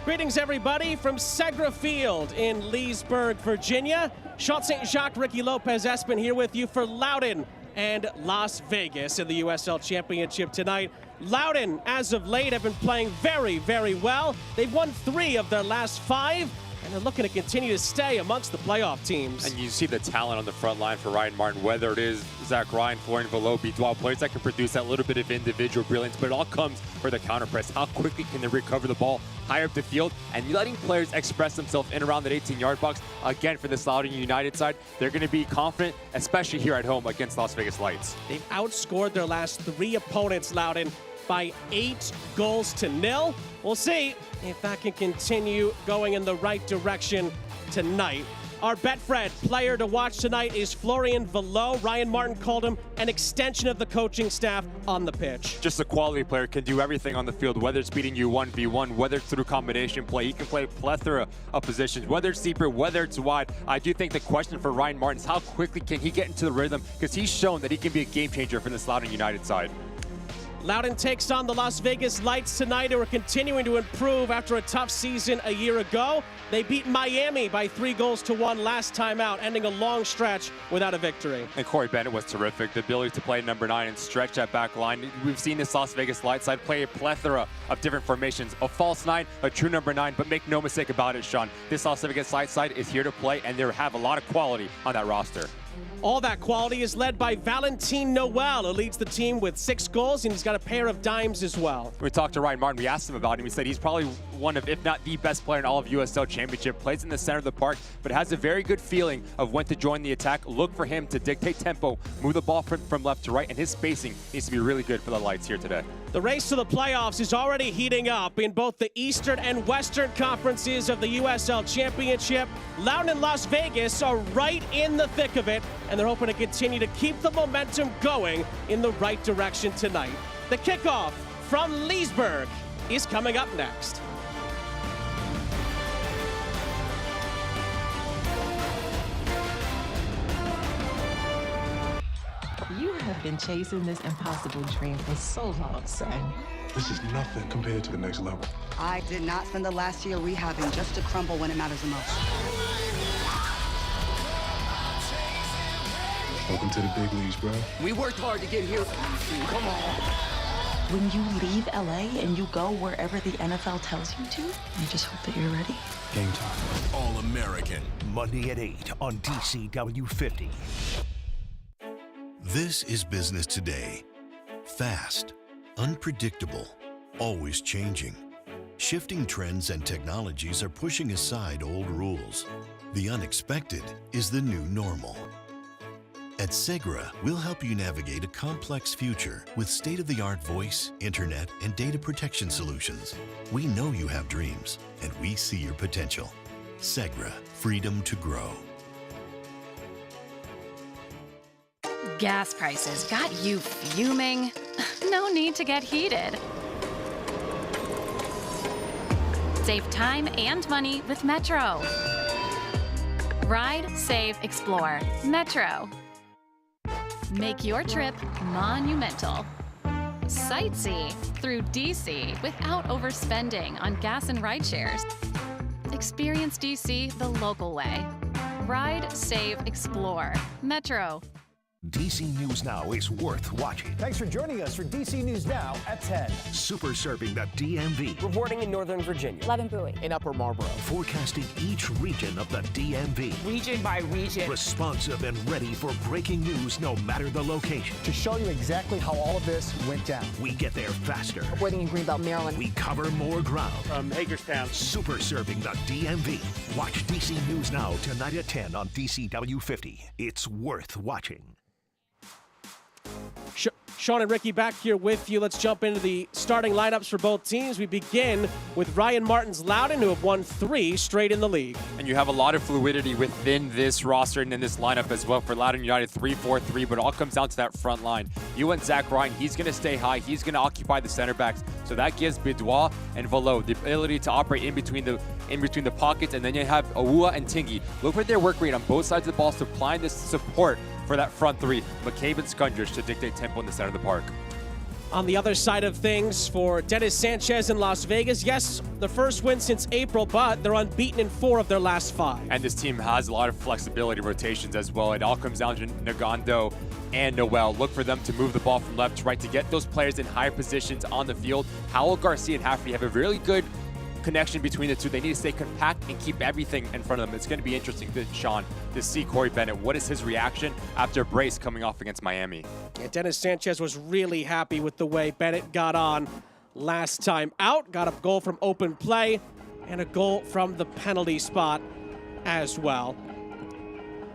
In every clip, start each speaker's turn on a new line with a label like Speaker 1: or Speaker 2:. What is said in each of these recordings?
Speaker 1: Greetings, everybody, from Segra Field in Leesburg, Virginia. Sean St. Jacques, Ricky Lopez Espin here with you for Loudoun and Las Vegas in the USL Championship tonight. Loudoun, as of late, have been playing very, very well. They've won 3 of their last 5, and they're looking to continue to stay amongst the playoff teams.
Speaker 2: And you see the talent on the front line for Ryan Martin, whether it is Zach Ryan, Florian Velo, Bidwell, players that can produce that little bit of individual brilliance, but it all comes for the counter press. How quickly can they recover the ball higher up the field, and letting players express themselves in around that 18-yard box. Again, for this Loudoun United side, they're going to be confident, especially here at home against Las Vegas Lights.
Speaker 1: They've outscored their last 3 opponents, Loudoun, by 8 goals to 0. We'll see if that can continue going in the right direction tonight. Our Betfred player to watch tonight is Florian Velo. Ryan Martin called him an extension of the coaching staff on the pitch.
Speaker 2: Just a quality player, can do everything on the field, whether it's beating you 1v1, whether it's through combination play. He can play a plethora of positions, whether it's deeper, whether it's wide. I do think the question for Ryan Martin is how quickly can he get into the rhythm, because he's shown that he can be a game changer for this Loudoun United side.
Speaker 1: Loudoun takes on the Las Vegas Lights tonight, who are continuing to improve after a tough season a year ago. They beat Miami by 3 goals to 1 last time out, ending a long stretch without a victory.
Speaker 2: And Corey Bennett was terrific. The ability to play number 9 and stretch that back line. We've seen this Las Vegas Lights side play a plethora of different formations. A false 9, a true number 9, but make no mistake about it, Sean. This Las Vegas Lights side is here to play, and they have a lot of quality on that roster.
Speaker 1: All that quality is led by Valentin Noel, who leads the team with 6 goals, and he's got a pair of dimes as well.
Speaker 2: We talked to Ryan Martin. We asked him about him. He said he's probably one of, if not the best player in all of USL Championship. Plays in the center of the park, but has a very good feeling of when to join the attack. Look for him to dictate tempo, move the ball from left to right, and his spacing needs to be really good for the Lights here today.
Speaker 1: The race to the playoffs is already heating up in both the Eastern and Western conferences of the USL Championship. Loudoun and Las Vegas are right in the thick of it, and they're hoping to continue to keep the momentum going in the right direction tonight. The kickoff from Leesburg is coming up next.
Speaker 3: You have been chasing this impossible dream for so long, son.
Speaker 4: This is nothing compared to the next level.
Speaker 5: I did not spend the last year rehabbing just to crumble when it matters the most.
Speaker 4: Welcome to the big leagues, bro.
Speaker 5: We worked hard to get here. Come on.
Speaker 3: When you leave LA and you go wherever the NFL tells you to, you just hope that you're ready.
Speaker 4: Game time.
Speaker 6: All-American, Monday at 8 on DCW 50.
Speaker 7: This is business today. Fast, unpredictable, always changing. Shifting trends and technologies are pushing aside old rules. The unexpected is the new normal. At Segra, we'll help you navigate a complex future with state-of-the-art voice, internet, and data protection solutions. We know you have dreams, and we see your potential. Segra, freedom to grow.
Speaker 8: Gas prices got you fuming? No need to get heated. Save time and money with Metro. Ride, save, explore. Metro. Make your trip monumental. Sightsee through DC without overspending on gas and ride shares. Experience DC the local way. Ride, save, explore. Metro.
Speaker 6: DC News Now is worth watching.
Speaker 9: Thanks for joining us for DC News Now at 10.
Speaker 6: Super serving the DMV.
Speaker 10: Reporting in Northern Virginia.
Speaker 11: Levin Bowie.
Speaker 10: In Upper Marlboro.
Speaker 6: Forecasting each region of the DMV.
Speaker 10: Region by region.
Speaker 6: Responsive and ready for breaking news no matter the location.
Speaker 9: To show you exactly how all of this went down.
Speaker 6: We get there faster.
Speaker 11: Reporting in Greenbelt, Maryland.
Speaker 6: We cover more ground.
Speaker 9: From Hagerstown.
Speaker 6: Super serving the DMV. Watch DC News Now tonight at 10 on DCW 50. It's worth watching.
Speaker 1: Sean and Ricky back here with you. Let's jump into the starting lineups for both teams. We begin with Ryan Martin's Loudoun, who have won 3 straight in the league.
Speaker 2: And you have a lot of fluidity within this roster and in this lineup as well for Loudoun United 3-4-3, but it all comes down to that front line. You and Zach Ryan, he's going to stay high. He's going to occupy the center backs. So that gives Bidwell and Velo the ability to operate in between the pockets. And then you have Awua and Tingy. Look for their work rate on both sides of the ball, supplying this support for that front 3. McCabe and Scundress to dictate tempo in the center of the park.
Speaker 1: On the other side of things for Dennis Sanchez in Las Vegas, yes, the first win since April, but they're unbeaten in 4 of their last 5.
Speaker 2: And this team has a lot of flexibility rotations as well. It all comes down to Nagando and Noel. Look for them to move the ball from left to right to get those players in higher positions on the field. Howell, Garcia, and Haffrey have a really good connection between the two. They need to stay compact and keep everything in front of them. It's going to be interesting, Sean, to see Corey Bennett. What is his reaction after a brace coming off against Miami?
Speaker 1: Yeah, Dennis Sanchez was really happy with the way Bennett got on last time out. Got a goal from open play and a goal from the penalty spot as well.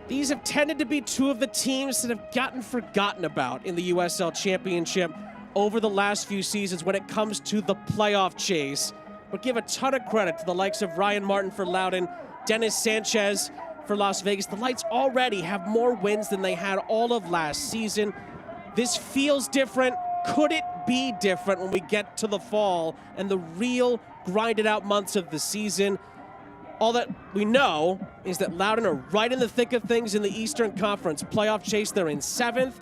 Speaker 1: These have tended to be 2 of the teams that have gotten forgotten about in the USL Championship over the last few seasons when it comes to the playoff chase. But give a ton of credit to the likes of Ryan Martin for Loudoun, Dennis Sanchez for Las Vegas. The Lights already have more wins than they had all of last season. This feels different. Could it be different when we get to the fall and the real grinded out months of the season? All that we know is that Loudoun are right in the thick of things in the Eastern Conference playoff chase. They're in 7th,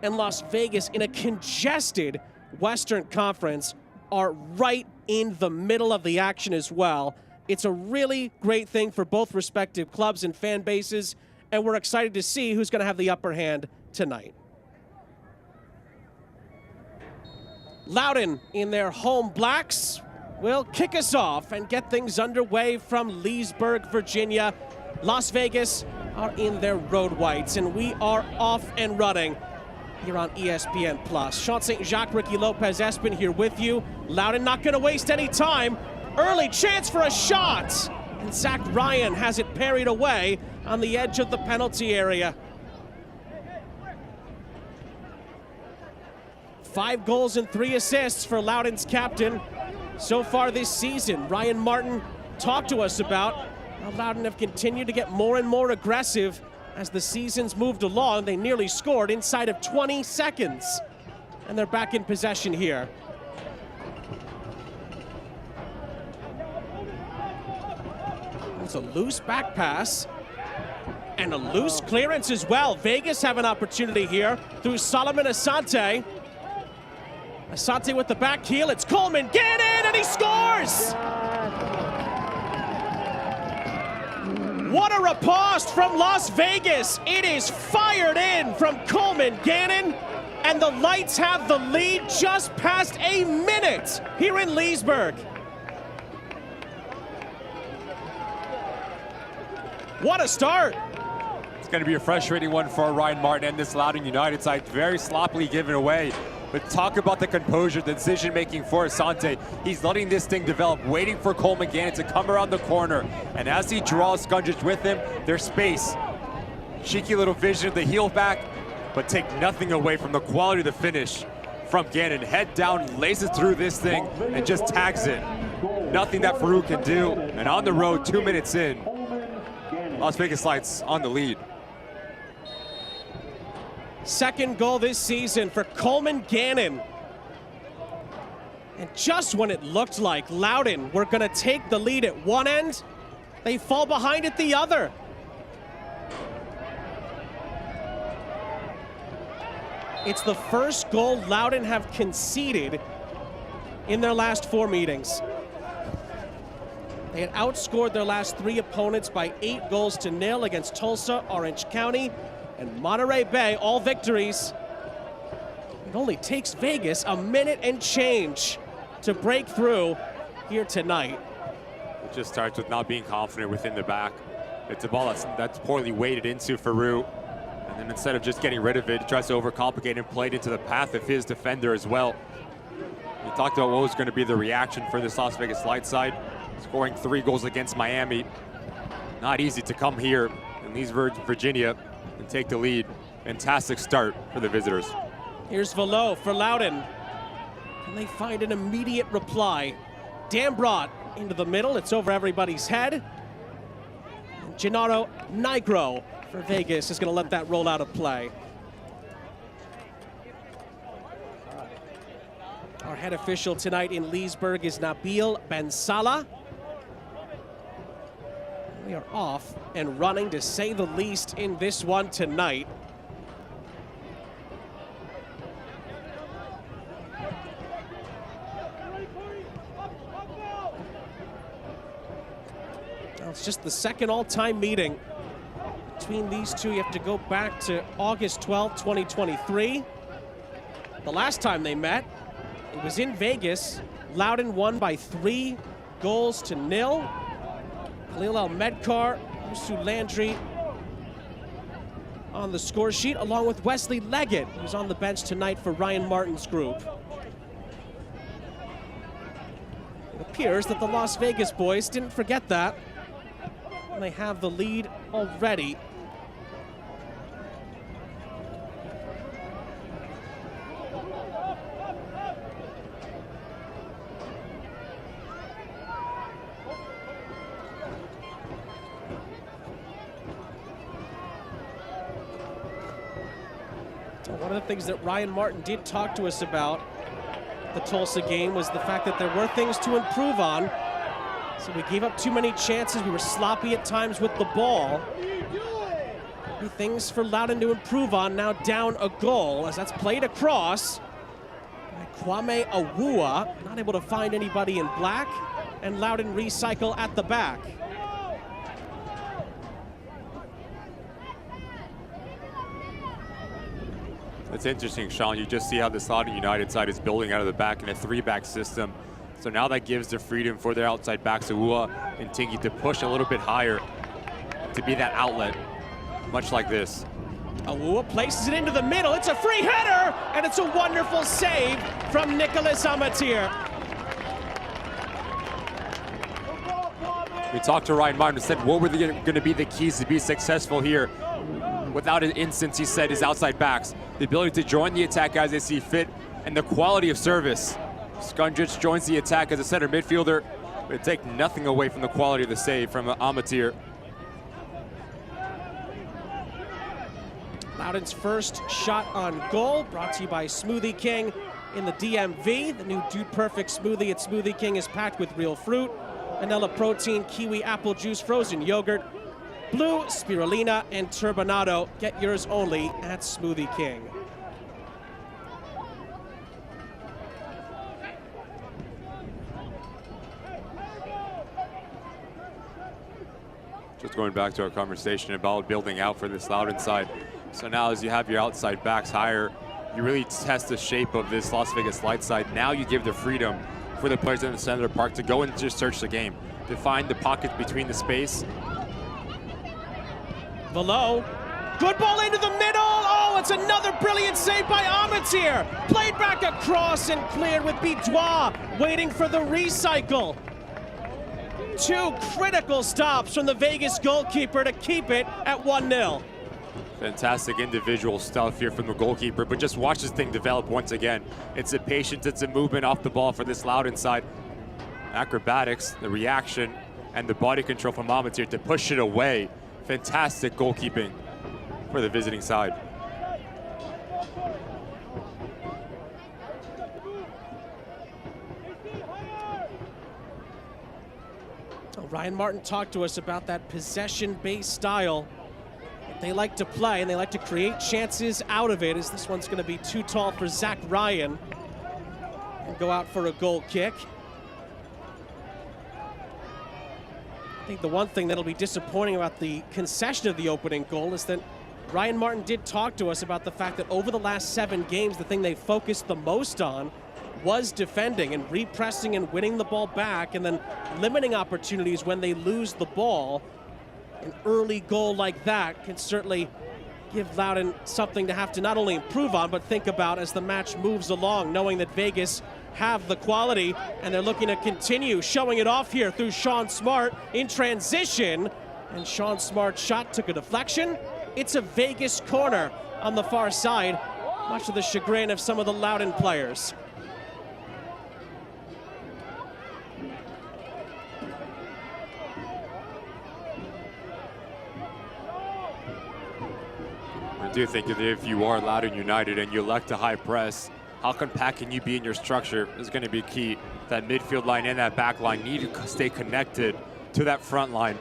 Speaker 1: and Las Vegas in a congested Western Conference are right in the middle of the action as well. It's a really great thing for both respective clubs and fan bases, and we're excited to see who's going to have the upper hand tonight. Loudoun in their home blacks will kick us off and get things underway from Leesburg, Virginia. Las Vegas are in their road whites, and we are off and running here on ESPN+. Sean St. Jacques, Ricky Lopez, Espen here with you. Loudoun not going to waste any time. Early chance for a shot. And Zach Ryan has it parried away on the edge of the penalty area. 5 goals and 3 assists for Loudoun's captain so far this season. Ryan Martin talked to us about how Loudoun have continued to get more and more aggressive as the season's moved along. They nearly scored inside of 20 seconds. And they're back in possession here. It's a loose back pass. And a loose clearance as well. Vegas have an opportunity here through Solomon Asante. Asante with the back heel. It's Coleman. Get in, and he scores! What a riposte from Las Vegas. It is fired in from Coleman Gannon, and the Lights have the lead just past a minute here in Leesburg. What a start.
Speaker 2: It's going to be a frustrating one for Ryan Martin and this Loudoun United side. Very sloppily given away. But talk about the composure, the decision-making for Asante. He's letting this thing develop, waiting for Coleman Gannon to come around the corner. And as he draws Skundrich with him, there's space. Cheeky little vision of the heel back, but take nothing away from the quality of the finish from Gannon. Head down, laces through this thing, and just tags it. Nothing that Farouk can do. And on the road, 2 minutes in, Las Vegas Lights on the lead.
Speaker 1: Second goal this season for Coleman Gannon. And just when it looked like Loudoun were going to take the lead at one end, they fall behind at the other. It's the first goal Loudoun have conceded in their last 4 meetings. They had outscored their last 3 opponents by 8 goals to 0 against Tulsa, Orange County, and Monterey Bay, all victories. It only takes Vegas a minute and change to break through here tonight.
Speaker 2: It just starts with not being confident within the back. It's a ball that's poorly weighted into Farouk. And then instead of just getting rid of it, tries to overcomplicate and play it into the path of his defender as well. We talked about what was going to be the reaction for this Las Vegas Lights side. Scoring 3 goals against Miami. Not easy to come here in Leesburg, Virginia, and take the lead. Fantastic start for the visitors.
Speaker 1: Here's Velo for Loudoun. Can they find an immediate reply? Dambrot into the middle. It's over everybody's head. And Gennaro Nigro for Vegas is going to let that roll out of play. Our head official tonight in Leesburg is Nabil Bensala. We are off and running, to say the least, in this one tonight. Well, it's just the second all-time meeting between these two. You have to go back to August 12, 2023. The last time they met, it was in Vegas. Loudoun won by 3 goals to 0. Khalil El-Medkar, Usu Landry on the score sheet, along with Wesley Leggett, who's on the bench tonight for Ryan Martin's group. It appears that the Las Vegas boys didn't forget that, and they have the lead already. One of the things that Ryan Martin did talk to us about the Tulsa game was the fact that there were things to improve on. So we gave up too many chances. We were sloppy at times with the ball. Things for Loudoun to improve on, now down a goal as that's played across by Kwame Awua. Not able to find anybody in black, and Loudoun recycle at the back.
Speaker 2: It's interesting, Sean. You just see how this Loudoun United side is building out of the back in a 3-back system. So now that gives the freedom for their outside backs, Awua and Tingy, to push a little bit higher to be that outlet, much like this.
Speaker 1: Awua places it into the middle. It's a free header, and it's a wonderful save from Nicholas Amatir.
Speaker 2: We talked to Ryan Martin and said, what were going to be the keys to be successful here? Without an instance, he said, his outside backs. The ability to join the attack as they see fit, and the quality of service. Skundrich joins the attack as a center midfielder, but it take nothing away from the quality of the save from Amatir.
Speaker 1: Loudoun's first shot on goal, brought to you by Smoothie King in the DMV. The new Dude Perfect smoothie at Smoothie King is packed with real fruit, vanilla protein, kiwi apple juice, frozen yogurt, blue, spirulina, and turbinado. Get yours only at Smoothie King.
Speaker 2: Just going back to our conversation about building out for this Loudoun side. So now as you have your outside backs higher, you really test the shape of this Las Vegas Light side. Now you give the freedom for the players in the center of the park to go and just search the game, to find the pockets between the space.
Speaker 1: Below, good ball into the middle. Oh, it's another brilliant save by Amatir. Played back across and cleared with Bidois, waiting for the recycle. 2 critical stops from the Vegas goalkeeper to keep it at 1-0.
Speaker 2: Fantastic individual stuff here from the goalkeeper, but just watch this thing develop once again. It's a patience, it's a movement off the ball for this Loudoun side. Acrobatics, the reaction, and the body control from Amatir to push it away. Fantastic goalkeeping for the visiting side.
Speaker 1: Ryan Martin talked to us about that possession-based style that they like to play, and they like to create chances out of it, as this one's going to be too tall for Zach Ryan and go out for a goal kick. I think the one thing that'll be disappointing about the concession of the opening goal is that Ryan Martin did talk to us about the fact that over the last 7 games, the thing they focused the most on was defending and repressing and winning the ball back, and then limiting opportunities when they lose the ball. An early goal like that can certainly give Loudoun something to have to not only improve on, but think about as the match moves along, knowing that Vegas have the quality, and they're looking to continue showing it off here through Sean Smart in transition. And Sean Smart's shot took a deflection. It's a Vegas corner on the far side, much to the chagrin of some of the Loudoun players.
Speaker 2: I do think that if you are Loudoun United and you elect a high press, how compact can you be in your structure is going to be key. That midfield line and that back line need to stay connected to that front line.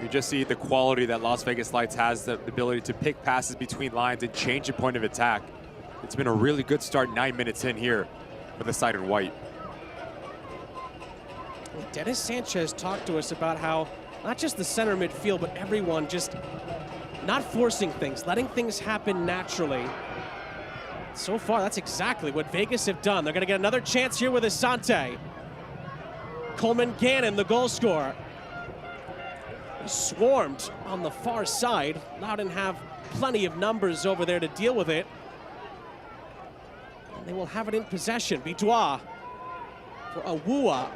Speaker 2: You just see the quality that Las Vegas Lights has, the ability to pick passes between lines and change the point of attack. It's been a really good start 9 minutes in here for the side in white.
Speaker 1: Dennis Sanchez talked to us about how not just the center midfield, but everyone just not forcing things, letting things happen naturally. So far, that's exactly what Vegas have done. They're going to get another chance here with Asante. Coleman Gannon, the goal scorer. He swarmed on the far side. Loudoun have plenty of numbers over there to deal with it. And they will have it in possession. Bidois for Awua.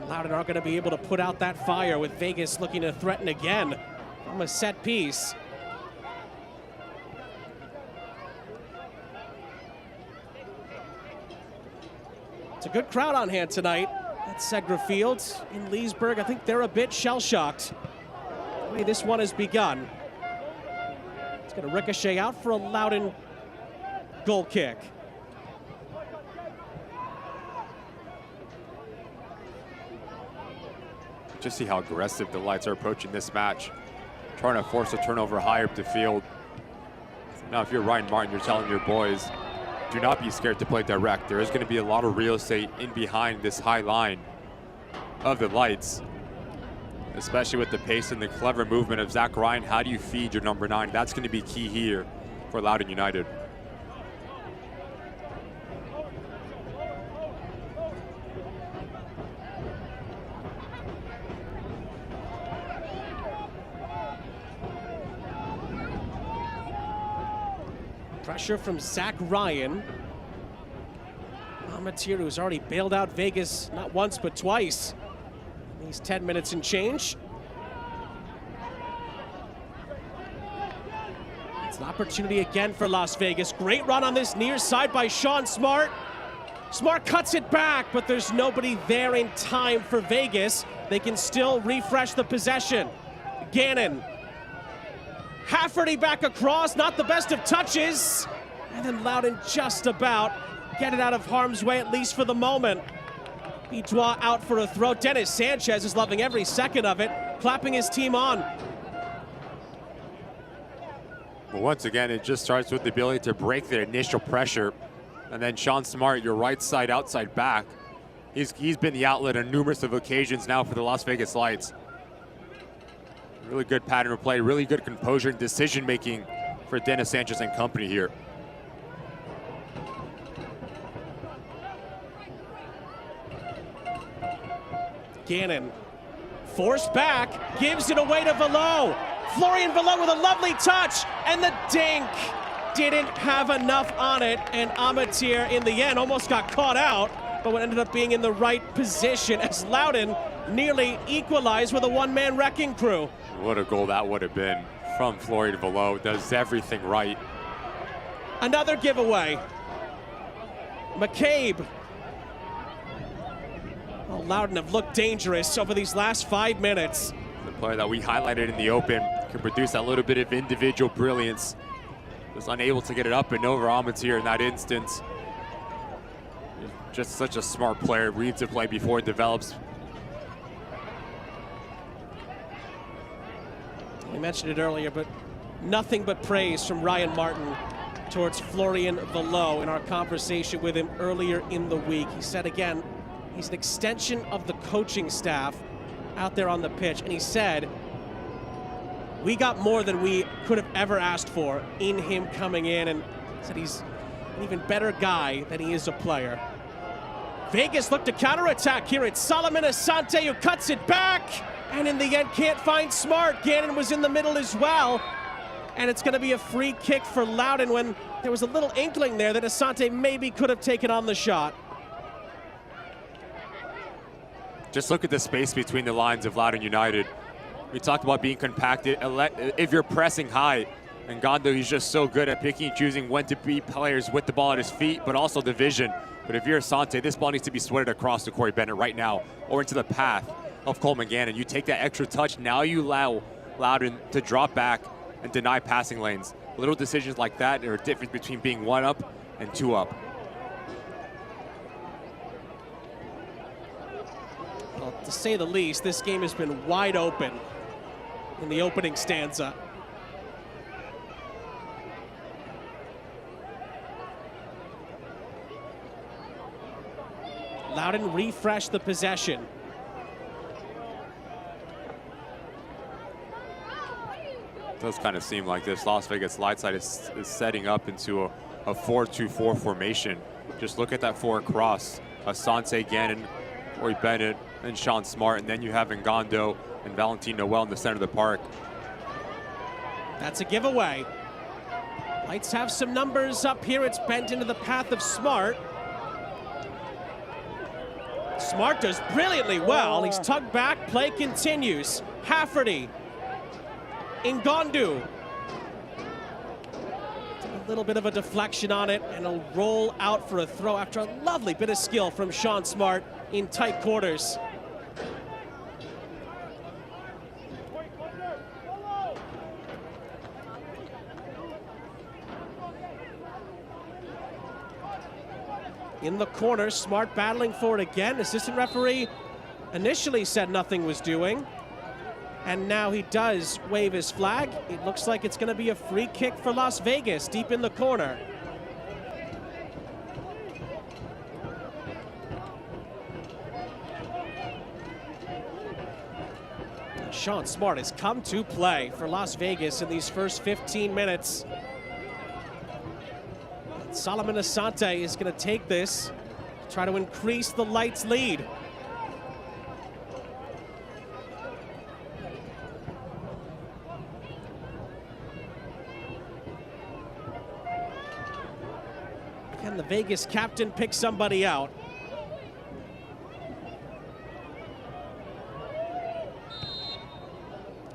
Speaker 1: Loudoun aren't going to be able to put out that fire with Vegas looking to threaten again from a set piece. It's a good crowd on hand tonight at Segra Field in Leesburg. I think they're a bit shell-shocked the way this one has begun. It's going to ricochet out for a Loudoun goal kick.
Speaker 2: Just see how aggressive the Lights are approaching this match, trying to force a turnover higher up the field. Now, if you're Ryan Martin, you're telling your boys, do not be scared to play direct. There is going to be a lot of real estate in behind this high line of the Lights, especially with the pace and the clever movement of Zach Ryan. How do you feed your number 9? That's going to be key here for Loudoun United.
Speaker 1: Pressure from Zach Ryan. Amatir, who's already bailed out Vegas not once but twice in these 10 minutes and change. It's an opportunity again for Las Vegas. Great run on this near side by Sean Smart. Smart cuts it back, but there's nobody there in time for Vegas. They can still refresh the possession. Gannon. Hafferty back across, not the best of touches. And then Loudoun just about get it out of harm's way, at least for the moment. Bidois out for a throw. Dennis Sanchez is loving every second of it, clapping his team on.
Speaker 2: Well, once again, it just starts with the ability to break the initial pressure. And then Sean Smart, your right side outside back. He's been the outlet on numerous of occasions now for the Las Vegas Lights. Really good pattern of play, really good composure and decision-making for Dennis Sanchez and company here.
Speaker 1: Gannon forced back, gives it away to Velo. Florian Velo with a lovely touch, and the dink didn't have enough on it, and Amatir in the end almost got caught out, but what ended up being in the right position as Loudoun nearly equalized with a one-man wrecking crew.
Speaker 2: What a goal that would have been from Florian Velo. Does everything right.
Speaker 1: Another giveaway. McCabe. Oh, Loudoun have looked dangerous over these last 5 minutes.
Speaker 2: The player that we highlighted in the open can produce that little bit of individual brilliance. Was unable to get it up and over Amatir in that instance. Just such a smart player. Reads the play before it develops.
Speaker 1: We mentioned it earlier, but nothing but praise from Ryan Martin towards Florian Velo in our conversation with him earlier in the week. He said again, he's an extension of the coaching staff out there on the pitch, and he said, we got more than we could have ever asked for in him coming in, and said he's an even better guy than he is a player. Vegas looked to counterattack here. It's Solomon Asante who cuts it back, and in the end can't find Smart. Gannon was in the middle as well, and it's going to be a free kick for Loudoun when there was a little inkling there that Asante maybe could have taken on the shot.
Speaker 2: Just look at the space between the lines of Loudoun United. We talked about being compacted. If you're pressing high, and Gondo, he's just so good at picking and choosing when to beat players with the ball at his feet, but also the vision. But if you're Asante, this ball needs to be sweated across to Corey Bennett right now, or into the path of Coleman Gannon. You take that extra touch, now you allow Loudoun to drop back and deny passing lanes. Little decisions like that are a difference between being 1 up and 2 up.
Speaker 1: Well, to say the least, this game has been wide open in the opening stanza. Loudoun refresh the possession.
Speaker 2: It does kind of seem like this Las Vegas light side is setting up into a 4-2-4 formation. Just look at that forward cross. Asante Gannon, Corey Bennett, and Sean Smart, and then you have Ngondo and Valentin Noel in the center of the park.
Speaker 1: That's a giveaway. Lights have some numbers up here. It's bent into the path of Smart. Smart does brilliantly well. He's tugged back, play continues. Hafferty, Ngondo. A little bit of a deflection on it, and a roll out for a throw after a lovely bit of skill from Sean Smart in tight quarters. In the corner, Smart battling for it again. Assistant referee initially said nothing was doing, and now he does wave his flag. It looks like it's going to be a free kick for Las Vegas, deep in the corner. Sean Smart has come to play for Las Vegas in these first 15 minutes. Solomon Asante is going to take this, try to increase the Lights' lead. Can the Vegas captain pick somebody out?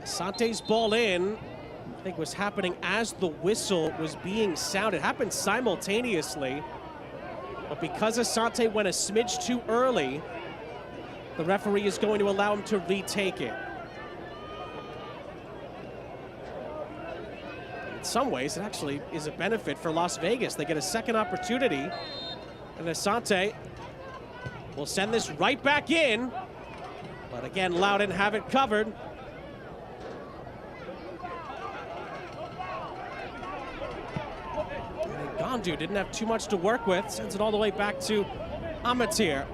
Speaker 1: Asante's ball in. I think was happening as the whistle was being sounded. It happened simultaneously, but because Asante went a smidge too early, the referee is going to allow him to retake it. In some ways, it actually is a benefit for Las Vegas. They get a second opportunity, and Asante will send this right back in, but again, Loudoun have it covered. Ngondo didn't have too much to work with, sends it all the way back to Amatir.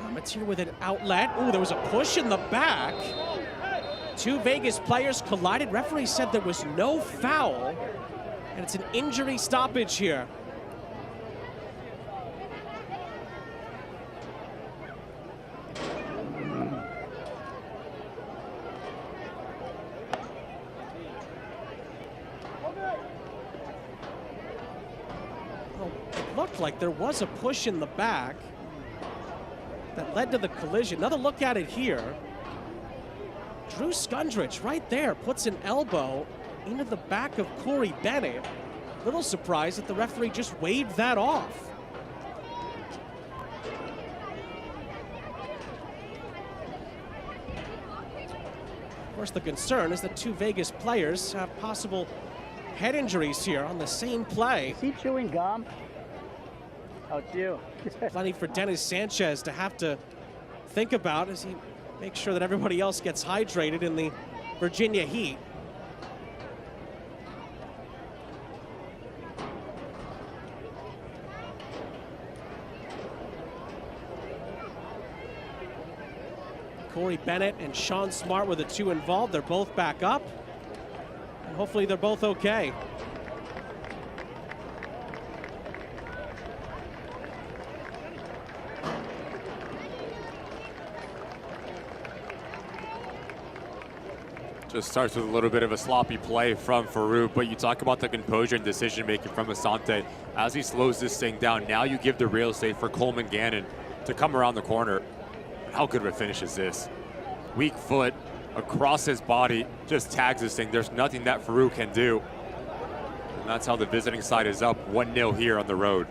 Speaker 1: Amatir with an outlet. Ooh, there was a push in the back. Two Vegas players collided. Referee said there was no foul, and it's an injury stoppage here. Like there was a push in the back that led to the collision. Another look at it here. Drew Skundrich right there puts an elbow into the back of Corey Bennett. Little surprised that the referee just waved that off. Of course, the concern is that two Vegas players have possible head injuries here on the same play.
Speaker 10: Is he chewing gum? Oh, it's you.
Speaker 1: Plenty for Dennis Sanchez to have to think about as he makes sure that everybody else gets hydrated in the Virginia heat. Corey Bennett and Sean Smart were the two involved. They're both back up, and hopefully they're both okay.
Speaker 2: Just starts with a little bit of a sloppy play from Farouk, but you talk about the composure and decision-making from Asante. As he slows this thing down, now you give the real estate for Coleman Gannon to come around the corner. How good of a finish is this? Weak foot across his body, just tags this thing. There's nothing that Farouk can do. And that's how the visiting side is up 1-0 here on the road.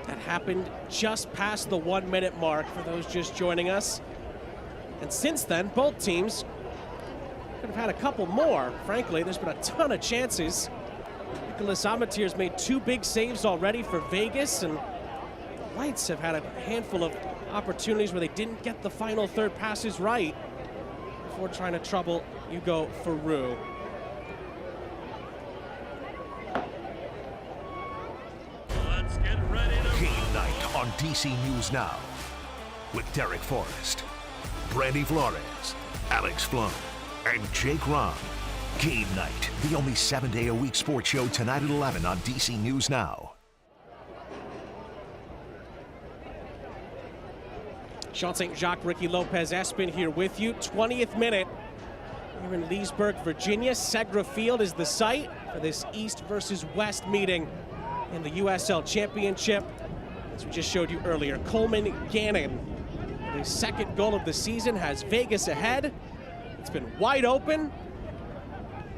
Speaker 1: That happened just past the 1 minute mark for those just joining us. And since then, both teams could have had a couple more. Frankly, there's been a ton of chances. Nicholas Amatir's made two big saves already for Vegas, and the Lights have had a handful of opportunities where they didn't get the final third passes right before trying to trouble Hugo Farouk.
Speaker 6: DC News Now with Derek Forrest, Brandy Flores, Alex Flow, and Jake Ron. Game Night, the only 7-day-a-week sports show tonight at 11 on DC News Now.
Speaker 1: Sean St. Jacques, Ricky Lopez Espin here with you. 20th minute here in Leesburg, Virginia. Segra Field is the site for this East versus West meeting in the USL Championship. As we just showed you earlier, Coleman Gannon, the second goal of the season, has Vegas ahead. It's been wide open.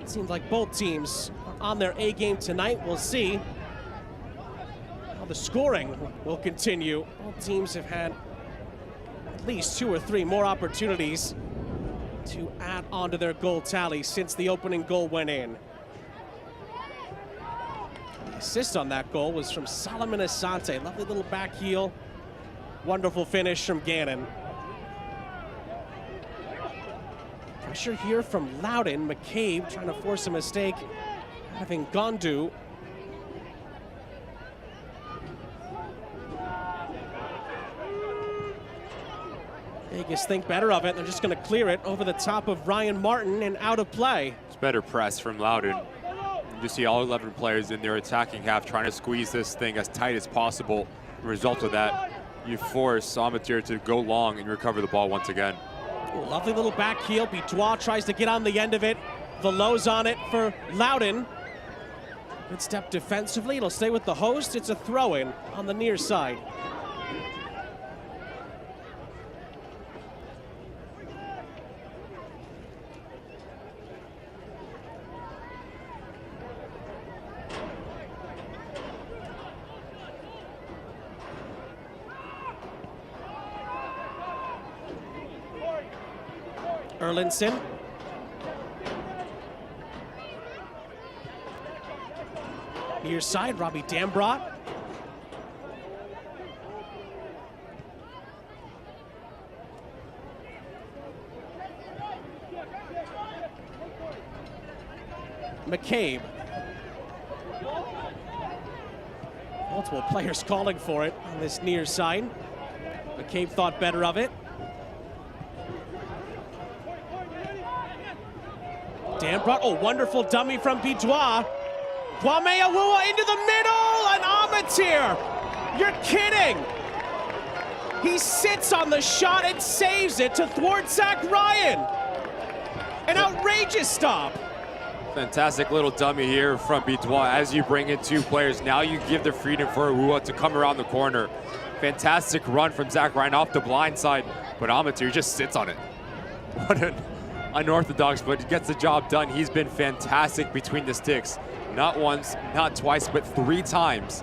Speaker 1: It seems like both teams are on their A game tonight. We'll see how the scoring will continue. Both teams have had at least 2 or 3 more opportunities to add on to their goal tally since the opening goal went in. The assist on that goal was from Solomon Asante. Lovely little back heel. Wonderful finish from Gannon. Pressure here from Loudoun. McCabe trying to force a mistake, having Gondu. Vegas think better of it. They're just going to clear it over the top of Ryan Martin and out of play.
Speaker 2: It's better press from Loudoun. You see all 11 players in their attacking half trying to squeeze this thing as tight as possible. The result of that, you force Amateur to go long and recover the ball once again.
Speaker 1: Ooh, lovely little back heel. Bidois tries to get on the end of it. Velo's on it for Loudoun. Good step defensively. It'll stay with the host. It's a throw-in on the near side. Erlinson. Near side, Robbie Dambrot. McCabe. Multiple players calling for it on this near side. McCabe thought better of it. Dambrot, oh, wonderful dummy from Bidois. Kwame Awuah into the middle, an amateur. You're kidding. He sits on the shot and saves it to thwart Zach Ryan. An outrageous stop.
Speaker 2: Fantastic little dummy here from Bidois. As you bring in 2 players, now you give the freedom for Awuah to come around the corner. Fantastic run from Zach Ryan off the blind side, but Amateur just sits on it. What an unorthodox, but he gets the job done. He's been fantastic between the sticks. Not once, not twice, but 3 times,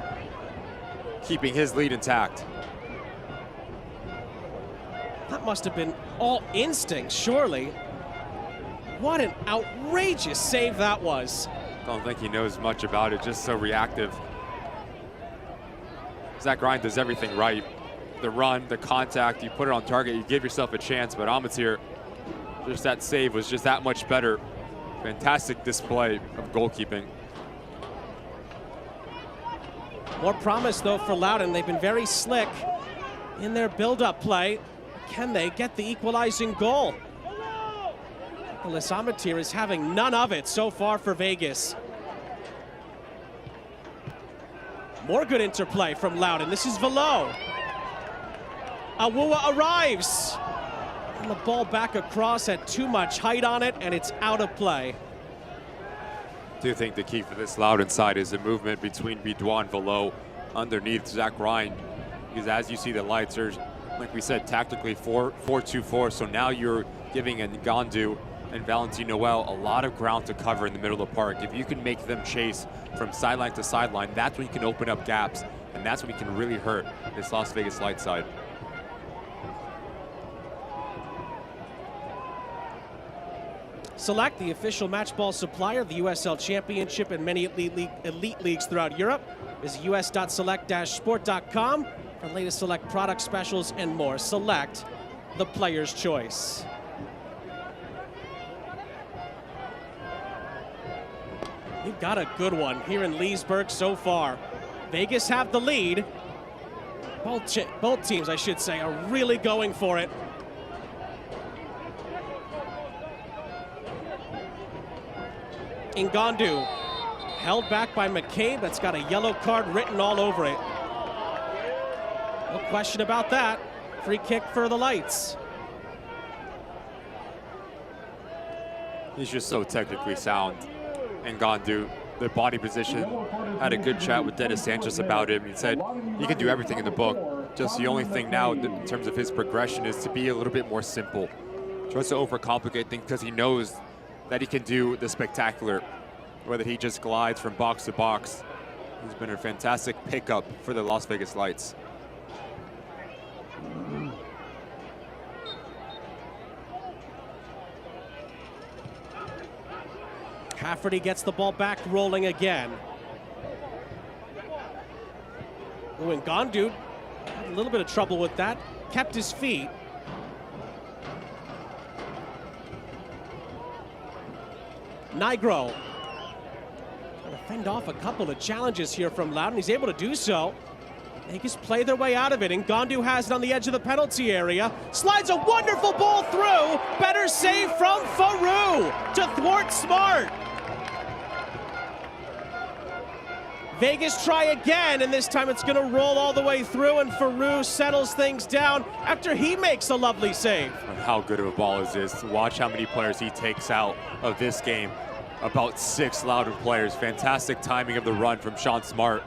Speaker 2: keeping his lead intact.
Speaker 1: That must have been all instinct, surely. What an outrageous save that was.
Speaker 2: Don't think he knows much about it, just so reactive. Zach Ryan does everything right. The run, the contact, you put it on target, you give yourself a chance, but Amateur, just that save was just that much better. Fantastic display of goalkeeping.
Speaker 1: More promise, though, for Loudoun. They've been very slick in their build-up play. Can they get the equalizing goal? Nicholas Amateur is having none of it so far for Vegas. More good interplay from Loudoun. This is Velo. Awuah arrives. And the ball back across, had too much height on it, and it's out of play.
Speaker 2: I do think the key for this Loudoun side is the movement between Bidois and Velo underneath Zach Ryan. Because as you see the lights, there's, like we said, tactically 4-2-4. So now you're giving Ngandu and Valentin Noel a lot of ground to cover in the middle of the park. If you can make them chase from sideline to sideline, that's when you can open up gaps. And that's when you can really hurt this Las Vegas Light side.
Speaker 1: Select, the official match ball supplier of the USL Championship and many elite leagues throughout Europe. Visit us.select-sport.com for latest Select product specials and more. Select, the player's choice. We've got a good one here in Leesburg so far. Vegas have the lead. Both teams, I should say, are really going for it. Ngandu held back by McCabe. That's got a yellow card written all over it. No question about that. Free kick for the Lights.
Speaker 2: He's just so technically sound. Ngandu, the body position, had a good chat with Dennis Sanchez about him. He said he can do everything in the book. Just the only thing now in terms of his progression is to be a little bit more simple. Tries to overcomplicate things because he knows that he can do the spectacular, whether he just glides from box to box. He's been a fantastic pickup for the Las Vegas Lights.
Speaker 1: Hafferty gets the ball back rolling again. Ngandu had a little bit of trouble with that. Kept his feet. Nigro. Trying to fend off a couple of challenges here from Loudoun. He's able to do so. They just play their way out of it. Ngandu has it on the edge of the penalty area. Slides a wonderful ball through. Better save from Faroux to thwart Smart. Vegas try again, and this time it's going to roll all the way through, and Faroux settles things down after he makes a lovely save.
Speaker 2: How good of a ball is this? Watch how many players he takes out of this game. About 6 Loudoun players. Fantastic timing of the run from Sean Smart.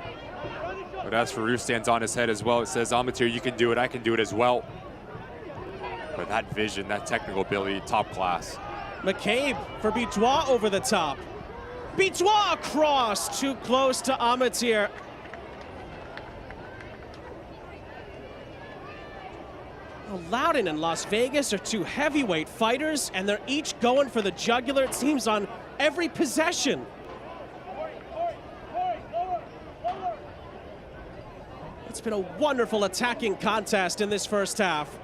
Speaker 2: But as Faroux stands on his head as well, it says, Amateur, you can do it, I can do it as well. But that vision, that technical ability, top class.
Speaker 1: McCabe for Bitois over the top. Bitois across, too close to Amateur. Well, Loudoun and Las Vegas are two heavyweight fighters, and they're each going for the jugular, it seems, on every possession. It's been a wonderful attacking contest in this first half.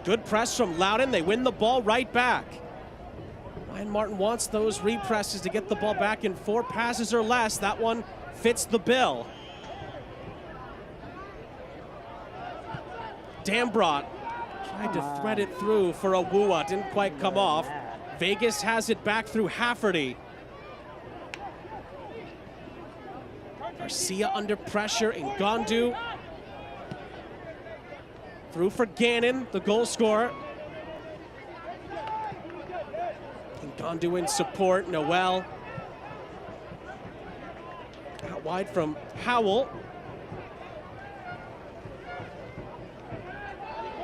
Speaker 1: Good press from Loudoun. They win the ball right back. Ryan Martin wants those represses to get the ball back in 4 passes or less. That one fits the bill. Dambrot tried to thread it through for Awuah. Didn't quite come off. Vegas has it back through Hafferty. Garcia under pressure. Ngandu through for Gannon, the goal scorer. Ngandu in support. Noel out wide from Howell.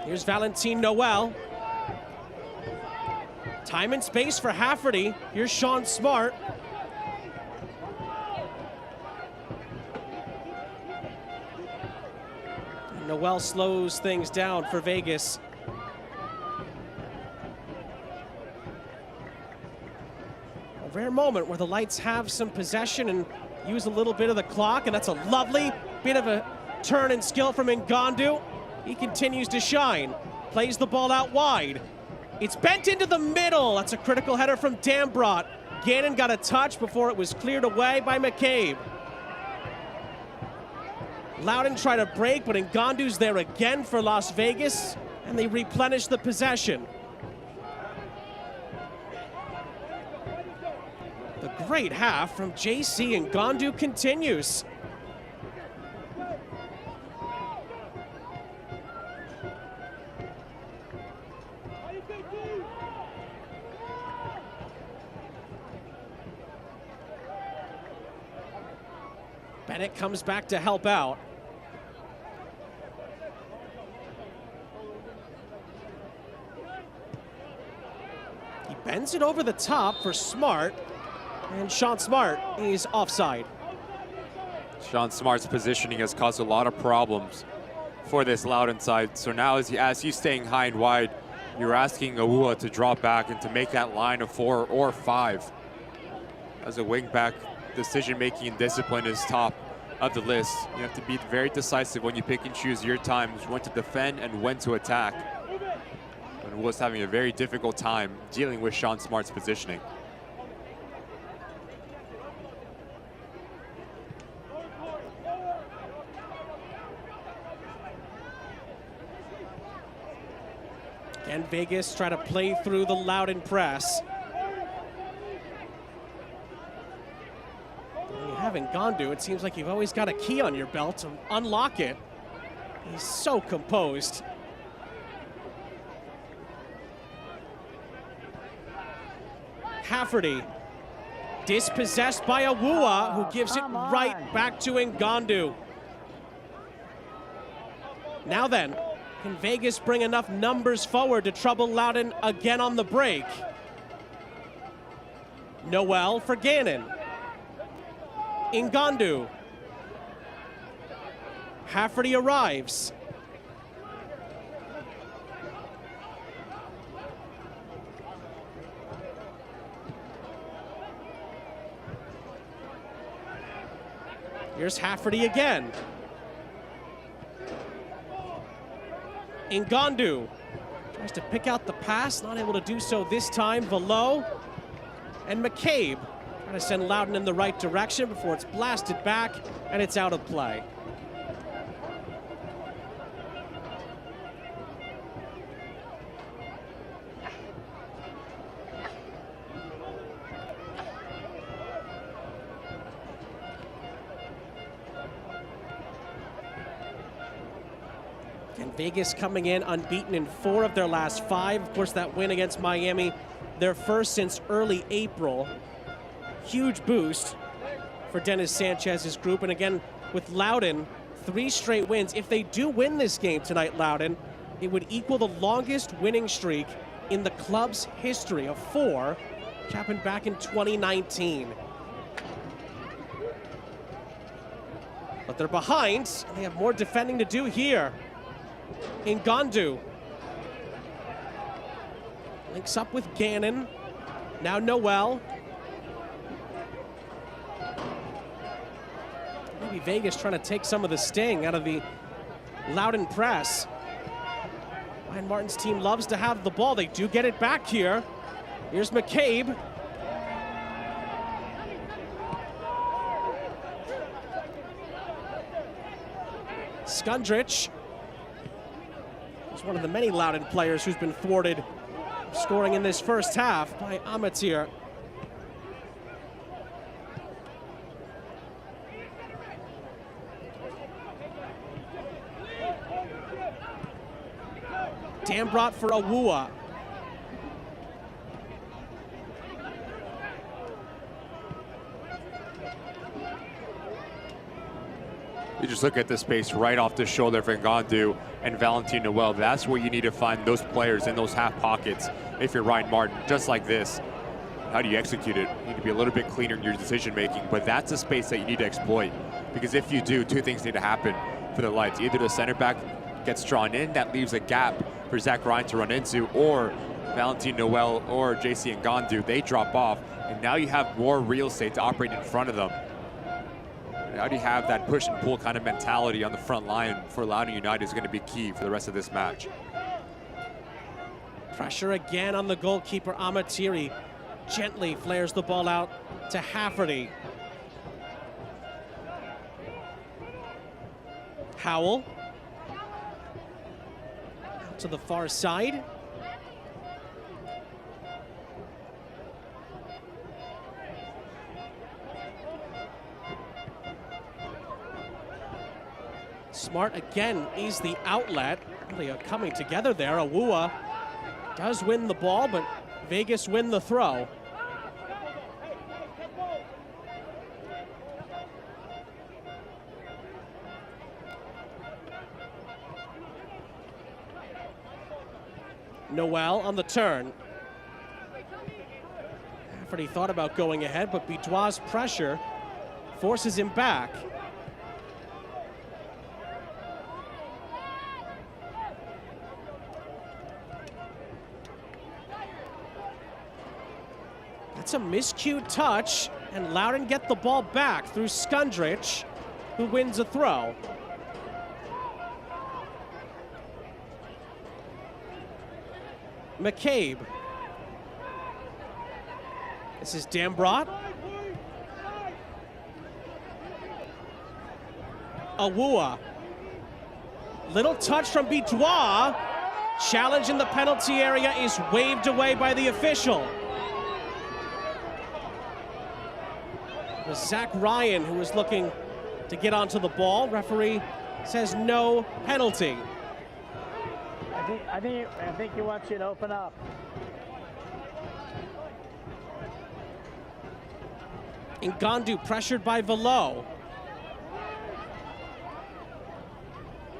Speaker 1: Here's Valentin Noel. Time and space for Hafferty. Here's Sean Smart. And Noel slows things down for Vegas. A rare moment where the Lights have some possession and use a little bit of the clock, and that's a lovely bit of a turn and skill from Ngandu. He continues to shine, plays the ball out wide. It's bent into the middle. That's a critical header from Dambrot. Gannon got a touch before it was cleared away by McCabe. Loudoun tried to break, but Ngandu's there again for Las Vegas, and they replenish the possession. The great half from JC Ngandu continues. Bennett comes back to help out. He bends it over the top for Smart, and Sean Smart is offside.
Speaker 2: Sean Smart's positioning has caused a lot of problems for this Loudoun side. So now as he's staying high and wide, you're asking Awuah to drop back and to make that line of 4 or 5. As a wing back, decision-making and discipline is top of the list. You have to be very decisive when you pick and choose your times, when to defend and when to attack. And was having a very difficult time dealing with Sean Smart's positioning.
Speaker 1: Again, Vegas try to play through the Loudoun press. When you haven't Ngandu, it seems like you've always got a key on your belt to unlock it. He's so composed. Hafferty, dispossessed by Awua, who gives it right back to Ngandu. Now then, can Vegas bring enough numbers forward to trouble Loudoun again on the break? Noel for Gannon. Ngandu. Hafferty arrives. Here's Hafferty again. Ngandu tries to pick out the pass, not able to do so this time. Velo and McCabe trying to send Loudoun in the right direction before it's blasted back and it's out of play. And Vegas coming in unbeaten in 4 of their last 5. Of course, that win against Miami, their first since early April. Huge boost for Dennis Sanchez's group. And again, with Loudoun, 3 straight wins. If they do win this game tonight, Loudoun, it would equal the longest winning streak in the club's history of 4, which happened back in 2019. But they're behind. They have more defending to do here. Ngandu links up with Gannon. Now Noel. Maybe Vegas trying to take some of the sting out of the Loudoun press. Ryan Martin's team loves to have the ball. They do get it back here. Here's McCabe. Skundrich. He's one of the many Loudoun players who's been thwarted scoring in this first half by Amatir. Dambrot for Awua.
Speaker 2: You just look at the space right off the shoulder for Ngandu and Valentin Noel. That's where you need to find those players in those half pockets if you're Ryan Martin, just like this. How do you execute it? You need to be a little bit cleaner in your decision making, but that's a space that you need to exploit. Because if you do, 2 things need to happen for the Lights. Either the center back gets drawn in, that leaves a gap for Zach Ryan to run into, or Valentin Noel or JC Ngandu, they drop off, and now you have more real estate to operate in front of them. How do you have that push and pull kind of mentality on the front line for Loudoun United is going to be key for the rest of this match.
Speaker 1: Pressure again on the goalkeeper, Amatiri. Gently flares the ball out to Hafferty. Howell. Out to the far side. Smart again is the outlet. Really coming together there. Awua does win the ball, but Vegas win the throw. Noel on the turn. Hafferty thought about going ahead, but Bidois' pressure forces him back. That's a miscued touch, and Loudoun get the ball back through Skundrich, who wins a throw. McCabe. This is Dambrot. Awua. Little touch from Bidois, Challenge in the penalty area is waved away by the official. It was Zach Ryan who was looking to get onto the ball. Referee says no penalty.
Speaker 10: I think he wants you to open up.
Speaker 1: Ngandu pressured by Velo.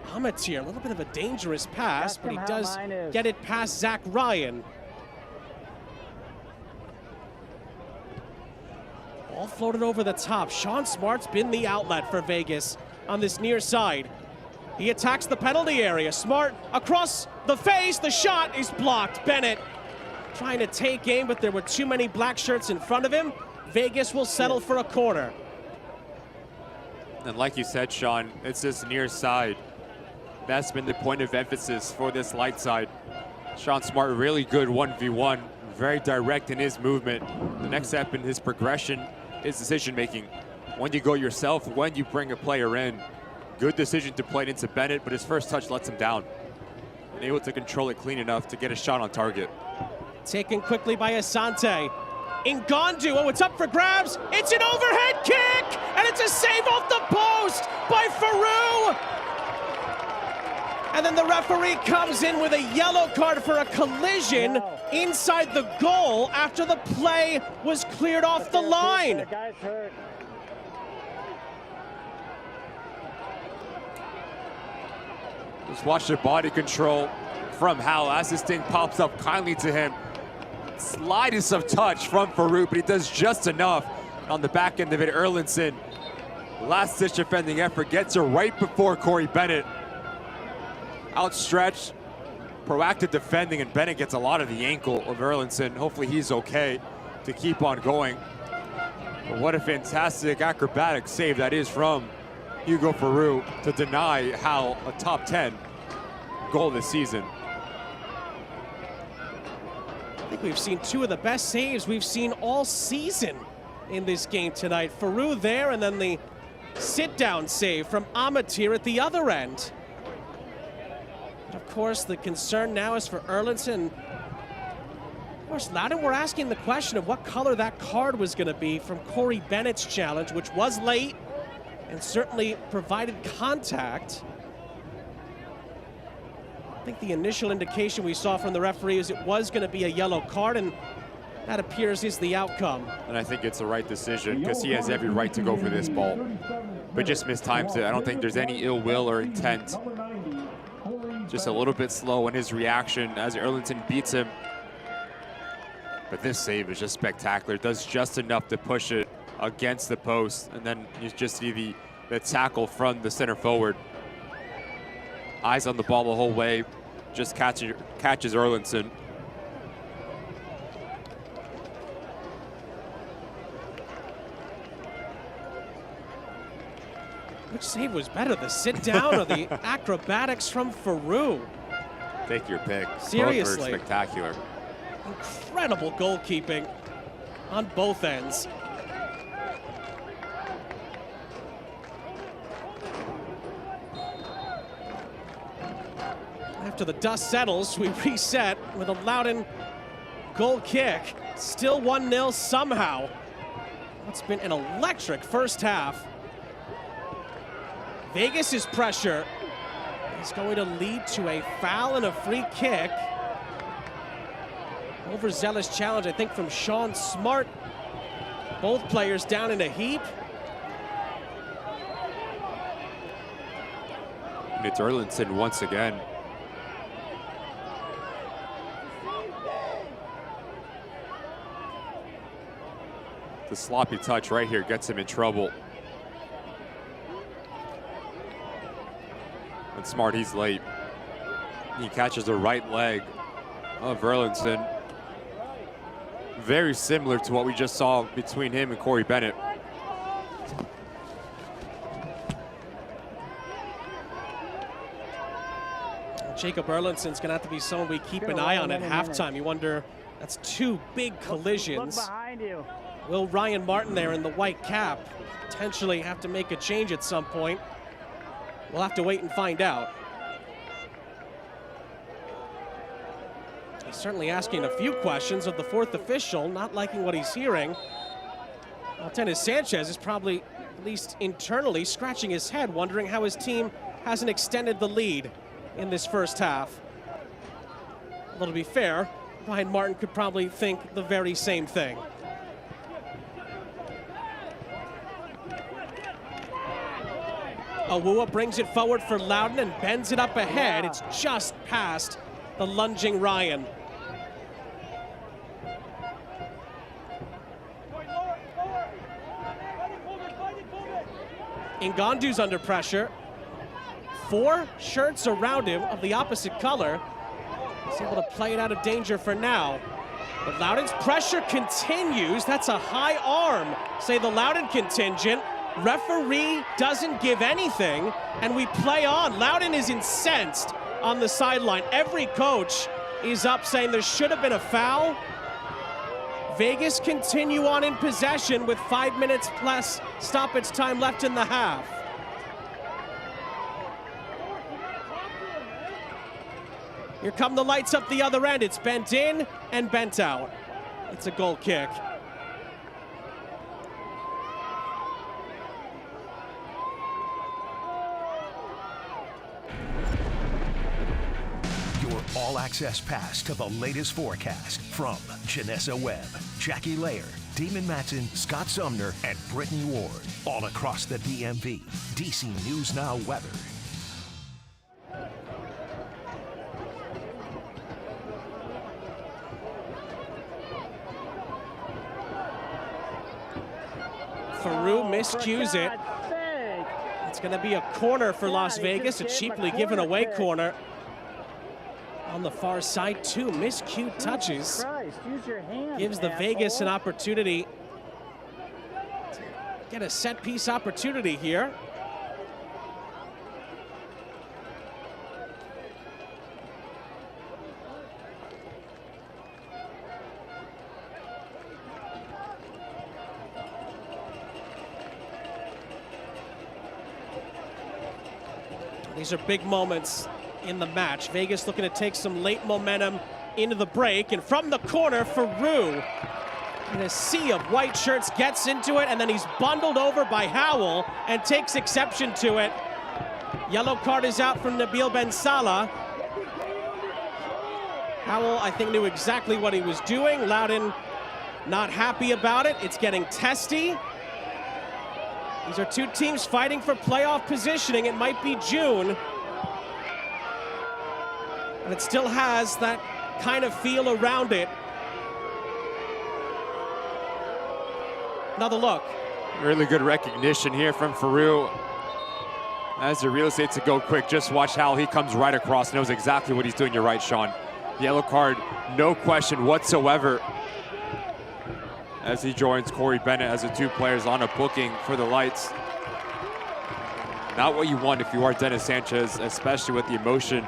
Speaker 1: Amatir, a little bit of a dangerous pass, but he does get it past Zach Ryan. Ball floated over the top. Sean Smart's been the outlet for Vegas on this near side. He attacks the penalty area. Smart across the face. The shot is blocked. Bennett trying to take aim, but there were too many black shirts in front of him. Vegas will settle for a corner.
Speaker 2: And like you said, Sean, it's this near side. That's been the point of emphasis for this light side. Sean Smart, really good 1v1, very direct in his movement. The next step in his progression is decision making. When you go yourself, when you bring a player in. Good decision to play it into Bennett, but his first touch lets him down. And able to control it clean enough to get a shot on target.
Speaker 1: Taken quickly by Asante. Ngandu, oh, it's up for grabs. It's an overhead kick, and it's a save off the post by Faroux. And then the referee comes in with a yellow card for a collision inside the goal after the play was cleared off the line.
Speaker 10: The guy's hurt.
Speaker 2: Just watch the body control from Hal as this thing pops up kindly to him. Slightest of touch from Farouk, but he does just enough on the back end of it. Erlinson, last-ditch defending effort, gets it right before Corey Bennett. Outstretched, proactive defending, and Bennett gets a lot of the ankle of Erlinson. Hopefully he's okay to keep on going. But what a fantastic acrobatic save that is from Hugo Farouk to deny Hal a top 10 goal this season.
Speaker 1: I think we've seen two of the best saves we've seen all season in this game tonight. Farouk there, and then the sit-down save from Amatir at the other end. But of course, the concern now is for Erlinson. Of course, Loudoun, we're asking the question of what color that card was going to be from Corey Bennett's challenge, which was late and certainly provided contact. I think the initial indication we saw from the referee is it was going to be a yellow card, and that appears is the outcome.
Speaker 2: And I think it's the right decision because he has every right to go for this ball, but just mistimes it. I don't think there's any ill will or intent. Just a little bit slow in his reaction as Erlinson beats him. But this save is just spectacular. Does just enough to push it against the post, and then you just see the tackle from the center forward. Eyes on the ball the whole way, just catches Erlinson.
Speaker 1: Which save was better, the sit down or the acrobatics from Farouk?
Speaker 2: Take your pick.
Speaker 1: Seriously.
Speaker 2: Both were spectacular.
Speaker 1: Incredible goalkeeping on both ends. After the dust settles, we reset with a Loudoun goal kick. Still 1-0 somehow. It's been an electric first half. Vegas's pressure is going to lead to a foul and a free kick. Overzealous challenge, I think, from Sean Smart. Both players down in a heap.
Speaker 2: And it's Erlinson once again. The sloppy touch right here gets him in trouble. And Smart, he's late. He catches the right leg of Erlinson. Very similar to what we just saw between him and Corey Bennett.
Speaker 1: Jacob Erlinson's gonna have to be someone we keep an eye on at halftime. You wonder, that's two big collisions.
Speaker 10: Look behind you.
Speaker 1: Will Ryan Martin there in the white cap potentially have to make a change at some point? We'll have to wait and find out. He's certainly asking a few questions of the fourth official, not liking what he's hearing. Well, Dennis Sanchez is probably, at least internally, scratching his head, wondering how his team hasn't extended the lead in this first half. Although to be fair, Ryan Martin could probably think the very same thing. Awuah brings it forward for Loudoun and bends it up ahead. It's just past the lunging Ryan. Ngandu's under pressure. 4 shirts around him of the opposite color. He's able to play it out of danger for now. But Loudoun's pressure continues. That's a high arm, say the Loudoun contingent. Referee doesn't give anything, and we play on. Loudoun is incensed on the sideline. Every coach is up saying there should have been a foul. Vegas continue on in possession with 5 minutes plus stoppage time left in the half. Here come the lights up the other end. It's bent in and bent out. It's a goal kick.
Speaker 6: Your all-access pass to the latest forecast from Janessa Webb, Jackie Layer, Damon Matson, Scott Sumner, and Brittany Ward. All across the DMV. DC News Now weather.
Speaker 1: Faroux miscues it. It's going to be a corner for Las Vegas, a cheaply given away corner. On the far side, 2 miscued touches. Gives the Vegas an opportunity to get a set piece opportunity here. These are big moments in the match. Vegas looking to take some late momentum into the break, and from the corner, Faroux, in a sea of white shirts, gets into it, and then he's bundled over by Howell and takes exception to it. Yellow card is out from Nabil Ben Salah. Howell, I think, knew exactly what he was doing. Loudoun not happy about it. It's getting testy. These are 2 teams fighting for playoff positioning. It might be June, but it still has that kind of feel around it. Another look.
Speaker 2: Really good recognition here from Faroux. As the real estate to go quick, just watch how he comes right across, knows exactly what he's doing. You're right, Sean. Yellow card, no question whatsoever, as he joins Corey Bennett as the 2 players on a booking for the lights. Not what you want if you are Dennis Sanchez, especially with the emotion,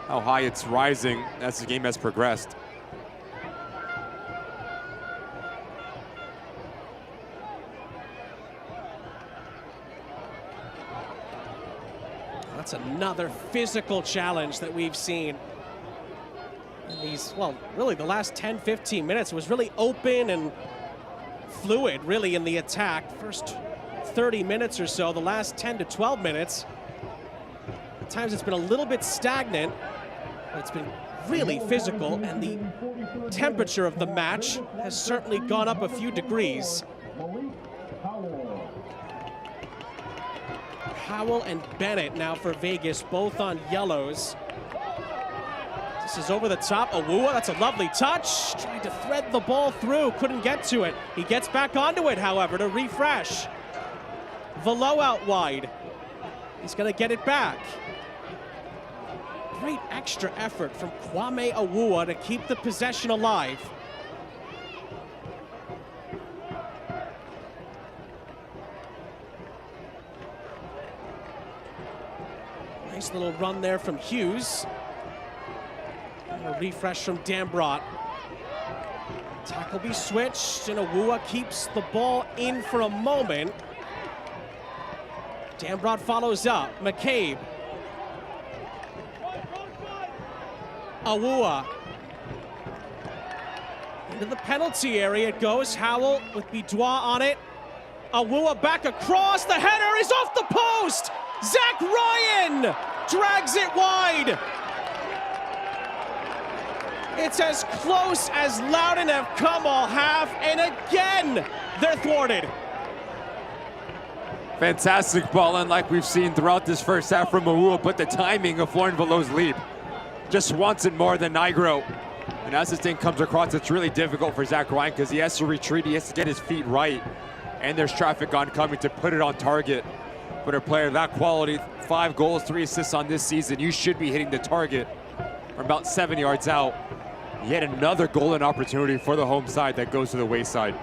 Speaker 2: how high it's rising as the game has progressed.
Speaker 1: That's another physical challenge that we've seen in these, well, really the last 10, 15 minutes. It was really open and fluid, really, in the attack. First 30 minutes or so, the last 10 to 12 minutes. At times it's been a little bit stagnant, but it's been really physical, and the temperature of the match has certainly gone up a few degrees. Howell and Bennett now for Vegas, both on yellows. This is over the top. Awuah, that's a lovely touch. Tried to thread the ball through, couldn't get to it. He gets back onto it, however, to refresh. Velo out wide. He's gonna get it back. Great extra effort from Kwame Awuah to keep the possession alive. Nice little run there from Hughes. And a refresh from Dambrot. Tackle be switched, and Awuah keeps the ball in for a moment. Dambrot follows up. McCabe. Awuah. Into the penalty area it goes. Howell with Bidois on it. Awuah back across. The header is off the post. Zach Ryan drags it wide. It's as close as Loudoun have come all half, and again, they're thwarted.
Speaker 2: Fantastic ball in, like we've seen throughout this first half from Awuah, but the timing of Florian Valot's leap just wants it more than Nigro. And as this thing comes across, it's really difficult for Zach Ryan because he has to retreat, he has to get his feet right, and there's traffic oncoming to put it on target. But a player of that quality, 5 goals, 3 assists on this season, you should be hitting the target from about 7 yards out. Yet another golden opportunity for the home side that goes to the wayside.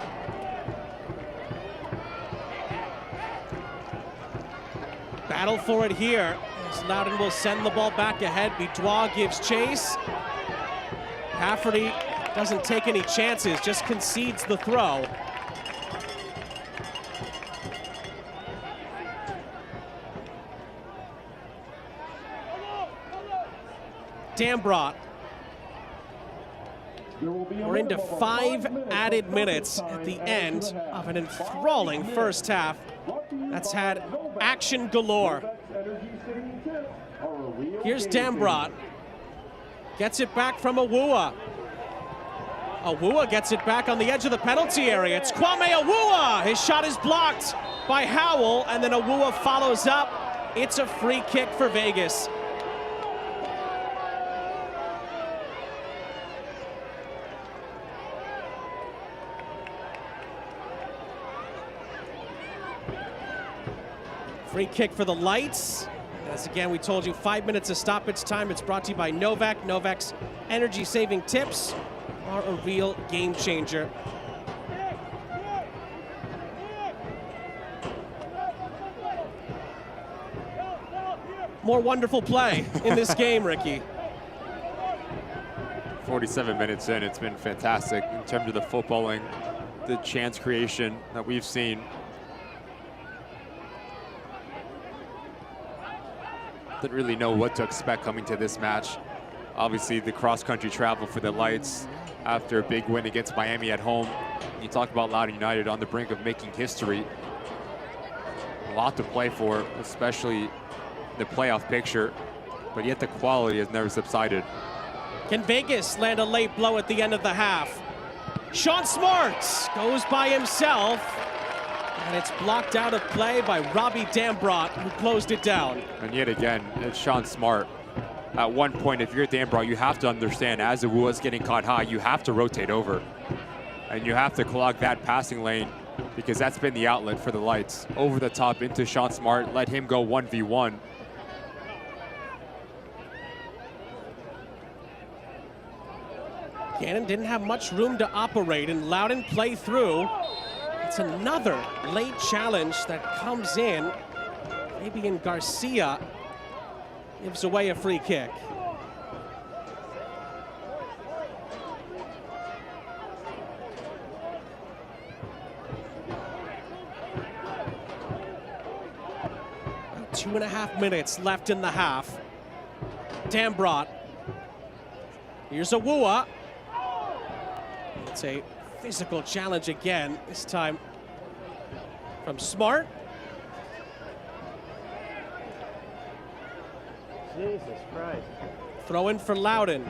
Speaker 1: Battle for it here. As Loudoun will send the ball back ahead. Bidois gives chase. Hafferty doesn't take any chances, just concedes the throw. Dambrot. We're into 5 added minutes at the end of an enthralling first half that's had action galore. Here's Dambrot. Gets it back from Awuah. Awuah gets it back on the edge of the penalty area. It's Kwame Awuah. His shot is blocked by Howell, and then Awuah follows up. It's a free kick for Vegas. Free kick for the Lights. As again, we told you, 5 minutes of stoppage time. It's brought to you by Novak. Novak's energy-saving tips are a real game changer. More wonderful play in this game, Ricky.
Speaker 2: 47 minutes in, it's been fantastic in terms of the footballing, the chance creation that we've seen. Didn't really know what to expect coming to this match. Obviously, the cross-country travel for the Lights after a big win against Miami at home. You talk about Loudoun United on the brink of making history. A lot to play for, especially the playoff picture, but yet the quality has never subsided.
Speaker 1: Can Vegas land a late blow at the end of the half? Sean Smart goes by himself, and it's blocked out of play by Robbie Dambrot, who closed it down.
Speaker 2: And yet again, it's Sean Smart. At one point, if you're Dambrot, you have to understand, as Awuah's getting caught high, you have to rotate over. And you have to clog that passing lane, because that's been the outlet for the Lights. Over the top into Sean Smart, let him go 1v1.
Speaker 1: Gannon didn't have much room to operate, and Loudoun play through. It's another late challenge that comes in. Fabian Garcia gives away a free kick. About 2.5 minutes left in the half. Dambrot. Here's Awuah. It's a physical challenge again, this time from Smart.
Speaker 10: Jesus Christ.
Speaker 1: Throw in for Loudoun.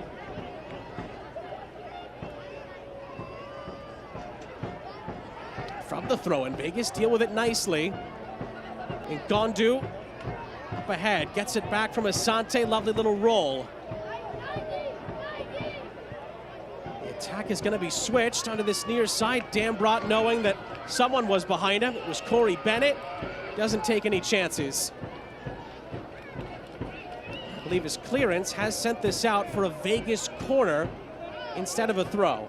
Speaker 1: From the throw in, Vegas deal with it nicely. And Gondu up ahead, gets it back from Asante, lovely little roll. Attack is going to be switched onto this near side. Dambrot, knowing that someone was behind him. It was Corey Bennett. Doesn't take any chances. I believe his clearance has sent this out for a Vegas corner instead of a throw.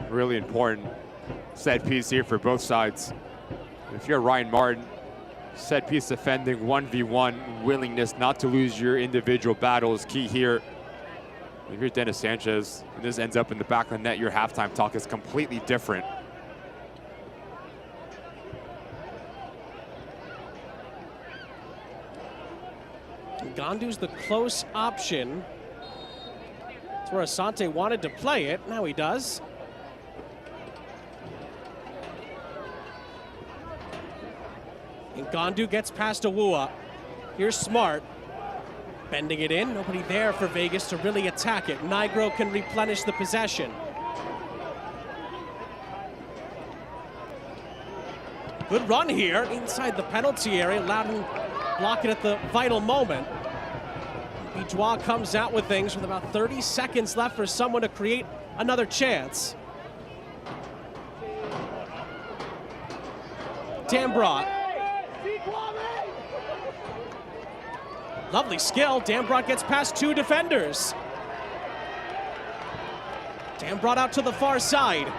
Speaker 2: Really important set piece here for both sides. If you're Ryan Martin, set piece defending 1v1, willingness not to lose your individual battle is key here. If you're Dennis Sanchez and this ends up in the back of the net, your halftime talk is completely different.
Speaker 1: Ngandu's the close option. That's where Asante wanted to play it. Now he does. Ngandu gets past Awua. Here's Smart. Bending it in. Nobody there for Vegas to really attack it. Nigro can replenish the possession. Good run here inside the penalty area. Loudoun blocking at the vital moment. Bijois comes out with things with about 30 seconds left for someone to create another chance. Dambrot. Lovely skill. Dambrot gets past two defenders. Dambrot out to the far side.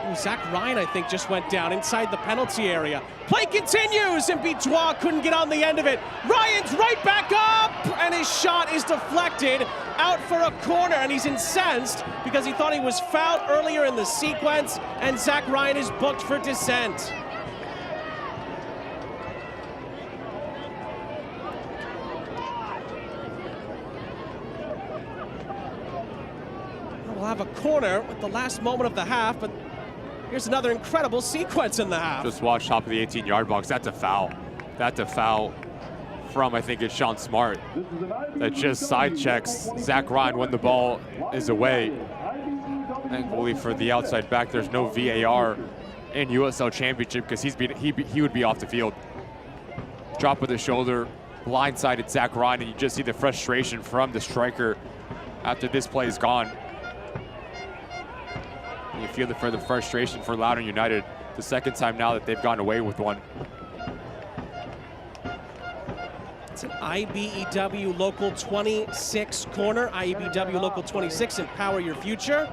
Speaker 1: Ooh, Zach Ryan, I think, just went down inside the penalty area. Play continues, and Bijois couldn't get on the end of it. Ryan's right back up, and his shot is deflected out for a corner, and he's incensed because he thought he was fouled earlier in the sequence, and Zach Ryan is booked for dissent. We'll have a corner with the last moment of the half, but here's another incredible sequence in the half.
Speaker 2: Just watch top of the 18-yard box. That's a foul. That's a foul from, I think it's Sean Smart, that just side checks Zach Ryan when the ball is away. Thankfully for the outside back, there's no VAR in USL Championship because he would be off the field. Drop of the shoulder, blindsided Zach Ryan, and you just see the frustration from the striker after this play is gone. You feel the further frustration for Loudoun United, the second time now that they've gone away with one.
Speaker 1: It's an IBEW Local 26 corner. IBEW Local 26, empower your future.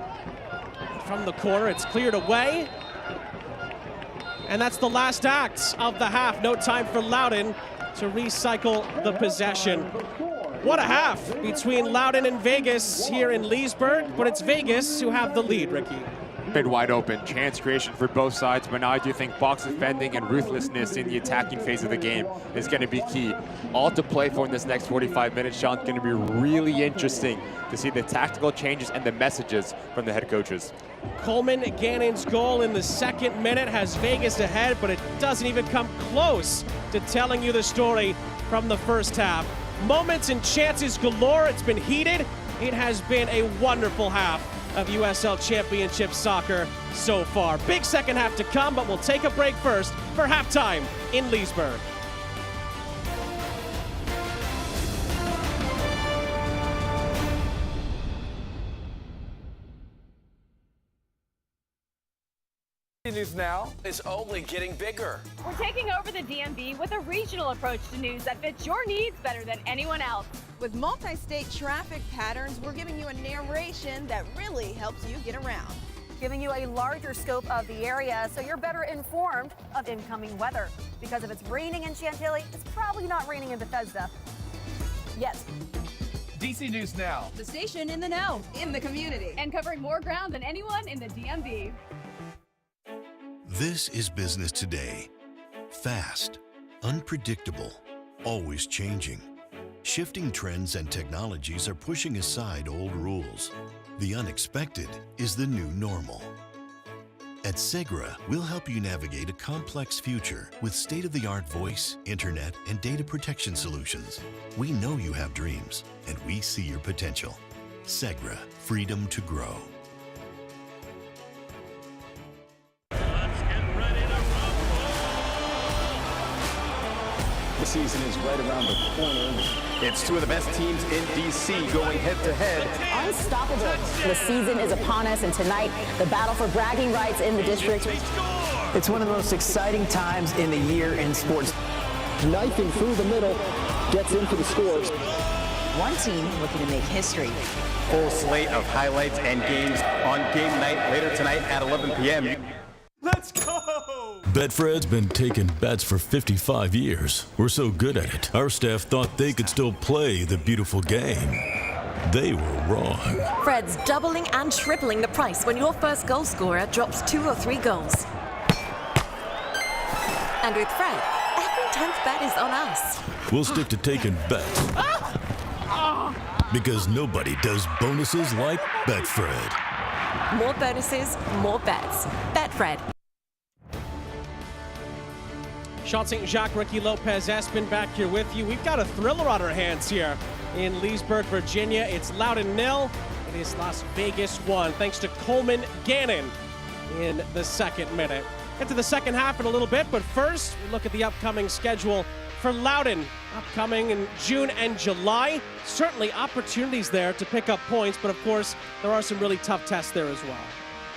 Speaker 1: From the corner, it's cleared away. And that's the last act of the half. No time for Loudoun to recycle the possession. What a half between Loudoun and Vegas here in Leesburg, but it's Vegas who have the lead, Ricky.
Speaker 2: Been wide open, chance creation for both sides, but now I do think box defending and ruthlessness in the attacking phase of the game is going to be key. All to play for in this next 45 minutes, Sean. It's going to be really interesting to see the tactical changes and the messages from the head coaches.
Speaker 1: Coleman Gannon's goal in the second minute has Vegas ahead, but it doesn't even come close to telling you the story from the first half. Moments and chances galore. It's been heated. It has been a wonderful half of USL Championship soccer so far. Big second half to come, but we'll take a break first for halftime in Leesburg.
Speaker 11: News Now is only getting bigger.
Speaker 12: We're taking over the DMV with a regional approach to news that fits your needs better than anyone else.
Speaker 13: With multi-state traffic patterns, we're giving you a narration that really helps you get around.
Speaker 12: Giving you a larger scope of the area so you're better informed of incoming weather. Because if it's raining in Chantilly, it's probably not raining in Bethesda. Yet.
Speaker 11: DC News Now.
Speaker 13: The station in the know, in the community.
Speaker 12: And covering more ground than anyone in the DMV.
Speaker 7: This is business today. Fast, unpredictable, always changing. Shifting trends and technologies are pushing aside old rules. The unexpected is the new normal. At Segra, we'll help you navigate a complex future with state-of-the-art voice, internet, and data protection solutions. We know you have dreams, and we see your potential. Segra, freedom to grow.
Speaker 9: The season is right around the corner. It's two of the best teams in DC going head-to-head.
Speaker 14: Unstoppable. The season is upon us, and tonight, the battle for bragging rights in the district.
Speaker 9: It's one of the most exciting times in the year in sports.
Speaker 15: Knifing through the middle, gets in for the scores.
Speaker 3: One team looking to make history.
Speaker 9: Full slate of highlights and games on game night later tonight at 11 p.m.
Speaker 11: Let's go!
Speaker 16: Betfred's been taking bets for 55 years. We're so good at it, our staff thought they could still play the beautiful game. They were wrong.
Speaker 17: Fred's doubling and tripling the price when your first goal scorer drops 2 or 3 goals. And with Fred, every 10th bet is on us.
Speaker 16: we'll stick to taking bets. Because nobody does bonuses like Betfred.
Speaker 17: More bonuses, more bets. Betfred.
Speaker 1: Sean St. Jacques, Ricky Lopez, Espen back here with you. We've got a thriller on our hands here in Leesburg, Virginia. It's Loudoun 0. It is Las Vegas 1, thanks to Coleman Gannon in the second minute. Get to the second half in a little bit, but first, we look at the upcoming schedule for Loudoun, upcoming in June and July. Certainly opportunities there to pick up points, but of course, there are some really tough tests there as well.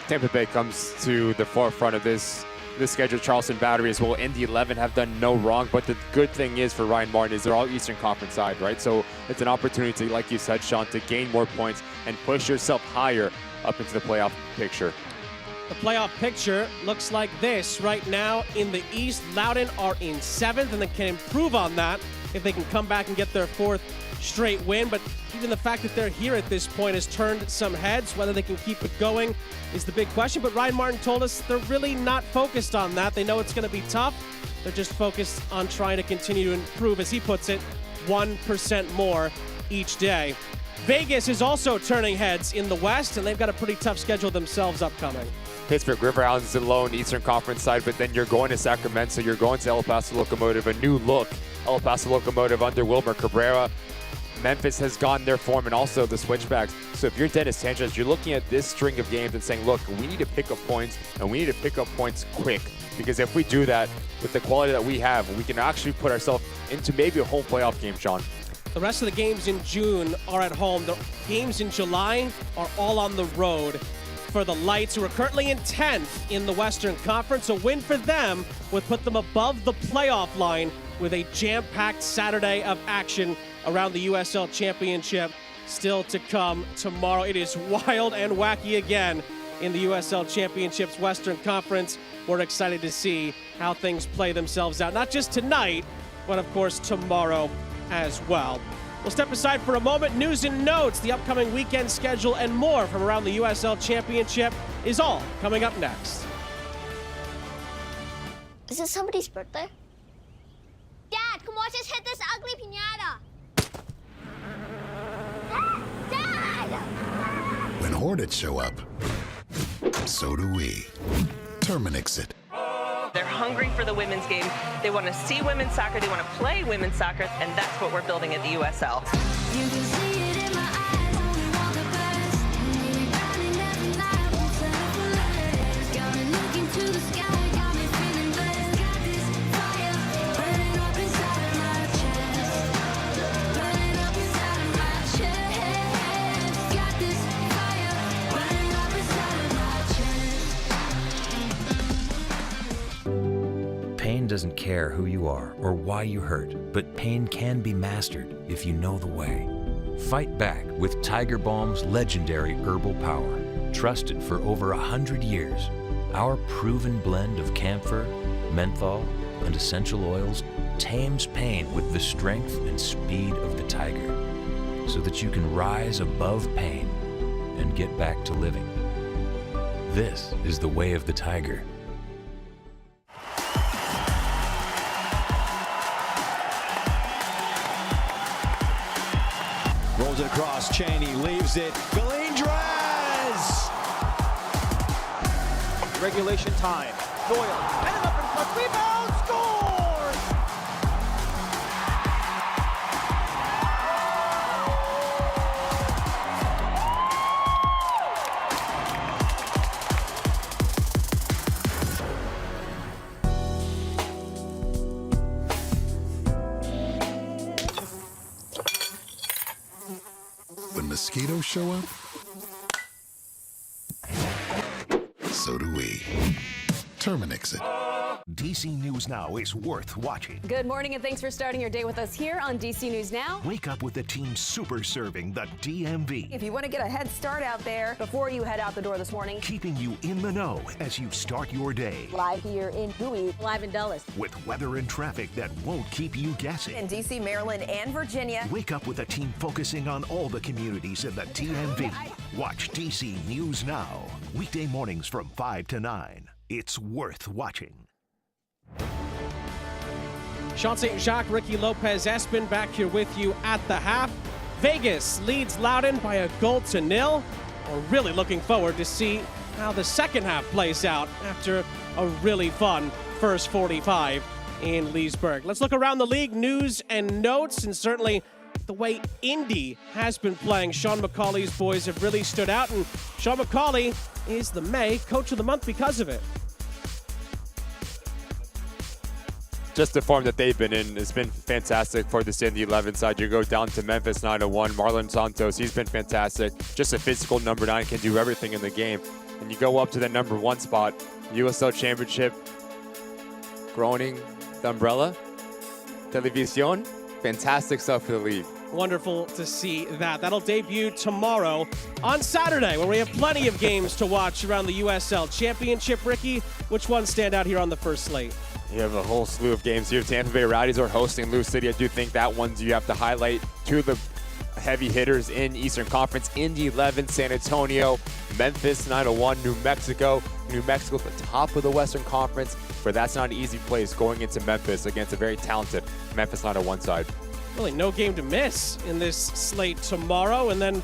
Speaker 2: Tampa Bay comes to the forefront of this schedule. Charleston Battery as well. Indy 11 have done no wrong, but the good thing is for Ryan Martin is they're all Eastern Conference side, right? So it's an opportunity to, like you said, Sean, to gain more points and push yourself higher up into the playoff picture.
Speaker 1: The playoff picture looks like this right now. In the East, Loudoun are in 7th, and they can improve on that if they can come back and get their 4th straight win. But even the fact that they're here at this point has turned some heads. Whether they can keep it going is the big question. But Ryan Martin told us they're really not focused on that. They know it's going to be tough. They're just focused on trying to continue to improve, as he puts it, 1% more each day. Vegas is also turning heads in the West, and they've got a pretty tough schedule themselves upcoming.
Speaker 2: Pittsburgh River Hounds alone, Eastern Conference side, but then you're going to Sacramento, you're going to El Paso Locomotive, a new look El Paso Locomotive under Wilmer Cabrera. Memphis has gone their form, and also the Switchbacks. So if you're Dennis Sanchez, you're looking at this string of games and saying, look, we need to pick up points, and we need to pick up points quick. Because if we do that, with the quality that we have, we can actually put ourselves into maybe a home playoff game, Sean.
Speaker 1: The rest of the games in June are at home. The games in July are all on the road for the Lights, who are currently in 10th in the Western Conference. A win for them would put them above the playoff line with a jam-packed Saturday of action around the USL Championship still to come tomorrow. It is wild and wacky again in the USL Championship's Western Conference. We're excited to see how things play themselves out, not just tonight, but of course tomorrow as well. We'll step aside for a moment. News and notes, the upcoming weekend schedule, and more from around the USL Championship is all coming up next.
Speaker 18: Is it somebody's birthday? Dad, come watch us hit this ugly piñata. Dad!
Speaker 19: When Hornets show up, so do we. Terminix it.
Speaker 20: They're hungry for the women's game. They want to see women's soccer. They want to play women's soccer, and that's what we're building at the USL.
Speaker 18: You can see it in my eyes, only want the best. Maybe running every night, won't settle for less. Got me looking to the sky, got me feeling blessed. Got this fire burning up inside of my chest. Burning up inside of my chest. Got this fire burning up inside of my chest.
Speaker 21: Pain doesn't care who you are or why you hurt, but pain can be mastered if you know the way. Fight back with Tiger Balm's legendary herbal power. Trusted for over 100 years, our proven blend of camphor, menthol, and essential oils tames pain with the strength and speed of the tiger, so that you can rise above pain and get back to living. This is the way of the tiger.
Speaker 22: Rolls it across, Cheney leaves it, Galindres! Regulation time, Doyle, and up in front, rebound, scores!
Speaker 19: When mosquitoes show up, so do we. Terminix it.
Speaker 6: DC News Now is worth watching.
Speaker 23: Good morning, and thanks for starting your day with us here on DC News Now.
Speaker 6: Wake up with the team super serving the DMV.
Speaker 23: If you want to get a head start out there before you head out the door this morning.
Speaker 6: Keeping you in the know as you start your day.
Speaker 23: Live here in Bowie, live in Dulles.
Speaker 6: With weather and traffic that won't keep you guessing.
Speaker 23: In DC, Maryland, and Virginia.
Speaker 6: Wake up with a team focusing on all the communities in the DMV. Watch DC News Now. Weekday mornings from 5 to 9. It's worth watching.
Speaker 1: Sean St. Jacques, Ricky Lopez Espin back here with you at the half. Vegas leads Loudoun by a 0-0. We're really looking forward to see how the second half plays out after a really fun first 45 in Leesburg. Let's look around the league, news and notes, and certainly the way Indy has been playing. Sean McCauley's boys have really stood out, and Sean McCauley is the May Coach of the Month because of it.
Speaker 2: Just the form that they've been in has been fantastic for the Indy 11 side. You go down to Memphis 9-1, Marlon Santos, he's been fantastic. Just a physical number 9, can do everything in the game. And you go up to the number 1 spot, USL Championship, Groening, the umbrella, Televisión, fantastic stuff for the league.
Speaker 1: Wonderful to see that. That'll debut tomorrow on Saturday, where we have plenty of games to watch around the USL Championship. Ricky, which ones stand out here on the first slate?
Speaker 2: You have a whole slew of games here. Tampa Bay Rowdies are hosting Lou City. I do think that one's you have to highlight. Two of the heavy hitters in Eastern Conference, Indy 11, San Antonio, Memphis 9-1, New Mexico. New Mexico at the top of the Western Conference, but that's not an easy place going into Memphis against a very talented Memphis 9-1 side.
Speaker 1: Really no game to miss in this slate tomorrow, and then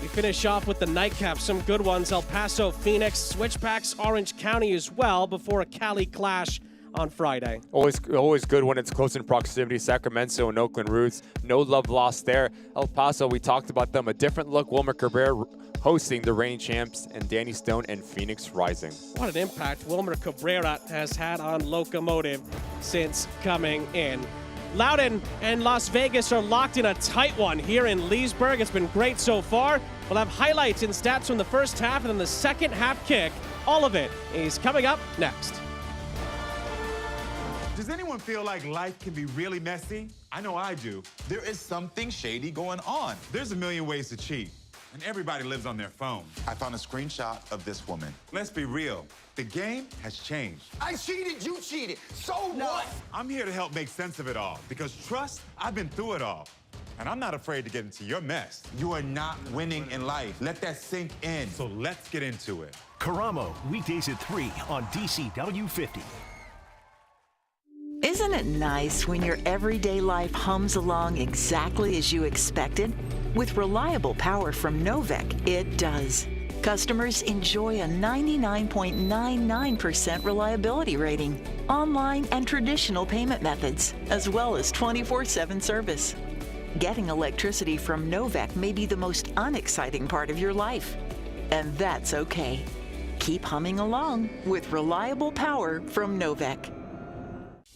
Speaker 1: we finish off with the nightcap. Some good ones, El Paso, Phoenix, Switchbacks, Orange County as well, before a Cali clash on Friday.
Speaker 2: Always good when it's close in proximity. Sacramento and Oakland Roots, no love lost there. El Paso, we talked about them. A different look, Wilmer Cabrera hosting the reigning champs, and Danny Stone and Phoenix Rising.
Speaker 1: What an impact Wilmer Cabrera has had on Locomotive since coming in. Loudoun and Las Vegas are locked in a tight one here in Leesburg. It's been great so far. We'll have highlights and stats from the first half and then the second half kick. All of it is coming up next.
Speaker 4: Does anyone feel like life can be really messy? I know I do. There is something shady going on. There's a million ways to cheat, and everybody lives on their phone. I found a screenshot of this woman. Let's be real. The game has changed. I cheated, you cheated. So what? I'm here to help make sense of it all, because trust, I've been through it all. And I'm not afraid to get into your mess. You are not winning in life. Let that sink in. So let's get into it.
Speaker 6: Karamo, weekdays at 3 on DCW 50.
Speaker 3: Isn't it nice when your everyday life hums along exactly as you expected? With reliable power from Novec, it does. Customers enjoy a 99.99% reliability rating, online and traditional payment methods, as well as 24/7 service. Getting electricity from Novec may be the most unexciting part of your life, and that's okay. Keep humming along with reliable power from Novec.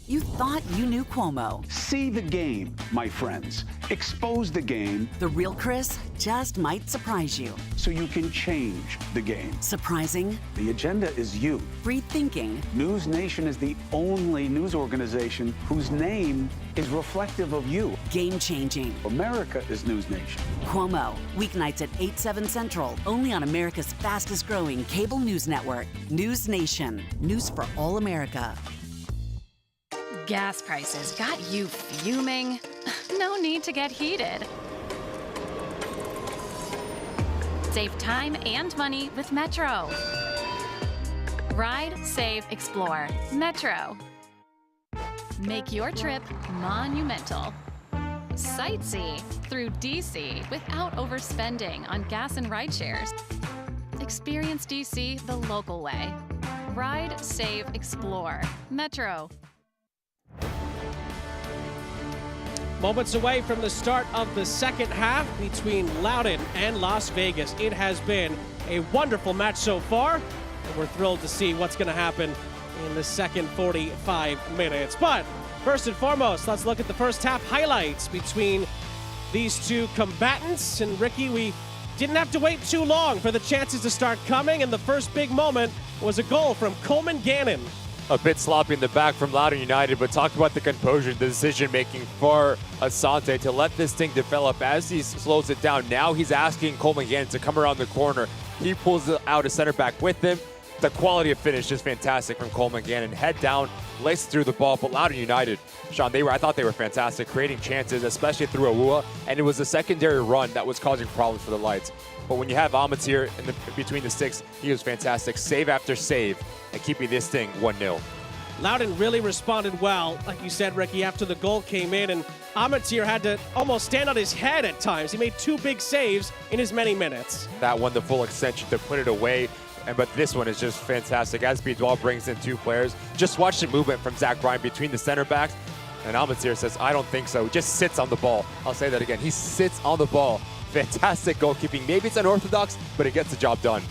Speaker 5: You thought you knew Cuomo.
Speaker 8: See the game, my friends. Expose the game.
Speaker 5: The real Chris just might surprise you.
Speaker 8: So you can change the game.
Speaker 5: Surprising.
Speaker 8: The agenda is you.
Speaker 5: Free thinking.
Speaker 8: News Nation is the only news organization whose name is reflective of you.
Speaker 5: Game changing.
Speaker 8: America is News Nation.
Speaker 5: Cuomo, weeknights at 8, 7 Central, only on America's fastest growing cable news network, News Nation. News for all America.
Speaker 24: Gas prices got you fuming? No need to get heated. Save time and money with Metro. Ride, save, explore. Metro. Make your trip monumental. Sightsee through DC without overspending on gas and ride shares. Experience DC the local way. Ride, save, explore. Metro.
Speaker 1: Moments away from the start of the second half between Loudoun and Las Vegas. It has been a wonderful match so far, and we're thrilled to see what's going to happen in the second 45 minutes. But first and foremost, let's look at the first half highlights between these two combatants. And Ricky, we didn't have to wait too long for the chances to start coming, and the first big moment was a goal from Coleman Gannon.
Speaker 2: A bit sloppy in the back from Loudoun United, but talk about the composure, the decision-making for Asante to let this thing develop as he slows it down. Now he's asking Coleman Gannon to come around the corner. He pulls out a center back with him. The quality of finish is fantastic from Coleman Gannon. Head down, laced through the ball, but Loudoun United, Sean, I thought they were fantastic, creating chances, especially through Awua, and it was a secondary run that was causing problems for the Lights. But when you have Amats here between the sticks, he was fantastic, save after save, and keeping this thing 1-0.
Speaker 1: Loudoun really responded well, like you said, Ricky, after the goal came in, and Amatir had to almost stand on his head at times. He made 2 big saves in as many minutes.
Speaker 2: That one, the full extension to put it away. But this one is just fantastic. As Bidwell brings in 2 players, just watch the movement from Zach Ryan between the center backs. And Amatir says, I don't think so. Just sits on the ball. I'll say that again. He sits on the ball. Fantastic goalkeeping. Maybe it's unorthodox, but it gets the job done.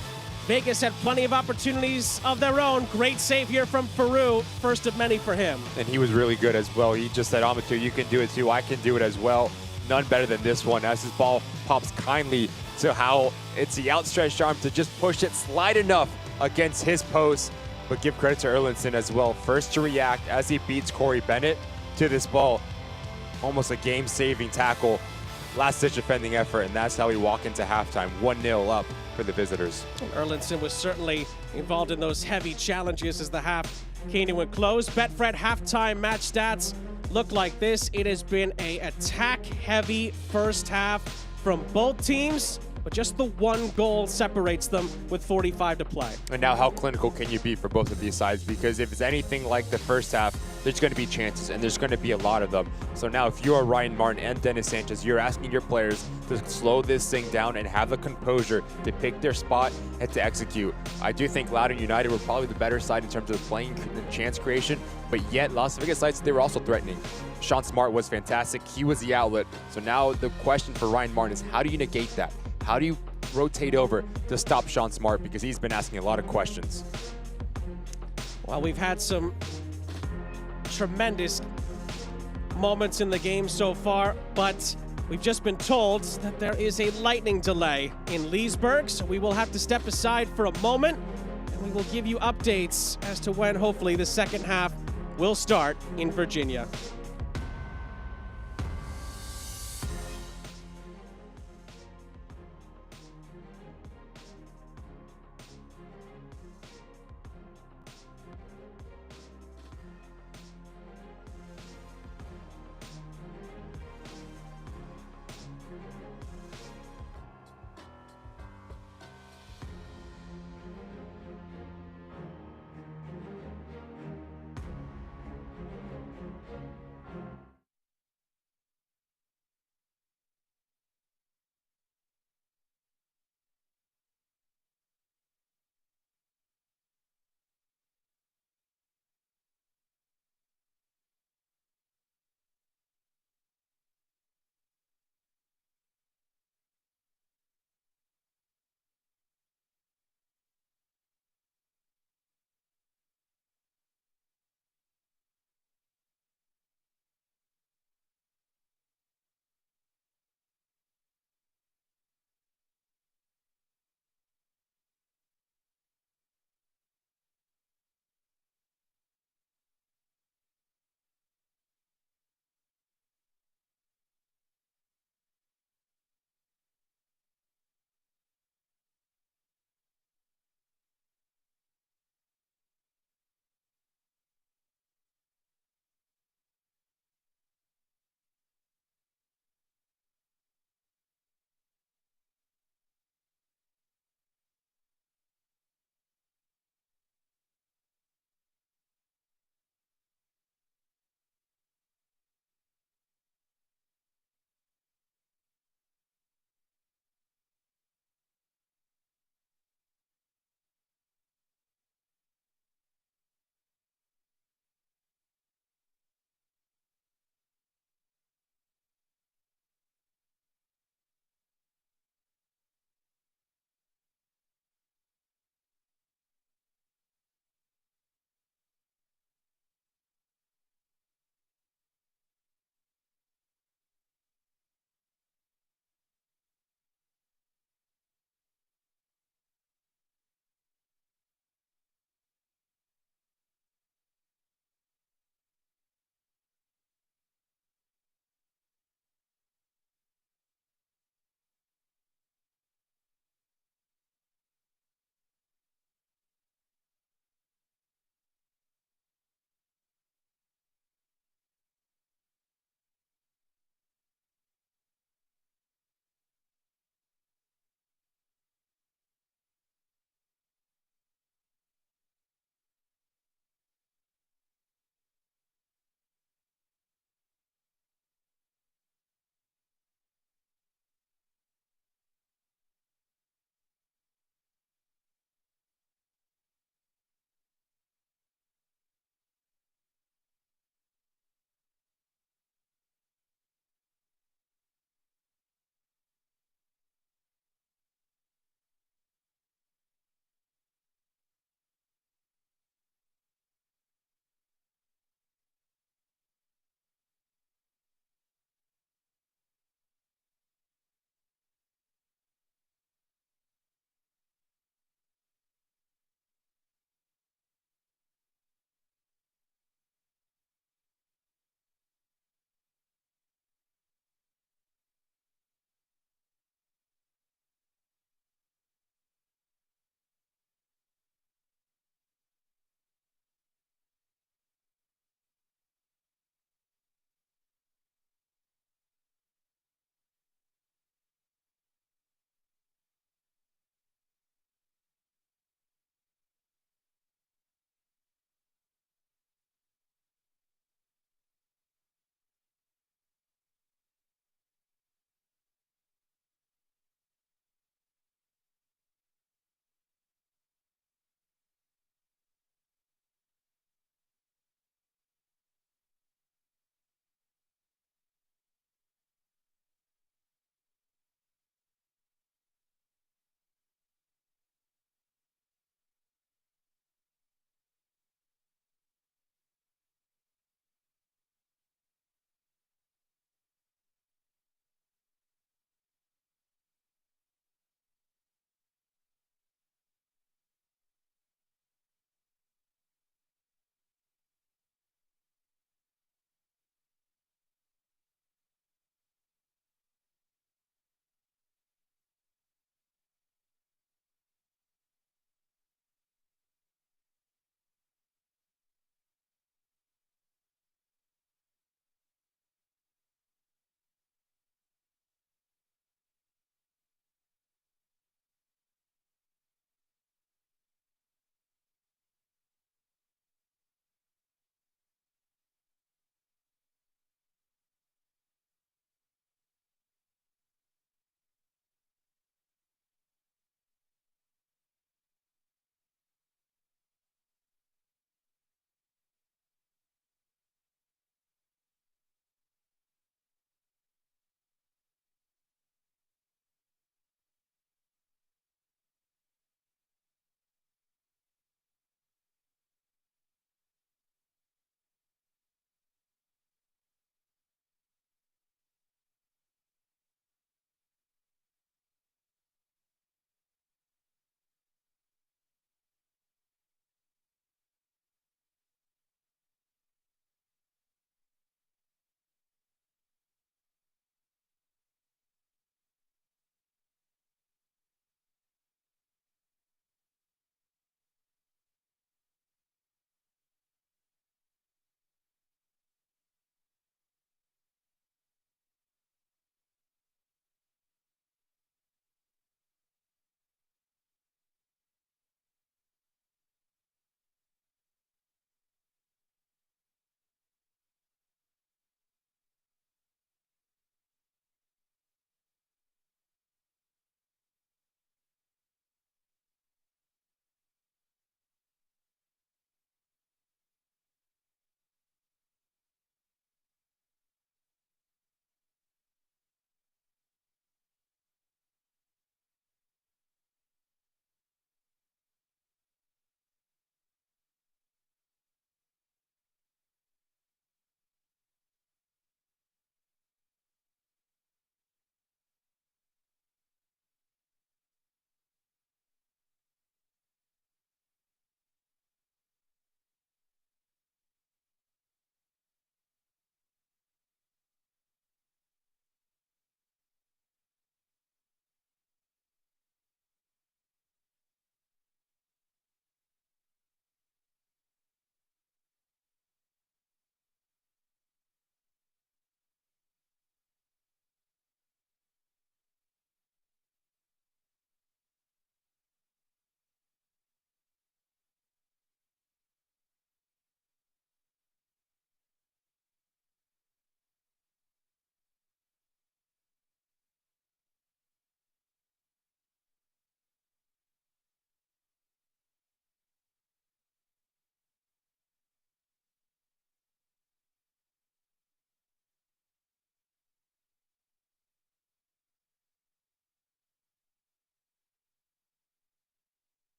Speaker 1: Vegas had plenty of opportunities of their own. Great save here from Farouk. First of many for him.
Speaker 2: And he was really good as well. He just said, Amatir, you can do it too. I can do it as well. None better than this one as his ball pops kindly to how it's the outstretched arm to just push it slide enough against his post. But give credit to Erlinson as well. First to react as he beats Corey Bennett to this ball. Almost a game-saving tackle. Last-ditch defending effort, and that's how we walk into halftime. 1-0 up for the visitors.
Speaker 1: Erlinson was certainly involved in those heavy challenges as the half came to a close. Betfred halftime match stats look like this. It has been a attack-heavy first half from both teams, but just the 1 goal separates them with 45 to play.
Speaker 2: And now how clinical can you be for both of these sides? Because if it's anything like the first half, there's going to be chances, and there's going to be a lot of them. So now if you are Ryan Martin and Dennis Sanchez, you're asking your players to slow this thing down and have the composure to pick their spot and to execute. I do think Loudoun United were probably the better side in terms of playing and chance creation, but yet Las Vegas Lights, they were also threatening. Sean Smart was fantastic. He was the outlet. So now the question for Ryan Martin is, how do you negate that? How do you rotate over to stop Sean Smart? Because he's been asking a lot of questions.
Speaker 1: Well, we've had some tremendous moments in the game so far, but we've just been told that there is a lightning delay in Leesburg, so we will have to step aside for a moment, and we will give you updates as to when hopefully the second half will start in Virginia.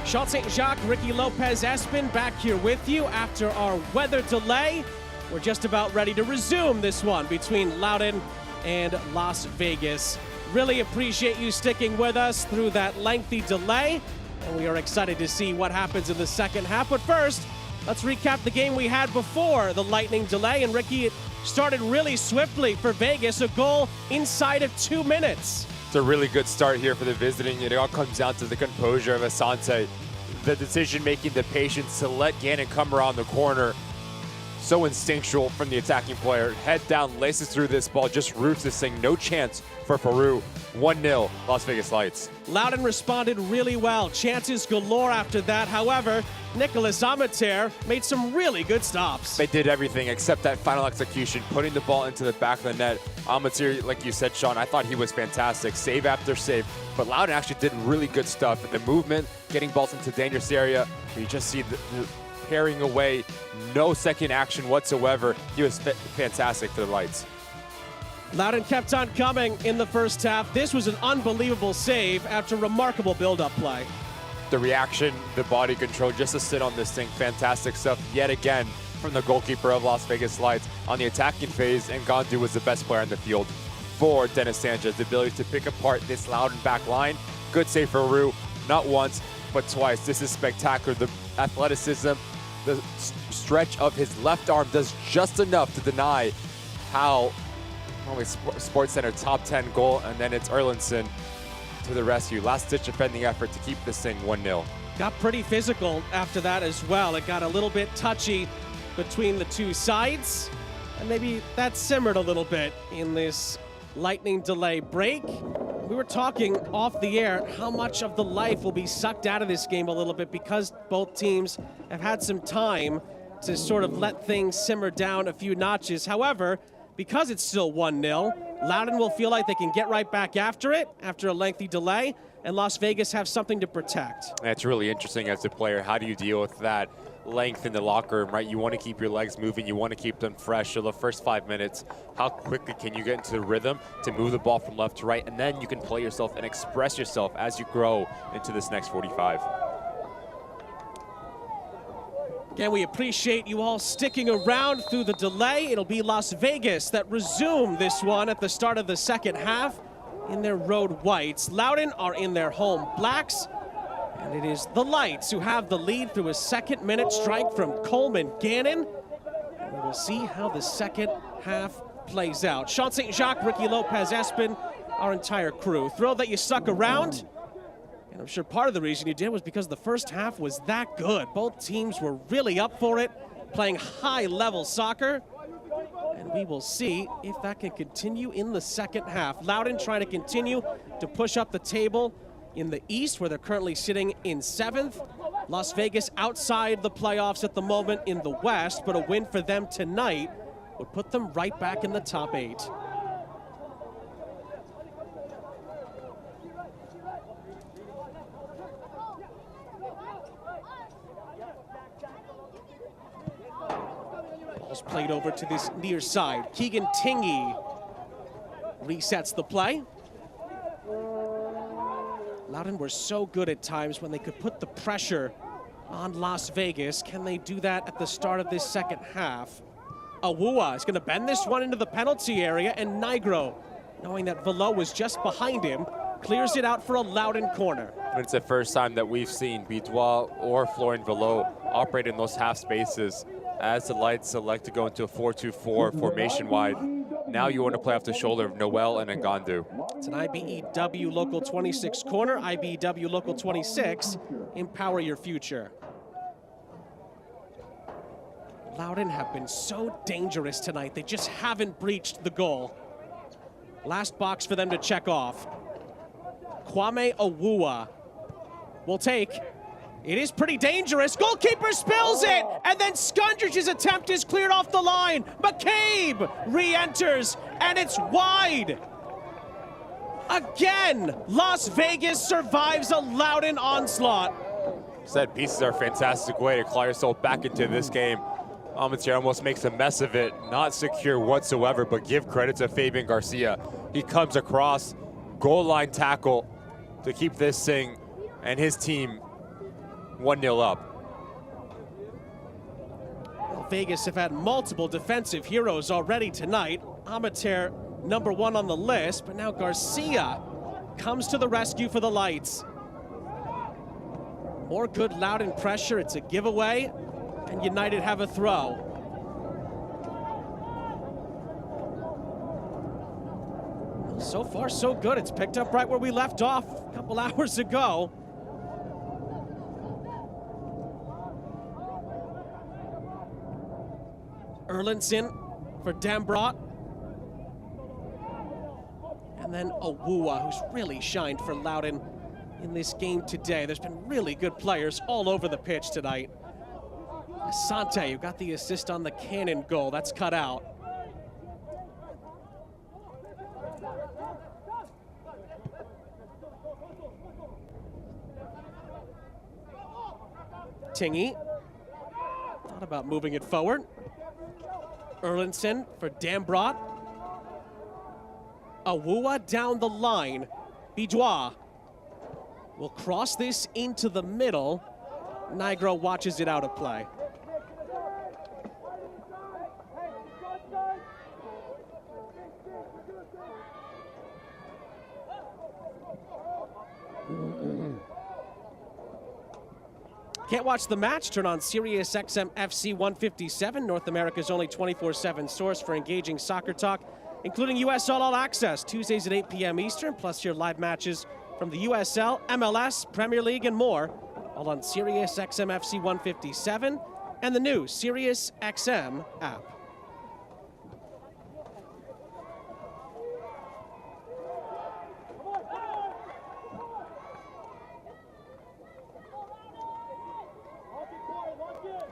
Speaker 1: Sean St. Jacques, Ricky Lopez Espin back here with you after our weather delay. We're just about ready to resume this one between Loudoun and Las Vegas. Really appreciate you sticking with us through that lengthy delay, and we are excited to see what happens in the second half. But first, let's recap the game we had before the lightning delay. And Ricky, it started really swiftly for Vegas, a goal inside of 2 minutes.
Speaker 2: It's a really good start here for the visiting. It all comes down to the composure of Asante, the decision-making, the patience to let Gannon come around the corner. So instinctual from the attacking player. Head down, laces through this ball, just roots this thing. No chance for Peru. 1-0, Las Vegas Lights.
Speaker 1: Loudoun responded really well. Chances galore after that. However, Nicolas Amater made some really good stops.
Speaker 2: They did everything except that final execution, putting the ball into the back of the net. Amater, like you said, Sean, I thought he was fantastic. Save after save. But Loudoun actually did really good stuff. The movement, getting balls into dangerous area. You just see the pairing away, no second action whatsoever. He was fantastic for the Lights.
Speaker 1: Loudoun kept on coming in the first half. This was an unbelievable save after remarkable build-up play.
Speaker 2: The reaction, the body control, just to sit on this thing, fantastic stuff yet again from the goalkeeper of Las Vegas Lights. On the attacking phase, Ngandu was the best player in the field for Dennis Sanchez. The ability to pick apart this Loudoun back line. Good save for Rue, not once, but twice. This is spectacular. The athleticism, the stretch of his left arm does just enough to deny Howell. Only Sports Center top 10 goal, and then it's Erlinson to the rescue. Last-ditch defending effort to keep this thing 1-0.
Speaker 1: Got pretty physical after that as well. It got a little bit touchy between the two sides, and maybe that simmered a little bit in this lightning delay break. We were talking off the air how much of the life will be sucked out of this game a little bit because both teams have had some time to sort of let things simmer down a few notches. However, because it's still 1-0, Loudoun will feel like they can get right back after it after a lengthy delay, and Las Vegas have something to protect.
Speaker 2: That's really interesting as a player. How do you deal with that length in the locker room, right? You want to keep your legs moving. You want to keep them fresh. So the first 5 minutes, how quickly can you get into the rhythm to move the ball from left to right, and then you can play yourself and express yourself as you grow into this next 45.
Speaker 1: Again, we appreciate you all sticking around through the delay. It'll be Las Vegas that resume this one at the start of the second half in their road whites. Loudoun are in their home blacks, and it is the Lights who have the lead through a second-minute strike from Coleman Gannon. And we will see how the second half plays out. Sean St. Jacques, Ricky Lopez Espin, our entire crew. Thrilled that you stuck around. And I'm sure part of the reason you did was because the first half was that good. Both teams were really up for it, playing high-level soccer. And we will see if that can continue in the second half. Loudoun trying to continue to push up the table in the East, where they're currently sitting in 7th. Las Vegas outside the playoffs at the moment in the West, but a win for them tonight would put them right back in the top 8. Ball's played over to this near side. Keegan Tingy resets the play. Loudoun were so good at times when they could put the pressure on Las Vegas. Can they do that at the start of this second half? Awua is going to bend this one into the penalty area, and Nigro, knowing that Velo was just behind him, clears it out for a Loudoun corner.
Speaker 2: It's the first time that we've seen Bidwa or Florian Velo operate in those half spaces as the Lights select to go into a 4-2-4 formation wide. Now you want to play off the shoulder of Noel and Ngandu.
Speaker 1: It's an IBEW Local 26 corner. IBEW Local 26, empower your future. Loudoun have been so dangerous tonight. They just haven't breached the goal. Last box for them to check off. Kwame Awua will take. It is pretty dangerous. Goalkeeper spills it, and then Skundridge's attempt is cleared off the line. McCabe re-enters, and it's wide. Again, Las Vegas survives a Loudoun onslaught.
Speaker 2: Set pieces are a fantastic way to claw yourself back into this game. Amateur almost makes a mess of it, not secure whatsoever, but give credit to Fabian Garcia. He comes across, goal line tackle to keep this thing and his team 1-0 up.
Speaker 1: Well, Vegas have had multiple defensive heroes already tonight. Amateur #1 on the list, but now Garcia comes to the rescue for the Lights. More good Loudoun pressure, it's a giveaway, and United have a throw. So far, so good. It's picked up right where we left off a couple hours ago. Erlinson for Dambrot. And then Awuwa, who's really shined for Loudoun in this game today. There's been really good players all over the pitch tonight. Asante, who got the assist on the cannon goal. That's cut out. Tingy. Thought about moving it forward. Erlinson for Dambrot. Awuwa down the line. Bidois will cross this into the middle. Nigro watches it out of play. Can't watch the match? Turn on Sirius XM FC 157, North America's only 24/7 source for engaging soccer talk, including USL All Access, Tuesdays at 8 p.m. Eastern, plus your live matches from the USL, MLS, Premier League, and more, all on Sirius XM FC 157 and the new Sirius XM app.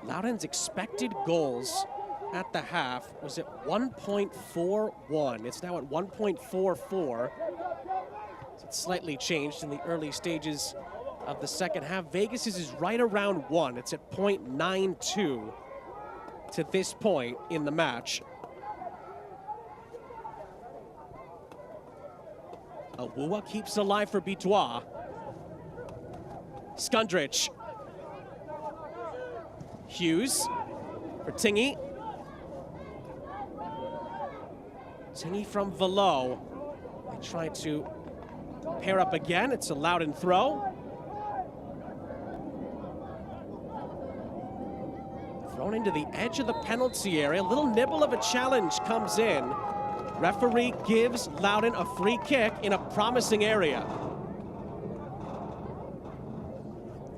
Speaker 1: Loudoun's expected goals at the half was at 1.41. It's now at 1.44. So it's slightly changed in the early stages of the second half. Vegas is right around 1. It's at 0.92 to this point in the match. Awuwa keeps alive for Bidois. Skundrich. Hughes for Tingy. Tingy from Velo. They try to pair up again. It's a Loudoun throw. Thrown into the edge of the penalty area. A little nibble of a challenge comes in. Referee gives Loudoun a free kick in a promising area.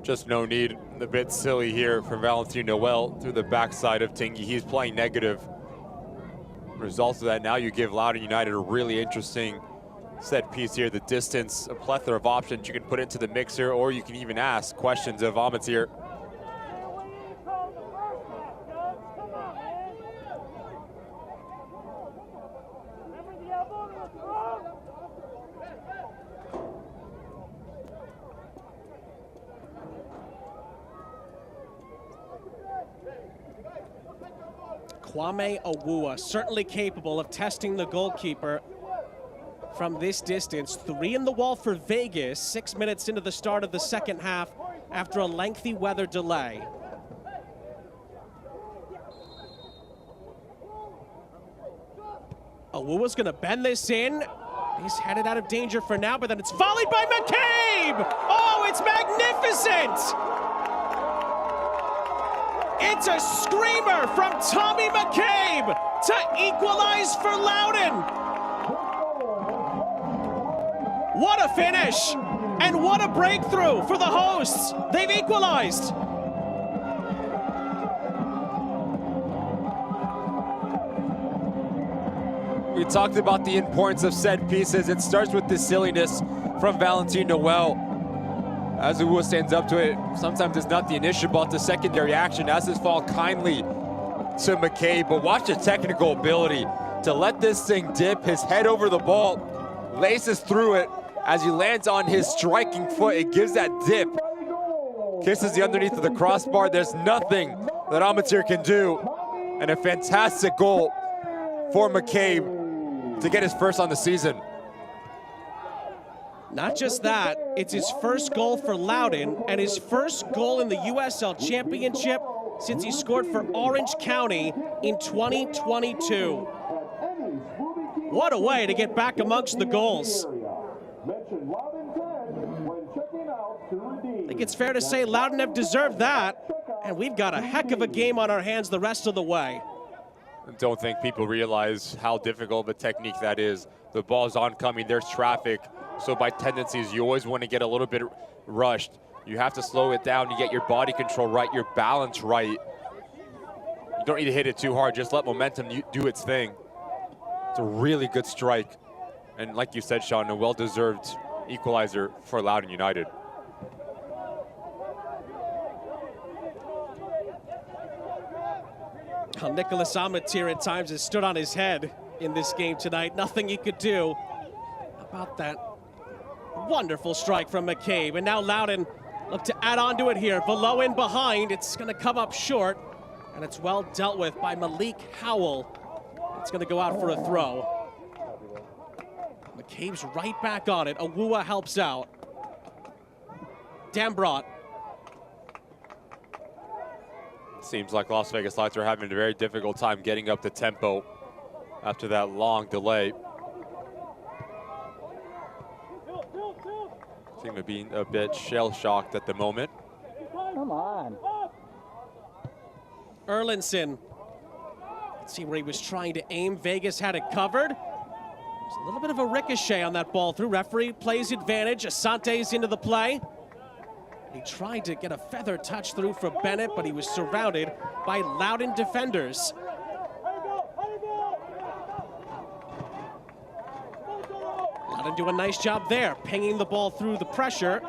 Speaker 2: Just no need. A bit silly here from Valentin Noel through the backside of Tingy. He's playing negative. Results of that, now you give Loudoun United a really interesting set piece here. The distance, a plethora of options you can put into the mixer, or you can even ask questions of Amatir.
Speaker 1: Kwame Awuwa, certainly capable of testing the goalkeeper from this distance. 3 in the wall for Vegas, 6 minutes into the start of the second half after a lengthy weather delay. Awuwa's gonna bend this in. He's headed out of danger for now, but then it's volleyed by McCabe! Oh, it's magnificent! It's a screamer from Tommy McCabe to equalize for Loudoun. What a finish, and what a breakthrough for the hosts. They've equalized.
Speaker 2: We talked about the importance of set pieces. It starts with this silliness from Valentin Noel. As Awuwa stands up to it, sometimes it's not the initial ball, it's the secondary action. As this fall kindly to McCabe, but watch the technical ability to let this thing dip, his head over the ball, laces through it. As he lands on his striking foot, it gives that dip, kisses the underneath of the crossbar. There's nothing that Amatir can do, and a fantastic goal for McCabe to get his first on the season.
Speaker 1: Not just that, it's his first goal for Loudoun and his first goal in the USL Championship since he scored for Orange County in 2022. What a way to get back amongst the goals. I think it's fair to say Loudoun have deserved that, and we've got a heck of a game on our hands the rest of the way.
Speaker 2: I don't think people realize how difficult of a technique that is. The ball's oncoming, there's traffic, so by tendencies, you always want to get a little bit rushed. You have to slow it down, you get your body control right, your balance right. You don't need to hit it too hard, just let momentum do its thing. It's a really good strike. And like you said, Sean, a well-deserved equalizer for Loudoun United.
Speaker 1: Nicholas Amatir at times has stood on his head in this game tonight. Nothing he could do about that wonderful strike from McCabe. And now Loudoun look to add on to it here. Below in behind, it's going to come up short, and it's well dealt with by Malik Howell. It's going to go out for a throw. McCabe's right back on it. Awua helps out. Dambrot.
Speaker 2: Seems like Las Vegas Lights are having a very difficult time getting up the tempo after that long delay. Seem to be a bit shell-shocked at the moment.
Speaker 15: Come on.
Speaker 1: Erlinson. Let's see where he was trying to aim. Vegas had it covered. There's a little bit of a ricochet on that ball through. Referee plays advantage. Asante's into the play. He tried to get a feather touch through for Bennett, but he was surrounded by Loudoun defenders. Loudoun do a nice job there, pinging the ball through the pressure.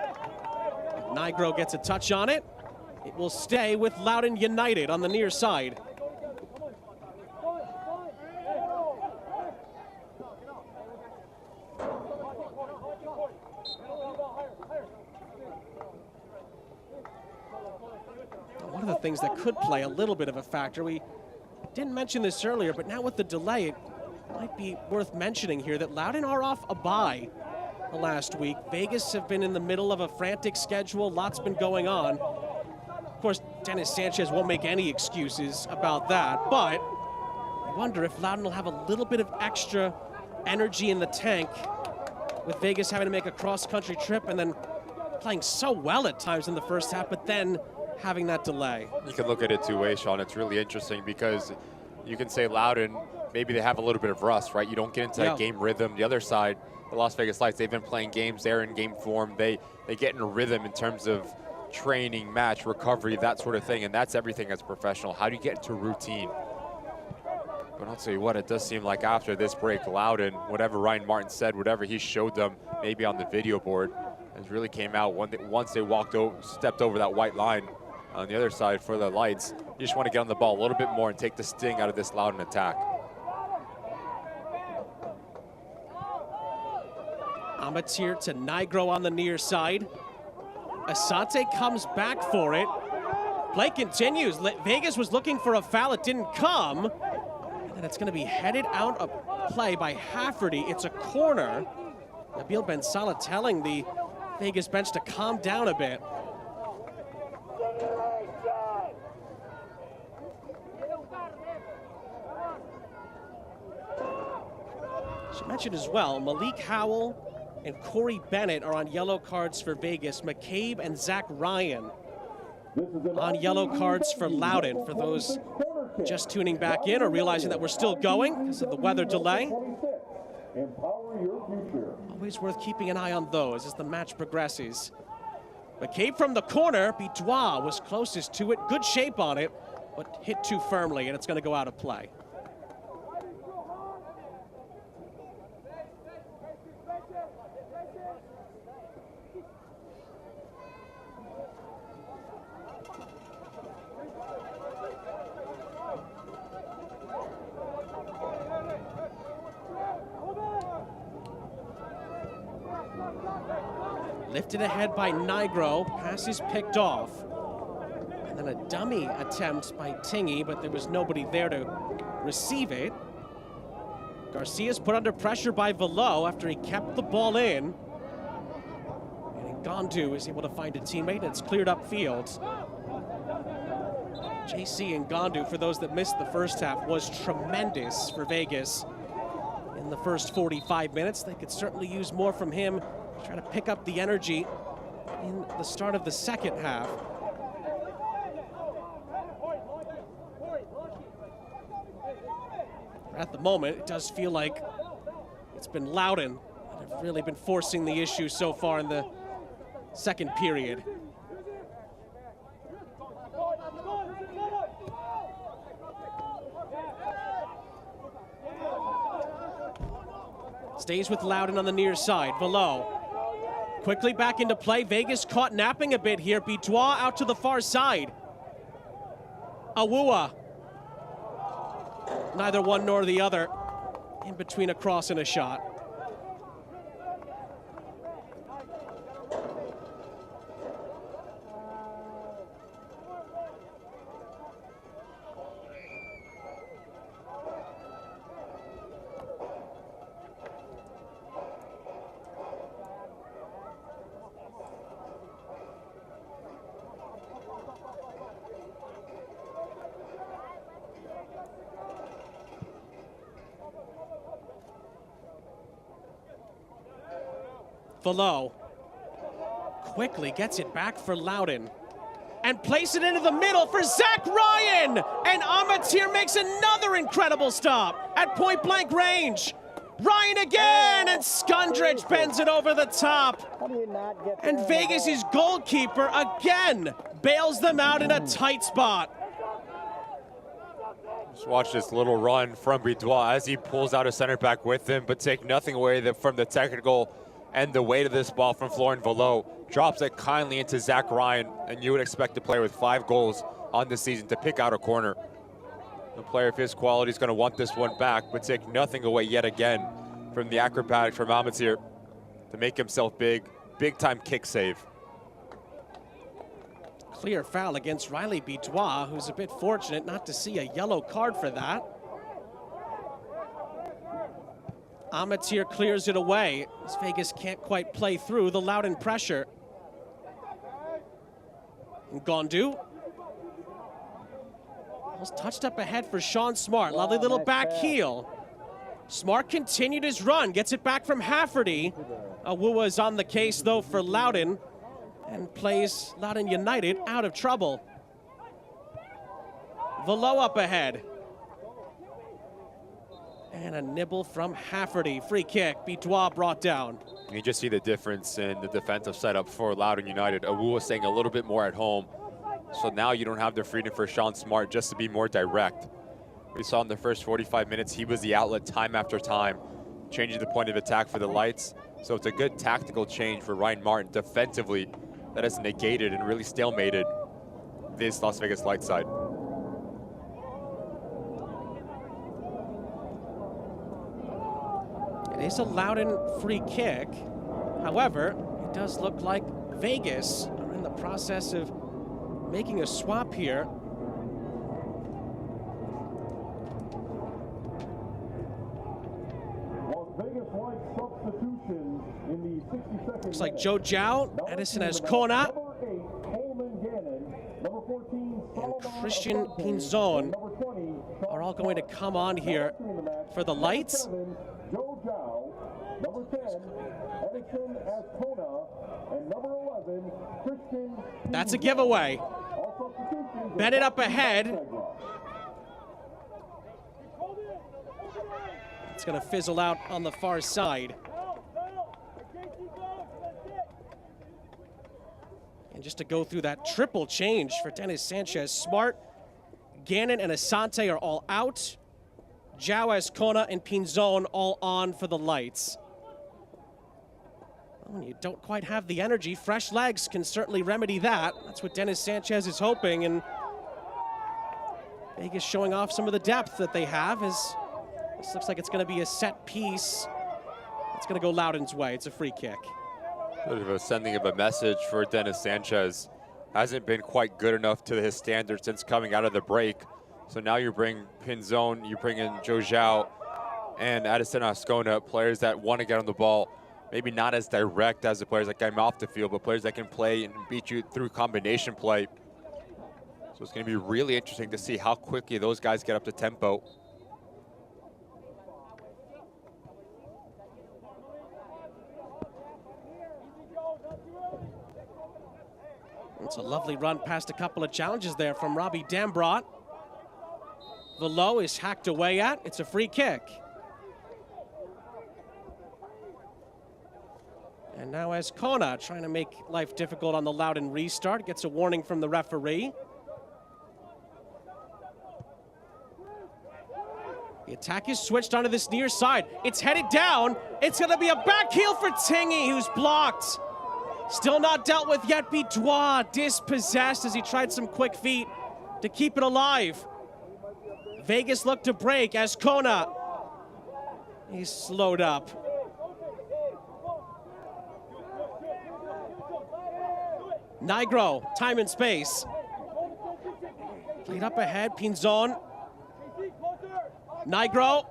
Speaker 1: Nigro gets a touch on it. It will stay with Loudoun United on the near side. One of the things that could play a little bit of a factor, we didn't mention this earlier, but now with the delay, it might be worth mentioning here that Loudoun are off a bye the last week. Vegas have been in the middle of a frantic schedule. Lots been going on. Of course, Dennis Sanchez won't make any excuses about that, but I wonder if Loudoun will have a little bit of extra energy in the tank with Vegas having to make a cross-country trip and then playing so well at times in the first half, but then having that delay.
Speaker 2: You can look at it two ways, Sean. It's really interesting because you can say Loudoun, maybe they have a little bit of rust, right? You don't get into that game rhythm. The other side, the Las Vegas Lights, they've been playing games. They're in game form. They get in a rhythm in terms of training, match, recovery, that sort of thing, and that's everything as a professional. How do you get into routine? But I'll tell you what, it does seem like after this break, Loudoun, whatever Ryan Martin said, whatever he showed them, maybe on the video board, it really came out once they stepped over that white line on the other side for the Lights. You just want to get on the ball a little bit more and take the sting out of this Loudoun attack.
Speaker 1: Amatir to Nigro on the near side. Asante comes back for it. Play continues. Vegas was looking for a foul. It didn't come. And then it's going to be headed out of play by Hafferty. It's a corner. Nabil Ben Salah telling the Vegas bench to calm down a bit. She mentioned as well, Malik Howell and Corey Bennett are on yellow cards for Vegas. McCabe and Zach Ryan on yellow cards for Loudoun. For those just tuning back in or realizing that we're still going because of the weather delay. Always worth keeping an eye on those as the match progresses. McCabe from the corner. Bidois was closest to it. Good shape on it, but hit too firmly, and it's going to go out of play. Lifted ahead by Nigro, pass is picked off. And then a dummy attempt by Tingy, but there was nobody there to receive it. Garcia's put under pressure by Velo after he kept the ball in. Gondu is able to find a teammate, and it's cleared up field. JC and Gondu, for those that missed the first half, was tremendous for Vegas in the first 45 minutes. They could certainly use more from him, try to pick up the energy in the start of the second half. At the moment, it does feel like it's been Loudoun that have really been forcing the issue so far in the second period. Stays with Loudoun on the near side. Below. Quickly back into play. Vegas caught napping a bit here. Bidois out to the far side. Awua. Neither one nor the other in between a cross and a shot. Valo quickly gets it back for Loudoun and place it into the middle for Zach Ryan. And Amatir makes another incredible stop at point blank range. Ryan again, and Skundrich bends it over the top. And Vegas' goalkeeper again bails them out in a tight spot.
Speaker 2: Just watch this little run from Bidois as he pulls out a center back with him, but take nothing away from the technical and the weight of this ball from Florian Valo. Drops it kindly into Zach Ryan, and you would expect a player with 5 goals on the season to pick out a corner. A player of his quality is going to want this one back, but take nothing away yet again from the acrobatics from Amatir to make himself big time kick save.
Speaker 1: Clear foul against Riley Bidois, who's a bit fortunate not to see a yellow card for that. Amatir clears it away as Vegas can't quite play through the Loudoun pressure. And Gondu was touched up ahead for Sean Smart. Lovely little back heel. Smart continued his run, gets it back from Hafferty. Awua is on the case though for Loudoun and plays Loudoun United out of trouble. Valo up ahead. And a nibble from Hafferty. Free kick. Bidois brought down.
Speaker 2: You just see the difference in the defensive setup for Loudoun United. Awua staying a little bit more at home. So now you don't have the freedom for Sean Smart just to be more direct. We saw in the first 45 minutes, he was the outlet time after time, changing the point of attack for the Lights. So it's a good tactical change for Ryan Martin defensively that has negated and really stalemated this Las Vegas Lights side.
Speaker 1: It is a Loudoun free kick. However, it does look like Vegas are in the process of making a swap here. Looks like Joe Zhao, Edison Azcona, and Christian Pinzon are all going to come on here for the Lights. That's a giveaway. Bennett up ahead. It's going to fizzle out on the far side. And just to go through that triple change for Dennis Sanchez. Smart, Gannon, and Asante are all out. Zhao, Azcona, and Pinzon all on for the Lights. When you don't quite have the energy, fresh legs can certainly remedy that. That's what Dennis Sanchez is hoping, and Vegas showing off some of the depth that they have as this looks like it's going to be a set piece. It's going to go Loudoun's way. It's a free kick.
Speaker 2: Bit of a sending of a message for Dennis Sanchez. Hasn't been quite good enough to his standards since coming out of the break. So now you bring Pinzon, you bring in Joe Zhao and Addison Azcona, players that want to get on the ball maybe not as direct as the players that get off the field, but players that can play and beat you through combination play. So it's going to be really interesting to see how quickly those guys get up to tempo.
Speaker 1: It's a lovely run past a couple of challenges there from Robbie Dambrot. The low is hacked away at. It's a free kick. And now Azcona trying to make life difficult on the Loudoun restart. Gets a warning from the referee. The attack is switched onto this near side. It's headed down. It's going to be a back heel for Tingy, who's blocked. Still not dealt with yet. Bidois dispossessed as he tried some quick feet to keep it alive. Vegas looked to break. Azcona, he's slowed up. Nigro, time and space. Played up ahead, Pinzon. Nigro,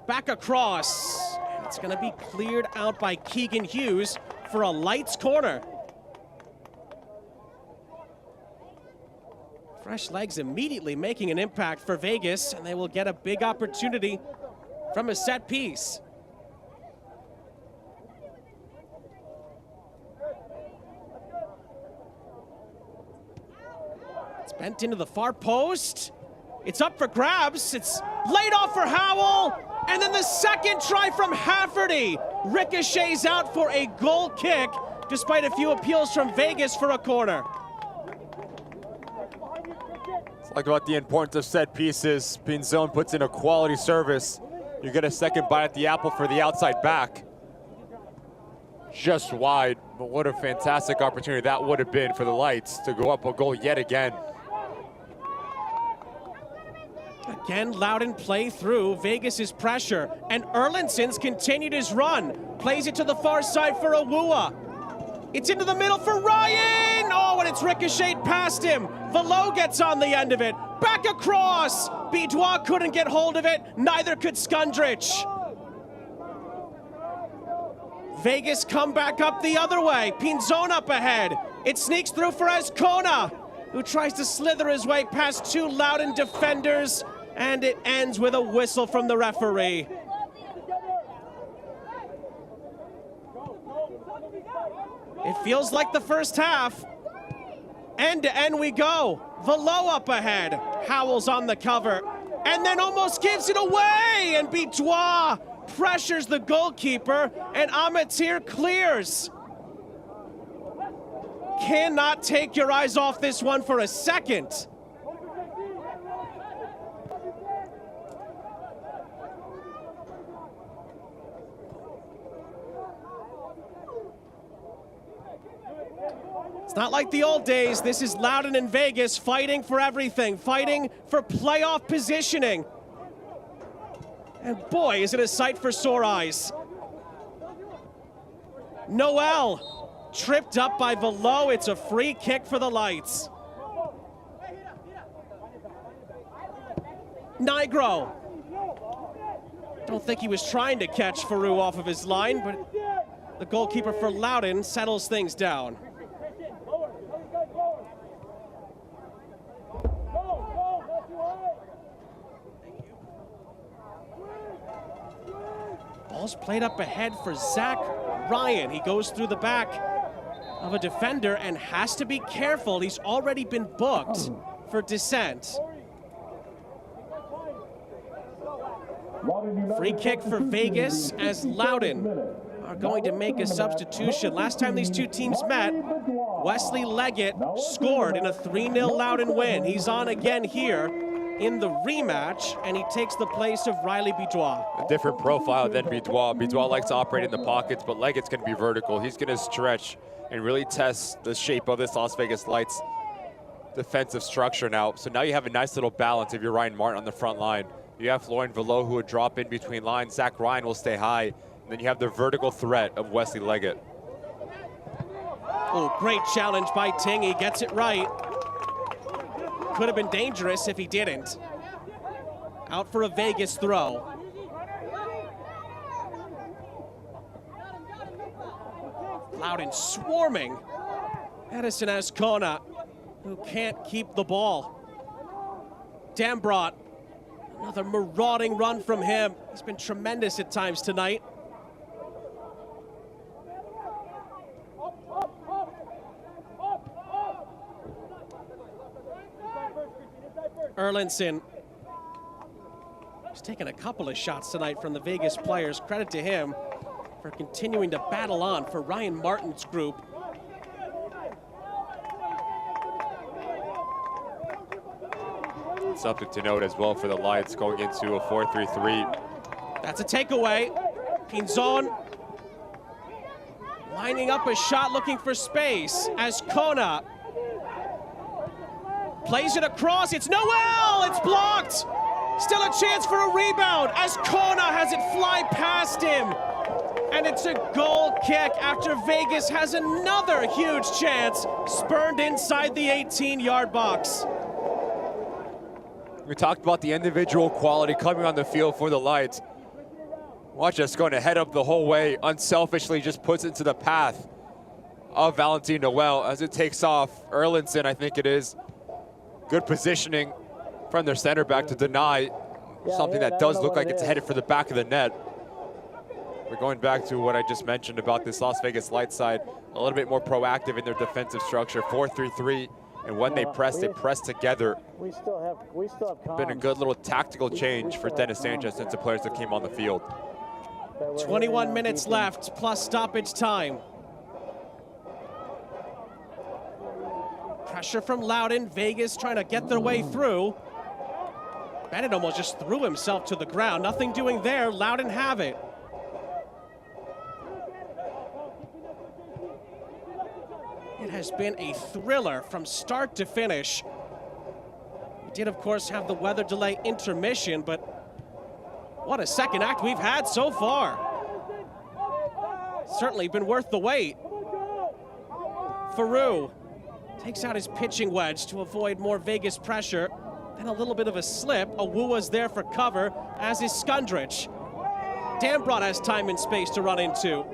Speaker 1: back across. And it's gonna be cleared out by Keegan Hughes for a Lights corner. Fresh legs immediately making an impact for Vegas, and they will get a big opportunity from a set piece. It's bent into the far post. It's up for grabs. It's laid off for Howell. And then the second try from Hafferty ricochets out for a goal kick, despite a few appeals from Vegas for a corner.
Speaker 2: It's like about the importance of set pieces. Pinzon puts in a quality service. You get a second bite at the apple for the outside back. Just wide, but what a fantastic opportunity that would have been for the Lights to go up a goal yet again.
Speaker 1: Again, Loudoun play through Vegas's pressure, and Erlindson's continued his run. Plays it to the far side for Awua. It's into the middle for Ryan! Oh, and it's ricocheted past him. Velo gets on the end of it. Back across! Bidois couldn't get hold of it, neither could Skundrich. Vegas come back up the other way. Pinzon up ahead. It sneaks through for Azcona, who tries to slither his way past two Loudoun defenders, and it ends with a whistle from the referee. It feels like the first half. End to end we go. Velo up ahead. Howell's on the cover, and then almost gives it away, and Bidois pressures the goalkeeper, and Amatir clears. Cannot take your eyes off this one for a second. It's not like the old days. This is Loudoun and Vegas fighting for everything, fighting for playoff positioning. And boy, is it a sight for sore eyes. Noel tripped up by Velo. It's a free kick for the Lights. Nigro. Don't think he was trying to catch Faroux off of his line, but the goalkeeper for Loudoun settles things down. Ball's played up ahead for Zach Ryan. He goes through the back of a defender and has to be careful. He's already been booked for dissent. Free kick for Vegas as Loudoun are going to make a substitution. Last time these two teams met, Wesley Leggett scored in a 3-0 Loudoun win. He's on again here in the rematch, and he takes the place of Riley Bidois.
Speaker 2: A different profile than Bidois. Bidois likes to operate in the pockets, but Leggett's going to be vertical. He's going to stretch and really test the shape of this Las Vegas Lights defensive structure now. So now you have a nice little balance if you're Ryan Martin on the front line. You have Florian Velo, who would drop in between lines. Zach Ryan will stay high. And then you have the vertical threat of Wesley Leggett.
Speaker 1: Oh, great challenge by Ting. He gets it right. Could have been dangerous if he didn't. Out for a Vegas throw. Loudoun swarming. Edison Azcona, who can't keep the ball. Dambrot, another marauding run from him. He's been tremendous at times tonight. Erlinson. He's taken a couple of shots tonight from the Vegas players. Credit to him for continuing to battle on for Ryan Martin's group.
Speaker 2: Something to note as well for the Lions going into a 4-3-3.
Speaker 1: That's a takeaway. Pinzon lining up a shot, looking for space. Azcona plays it across. It's Noel. It's blocked. Still a chance for a rebound. Azcona has it fly past him. And it's a goal kick after Vegas has another huge chance spurned inside the 18-yard box.
Speaker 2: We talked about the individual quality coming on the field for the Lions. Watch us going to head up the whole way, unselfishly just puts it into the path of Valentin Noel as it takes off. Erlinson, I think it is. Good positioning from their center back to deny something that does look like it's headed for the back of the net. We're going back to what I just mentioned about this Las Vegas Lights side, a little bit more proactive in their defensive structure, 4-3-3. And when they press together.
Speaker 15: We still have
Speaker 2: Been a good little tactical change for Dennis Sanchez and the players that came on the field.
Speaker 1: 21 minutes left, plus stoppage time. Pressure from Loudoun. Vegas trying to get their way through. Bennett almost just threw himself to the ground. Nothing doing there. Loudoun have it. It has been a thriller from start to finish. We did, of course, have the weather delay intermission, but what a second act we've had so far. Certainly been worth the wait. Faroux takes out his pitching wedge to avoid more Vegas pressure. Then a little bit of a slip. Awua's there for cover, as is Skundrich. Dambrot has time and space to run into.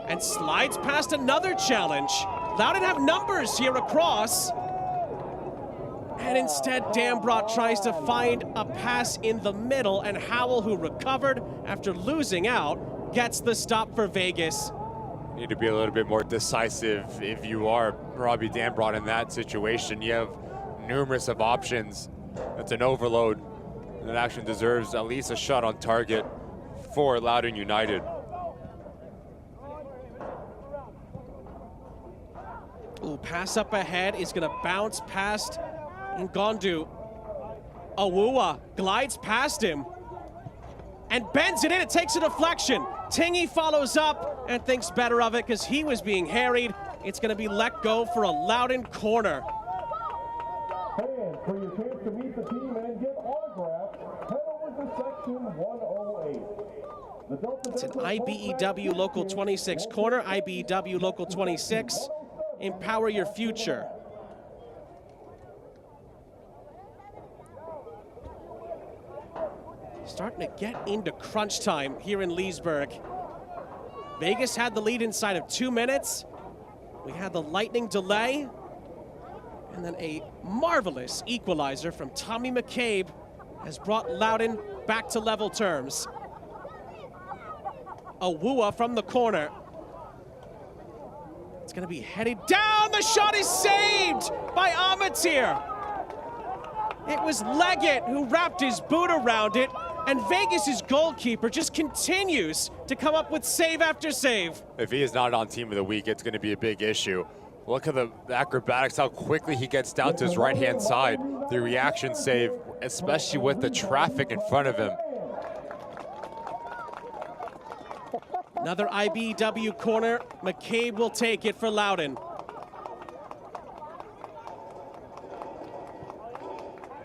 Speaker 1: And slides past another challenge. Loudoun have numbers here across. And instead, Dambrot tries to find a pass in the middle, and Howell, who recovered after losing out, gets the stop for Vegas.
Speaker 2: Need to be a little bit more decisive if you are Robbie Dambrot in that situation. You have numerous of options. That's an overload. That actually deserves at least a shot on target for Loudoun United.
Speaker 1: Ooh, pass up ahead is gonna bounce past Ngondu. Awua glides past him and bends it in. It takes a deflection. Tingy follows up and thinks better of it because he was being harried. It's gonna be let go for a Loudoun corner.
Speaker 7: And for your chance to meet the team and get autographs, head over to section 108.
Speaker 1: It's an IBEW Local 26 corner, IBEW Local 26. Empower your future. Starting to get into crunch time here in Leesburg. Vegas had the lead inside of 2 minutes. We had the lightning delay. And then a marvelous equalizer from Tommy McCabe has brought Loudoun back to level terms. Awua from the corner. It's gonna be headed down. The shot is saved by Amatir. It was Leggett who wrapped his boot around it, and Vegas's goalkeeper just continues to come up with save after save.
Speaker 2: If he is not on Team of the Week, it's gonna be a big issue. Look at the acrobatics, how quickly he gets down to his right-hand side. The reaction save, especially with the traffic in front of him.
Speaker 1: Another IBW corner. McCabe will take it for Loudoun.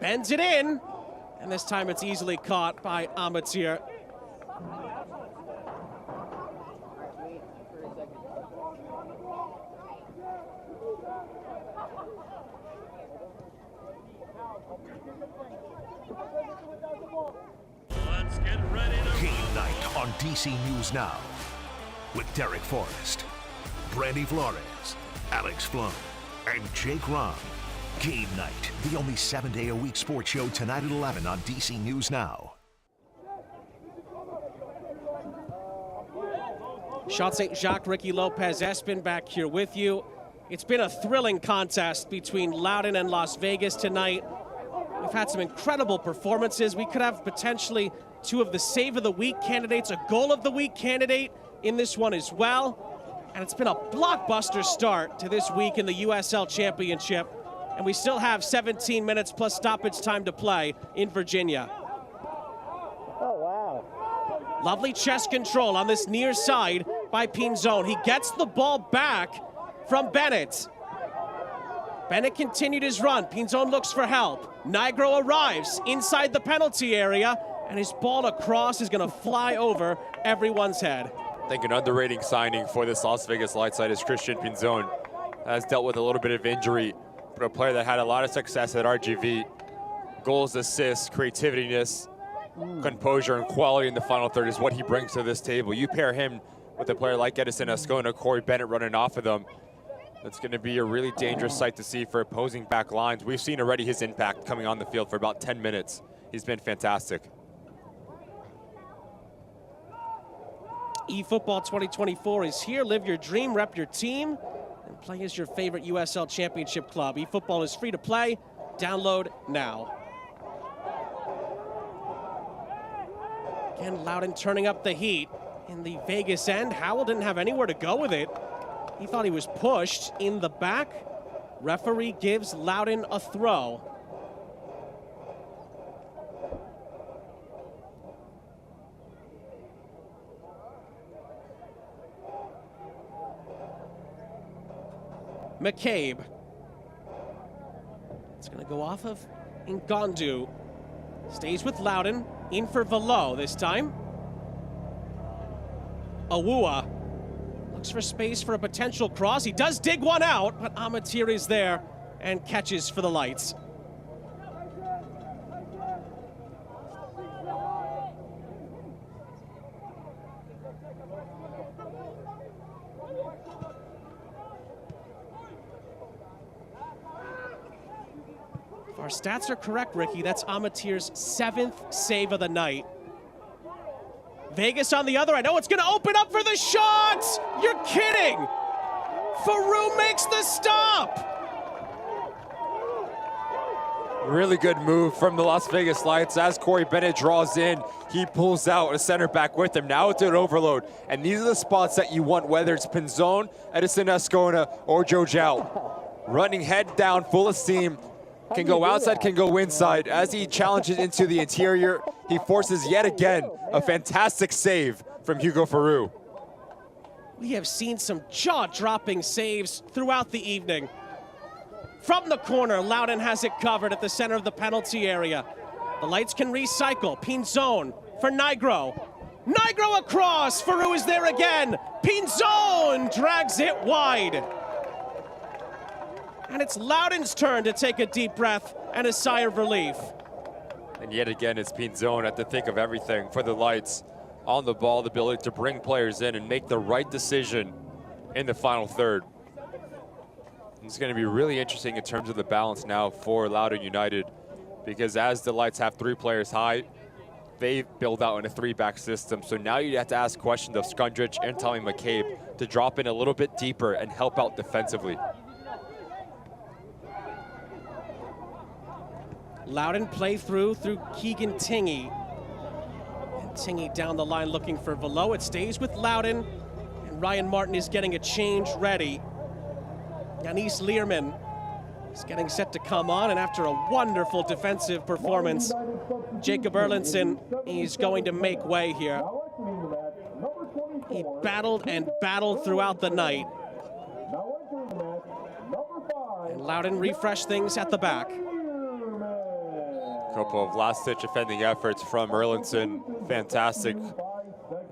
Speaker 1: Bends it in, and this time it's easily caught by Amatir.
Speaker 6: Game night on DC News Now with Derek Forrest. Brandy Flores, Alex Flow, and Jake Rom. Game Night, the only 7-day-a-week sports show tonight at 11 on DC News Now.
Speaker 1: Shot St. Jacques, Ricky Lopez-Espin back here with you. It's been a thrilling contest between Loudoun and Las Vegas tonight. We've had some incredible performances. We could have potentially two of the Save of the Week candidates, a Goal of the Week candidate in this one as well. And it's been a blockbuster start to this week in the USL Championship. And we still have 17 minutes plus stoppage time to play in Virginia.
Speaker 15: Oh, wow.
Speaker 1: Lovely chest control on this near side by Pinzon. He gets the ball back from Bennett. Bennett continued his run. Pinzon looks for help. Nigro arrives inside the penalty area, and his ball across is going to fly over everyone's head.
Speaker 2: I think an underrated signing for this Las Vegas light side is Christian Pinzon. Has dealt with a little bit of injury, but a player that had a lot of success at RGV. Goals, assists, creativeness, composure, and quality in the final third is what he brings to this table. You pair him with a player like Edison Ascona, Corey Bennett running off of them. It's going to be a really dangerous sight to see for opposing back lines. We've seen already his impact coming on the field for about 10 minutes. He's been fantastic.
Speaker 1: eFootball 2024 is here. Live your dream, rep your team, and play as your favorite USL Championship club. eFootball is free to play. Download now. Again, Loudoun turning up the heat in the Vegas end. Howell didn't have anywhere to go with it. He thought he was pushed in the back. Referee gives Loudoun a throw. McCabe. It's going to go off of Ngandu. Stays with Loudoun. In for Velo this time. Awua looks for space for a potential cross. He does dig one out, but Amatir is there and catches for the Lights. If our stats are correct, Ricky, that's Amatir's 7th save of the night. Vegas on the other end. Oh, it's going to open up for the shot! You're kidding! Farouk makes the stop!
Speaker 2: Really good move from the Las Vegas Lights. As Corey Bennett draws in, he pulls out a center back with him. Now it's an overload. And these are the spots that you want, whether it's Pinzon, Edison Ascona, or Joe Zhao. Running head down, full of steam. Can go outside, can go inside. As he challenges into the interior, he forces yet again a fantastic save from Hugo Farouk.
Speaker 1: We have seen some jaw-dropping saves throughout the evening. From the corner, Loudoun has it covered at the center of the penalty area. The Lights can recycle. Pinzon for Nigro. Nigro across. Farouk is there again. Pinzon drags it wide. And it's Loudoun's turn to take a deep breath and a sigh of relief.
Speaker 2: And yet again, it's Pinzon at the thick of everything for the Lights. On the ball, the ability to bring players in and make the right decision in the final third. It's going to be really interesting in terms of the balance now for Loudoun United, because as the Lights have 3 players high, they build out in a 3-back system. So now you have to ask questions of Skundrich and Tommy McCabe to drop in a little bit deeper and help out defensively.
Speaker 1: Loudoun play through Keegan Tingey. And Tingey down the line looking for Velo. It stays with Loudoun, and Ryan Martin is getting a change ready. Yanis Learman is getting set to come on, and after a wonderful defensive performance, Jacob Erlandson is going to make way here. He battled and battled throughout the night. And Loudoun refreshed things at the back.
Speaker 2: Couple of last-ditch defending efforts from Erlandson. Fantastic.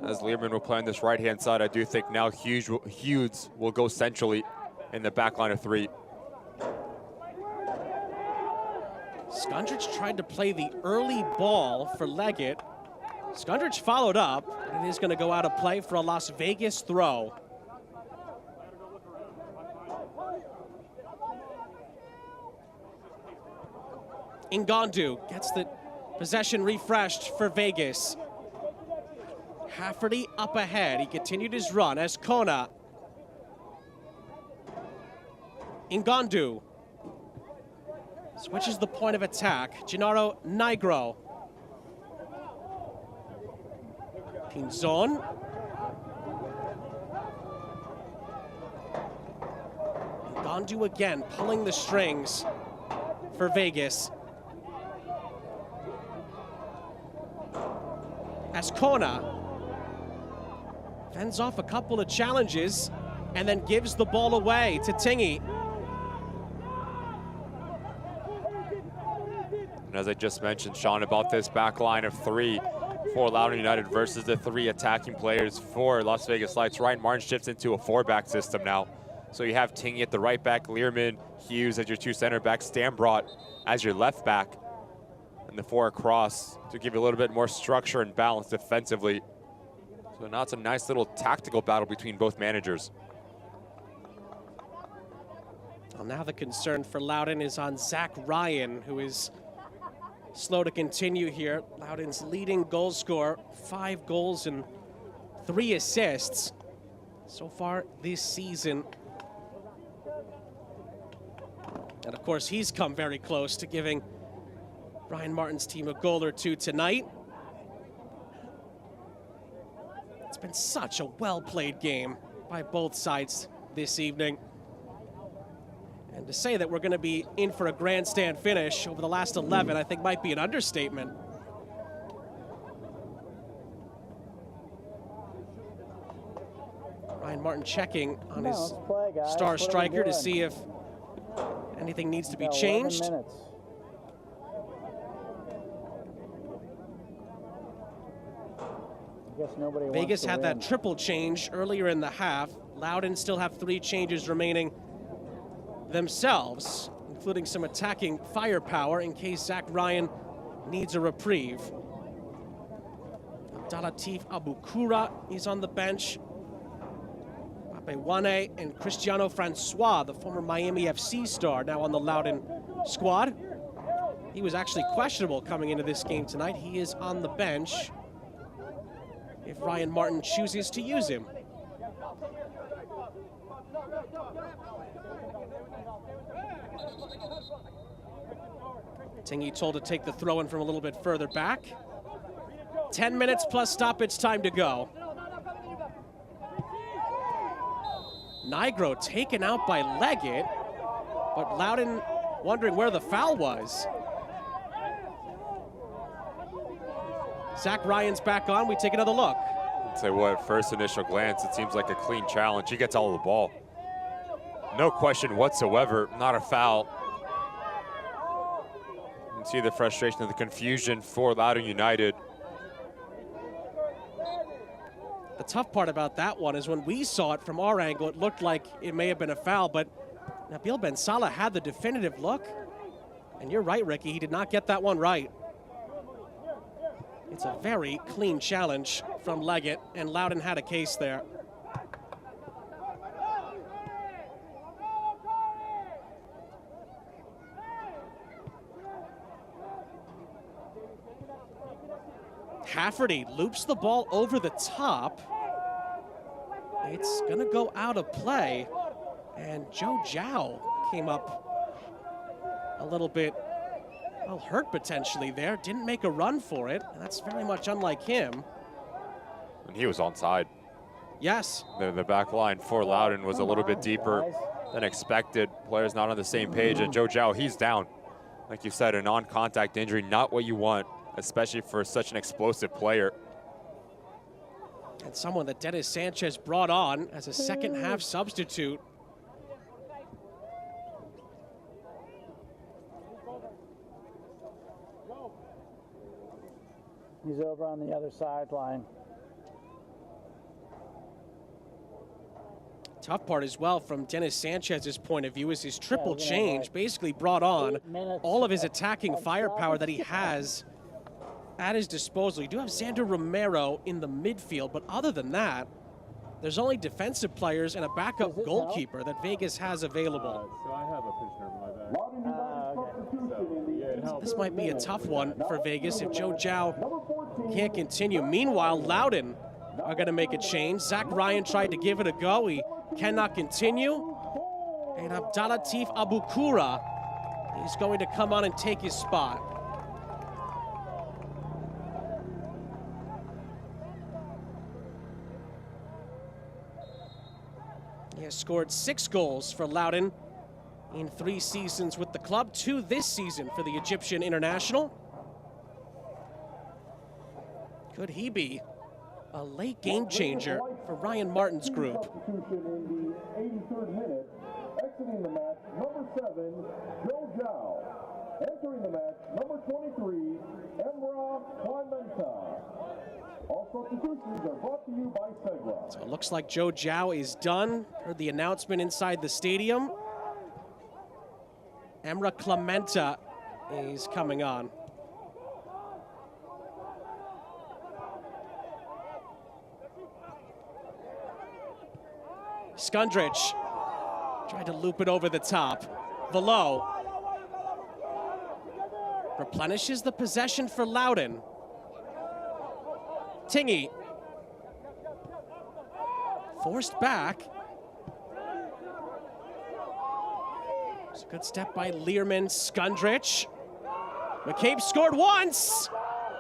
Speaker 2: As Learman will play on this right-hand side, I do think now Hughes will go centrally in the back line of 3.
Speaker 1: Skundrich tried to play the early ball for Leggett. Skundrich followed up, and it is going to go out of play for a Las Vegas throw. Ngandu gets the possession refreshed for Vegas. Hafferty up ahead. He continued his run as Kona. Ngandu switches the point of attack. Gennaro Nigro. Pinzon. Ngandu again pulling the strings for Vegas. As Kona fends off a couple of challenges and then gives the ball away to Tingy.
Speaker 2: And as I just mentioned, Sean, about this back line of three for Loudoun United versus the three attacking players for Las Vegas Lights. Ryan Martin shifts into a four-back system now. So you have Tingy at the right back, Learman, Hughes as your two center backs, Stambrot as your left back, and the four across to give you a little bit more structure and balance defensively. So now it's a nice little tactical battle between both managers.
Speaker 1: Well, now the concern for Loudoun is on Zach Ryan, who is slow to continue here. Loudoun's leading goal scorer, 5 goals and 3 assists so far this season. And of course, he's come very close to giving Ryan Martin's team a goal or two tonight. It's been such a well-played game by both sides this evening. And to say that we're going to be in for a grandstand finish over the last 11, I think might be an understatement. Ryan Martin checking on his star striker to see if anything needs to be changed. Vegas had that triple change earlier in the half. Loudoun still have 3 changes remaining themselves, including some attacking firepower in case Zach Ryan needs a reprieve. Abdalatif Abukura is on the bench. Pape Wane and Cristiano Francois, the former Miami FC star, now on the Loudoun squad. He was actually questionable coming into this game tonight. He is on the bench if Ryan Martin chooses to use him. Tingy told to take the throw-in from a little bit further back. 10 minutes plus stoppage time to go. Nigro taken out by Leggett, but Loudoun wondering where the foul was. Zach Ryan's back on. We take another look.
Speaker 2: I'd say what, first initial glance, it seems like a clean challenge. He gets all of the ball. No question whatsoever, not a foul. You can see the frustration and the confusion for Loudoun United.
Speaker 1: The tough part about that one is when we saw it from our angle, it looked like it may have been a foul, but Nabil Ben Salah had the definitive look. And you're right, Ricky, he did not get that one right. It's a very clean challenge from Leggett, and Loudoun had a case there. Hafferty loops the ball over the top. It's gonna go out of play, and Joe Zhao came up a little bit, well, hurt potentially there. Didn't make a run for it, and that's very much unlike him.
Speaker 2: And he was onside.
Speaker 1: Yes.
Speaker 2: The back line for Loudoun was a little bit deeper than expected. Players not on the same page, and Joe Zhao, he's down. Like you said, a non-contact injury, not what you want, especially for such an explosive player.
Speaker 1: And someone that Dennis Sanchez brought on as a second half substitute.
Speaker 15: He's over on the other sideline.
Speaker 1: Tough part as well from Dennis Sanchez's point of view is his triple change basically brought on all of his attacking firepower that he has at his disposal. You do have Xander Romero in the midfield, but other than that, there's only defensive players and a backup goalkeeper that Vegas has available.
Speaker 7: So I have a picture of my back. Yeah, it helps.
Speaker 1: This might be a tough one for Vegas if Joe Zhao can't continue. Meanwhile, Loudoun are going to make a change. Zach Ryan tried to give it a go. He cannot continue. And Abdallatif Abukura is going to come on and take his spot. He has scored 6 goals for Loudoun in 3 seasons with the club, 2 this season for the Egyptian international. Could he be a late game changer for Ryan Martin's group?
Speaker 7: Substitution in the 83rd minute, exiting the match, number 7, Joe Zhao. Entering the match, number 23, Emra Clementa. All substitutions are brought to you by Segra.
Speaker 1: So it looks like Joe Zhao is done. Heard the announcement inside the stadium. Emra Clementa is coming on. Skundrich tried to loop it over the top. Velo replenishes the possession for Loudoun. Tingy forced back. It's a good step by Learman. Skundrich. McCabe scored once.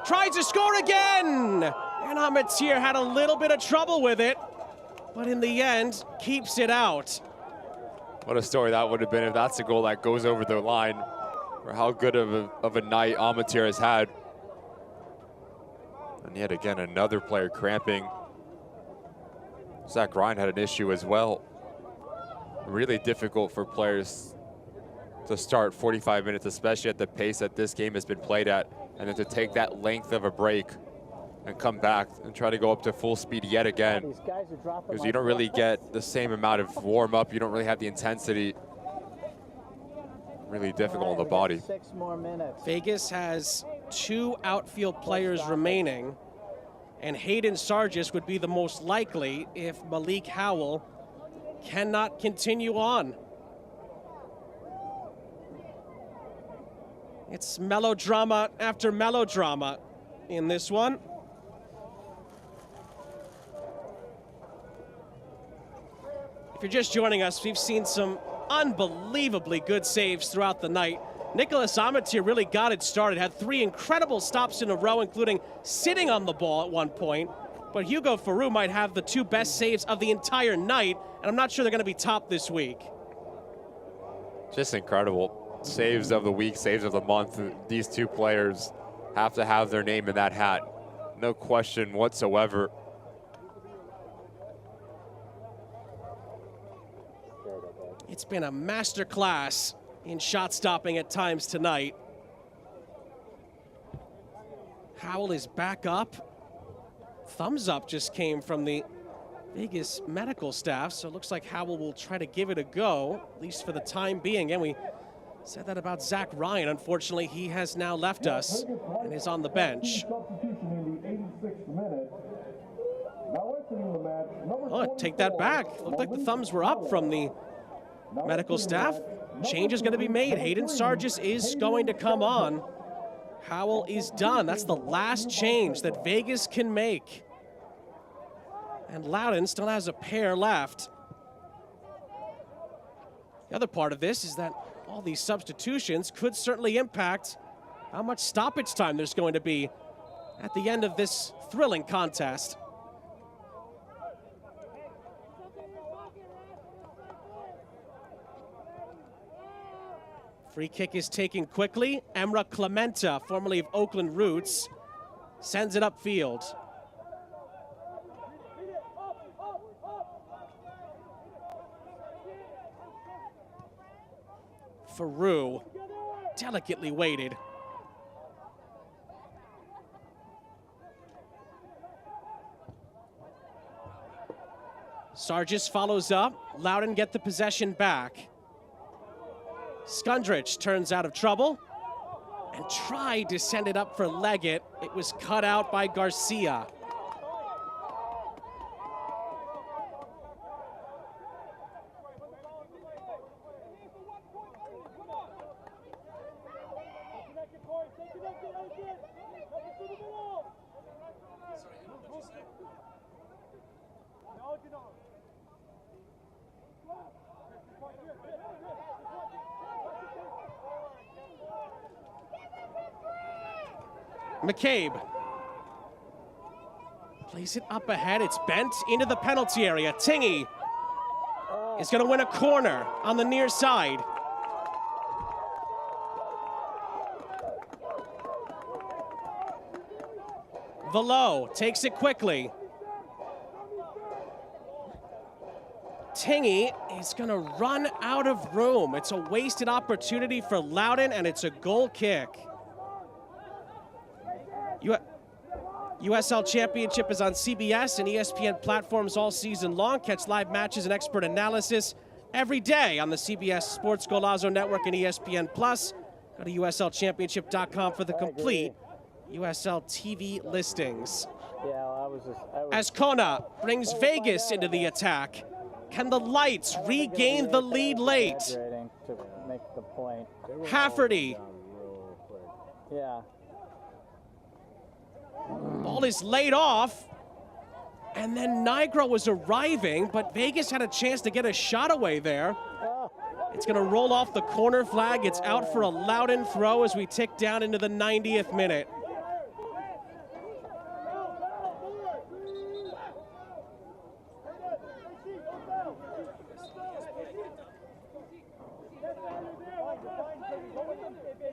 Speaker 1: Tries to score again. And Amatir had a little bit of trouble with it, but in the end, keeps it out.
Speaker 2: What a story that would have been if that's a goal that goes over the line, or how good of a night Amatir has had. And yet again, another player cramping. Zach Ryan had an issue as well. Really difficult for players to start 45 minutes, especially at the pace that this game has been played at, and then to take that length of a break and come back and try to go up to full speed yet again. Because you don't really get the same amount of warm up, you don't really have the intensity. Really difficult on the body.
Speaker 10: 6 more minutes.
Speaker 1: Vegas has 2 outfield players remaining, and Hayden Sargis would be the most likely if Malik Howell cannot continue on. It's melodrama after melodrama in this one. If you're just joining us, we've seen some unbelievably good saves throughout the night. Nicholas Amatir really got it started, had 3 incredible stops in a row, including sitting on the ball at one point. But Hugo Farou might have the 2 best saves of the entire night, and I'm not sure they're going to be top this week.
Speaker 2: Just incredible. Saves of the week, saves of the month. These 2 players have to have their name in that hat. No question whatsoever.
Speaker 1: It's been a masterclass in shot stopping at times tonight. Howell is back up. Thumbs up just came from the Vegas medical staff, so it looks like Howell will try to give it a go, at least for the time being. And we said that about Zach Ryan. Unfortunately, he has now left us and is on the bench. Oh, take that back. Looked like the thumbs were up from the medical staff. Change is going to be made. Hayden Sargis is going to come on. Howell is done. That's the last change that Vegas can make. And Loudoun still has a pair left. The other part of this is that all these substitutions could certainly impact how much stoppage time there's going to be at the end of this thrilling contest. Free kick is taken quickly. Emra Clementa, formerly of Oakland Roots, sends it upfield. Farou, delicately weighted. Sargis follows up. Loudoun get the possession back. Skundrich turns out of trouble and tried to send it up for Leggett. It was cut out by Garcia. McCabe plays it up ahead. It's bent into the penalty area. Tingy is going to win a corner on the near side. Velo takes it quickly. Tingy is going to run out of room. It's a wasted opportunity for Loudoun, and it's a goal kick. USL Championship is on CBS and ESPN platforms all season long. Catch live matches and expert analysis every day on the CBS Sports Golazo Network and ESPN Plus. Go to USLChampionship.com for the complete USL TV listings. As Kona brings Vegas into the attack, can the Lights regain the lead late? Hafferty. Ball is laid off, and then Nigro was arriving, but Vegas had a chance to get a shot away there. It's going to roll off the corner flag. It's out for a Loudoun throw as we tick down into the 90th minute.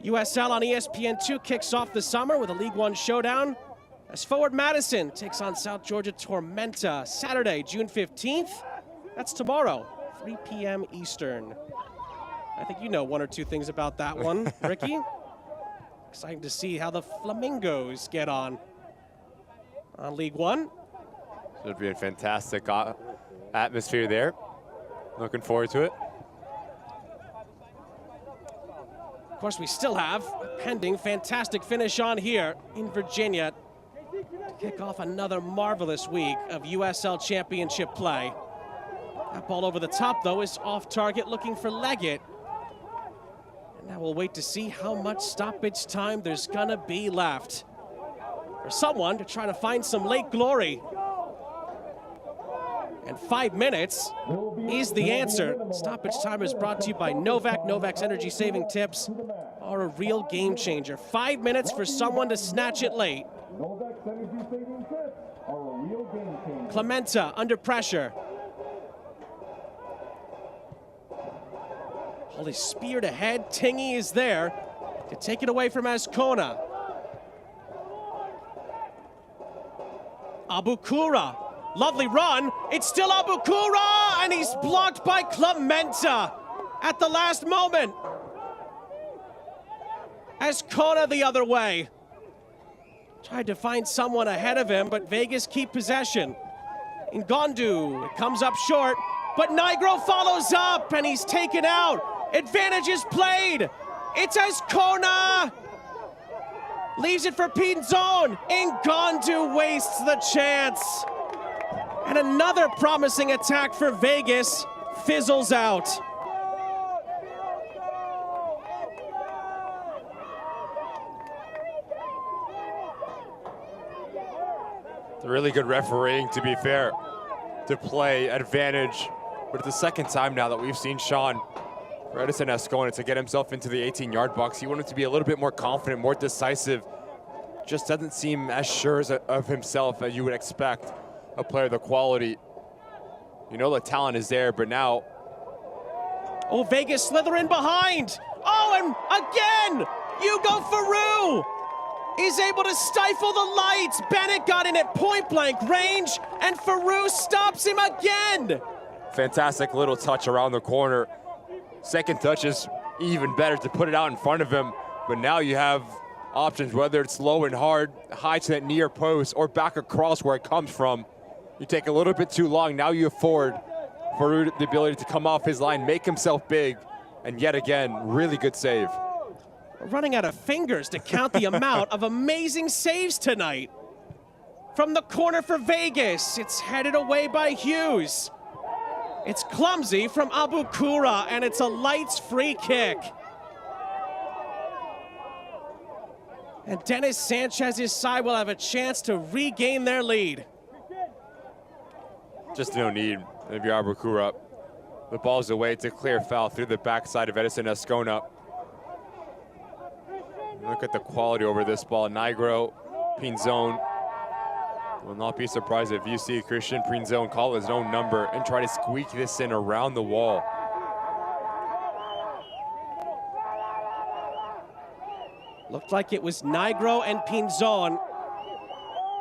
Speaker 1: USL on ESPN2 kicks off the summer with a League One showdown as Forward Madison takes on South Georgia Tormenta Saturday, June 15th. That's tomorrow, 3 p.m. Eastern. I think you know one or two things about that one, Ricky. Exciting to see how the Flamingos get on League One.
Speaker 2: Should be a fantastic atmosphere there. Looking forward to it.
Speaker 1: Of course, we still have a pending fantastic finish on here in Virginia to kick off another marvelous week of USL Championship play. That ball over the top, though, is off target, looking for Leggett. And now we'll wait to see how much stoppage time there's gonna be left for someone to try to find some late glory. And 5 minutes is the answer. Stoppage time is brought to you by Novak. Novak's energy-saving tips are a real game changer. 5 minutes for someone to snatch it late. Clementa under pressure. Ball is speared ahead. Tingy is there to take it away from Azcona. Abukura. Lovely run. It's still Abukura, and he's blocked by Clementa at the last moment. Azcona the other way. Tried to find someone ahead of him, but Vegas keep possession. Ngondu, it comes up short, but Nigro follows up, and he's taken out. Advantage is played. It's Azcona. Leaves it for Pinzon. Ngondu wastes the chance. And another promising attack for Vegas fizzles out.
Speaker 2: It's a really good refereeing, to be fair, to play advantage. But it's the second time now that we've seen Sean for Edison Azcona to get himself into the 18-yard box. You want him to be a little bit more confident, more decisive. Just doesn't seem as sure of himself as you would expect a player the quality. You know the talent is there, but now.
Speaker 1: Oh, Vegas slither in behind. Oh, and again, Hugo Faru is able to stifle the Lights. Bennett got in at point blank range, and Faru stops him again.
Speaker 2: Fantastic little touch around the corner. Second touch is even better to put it out in front of him, but now you have options, whether it's low and hard, high to that near post, or back across where it comes from. You take a little bit too long, now you afford Faru the ability to come off his line, make himself big, and yet again, really good save.
Speaker 1: Running out of fingers to count the amount of amazing saves tonight. From the corner for Vegas, it's headed away by Hughes. It's clumsy from Abukura, and it's a Lights free kick. And Dennis Sanchez's side will have a chance to regain their lead.
Speaker 2: Just no need of your Abukura. The ball's away. It's a clear foul through the backside of Edison Azcona. Look at the quality over this ball. Nigro, Pinzon. Will not be surprised if you see Christian Pinzon call his own number and try to squeak this in around the wall.
Speaker 1: Looked like it was Nigro and Pinzon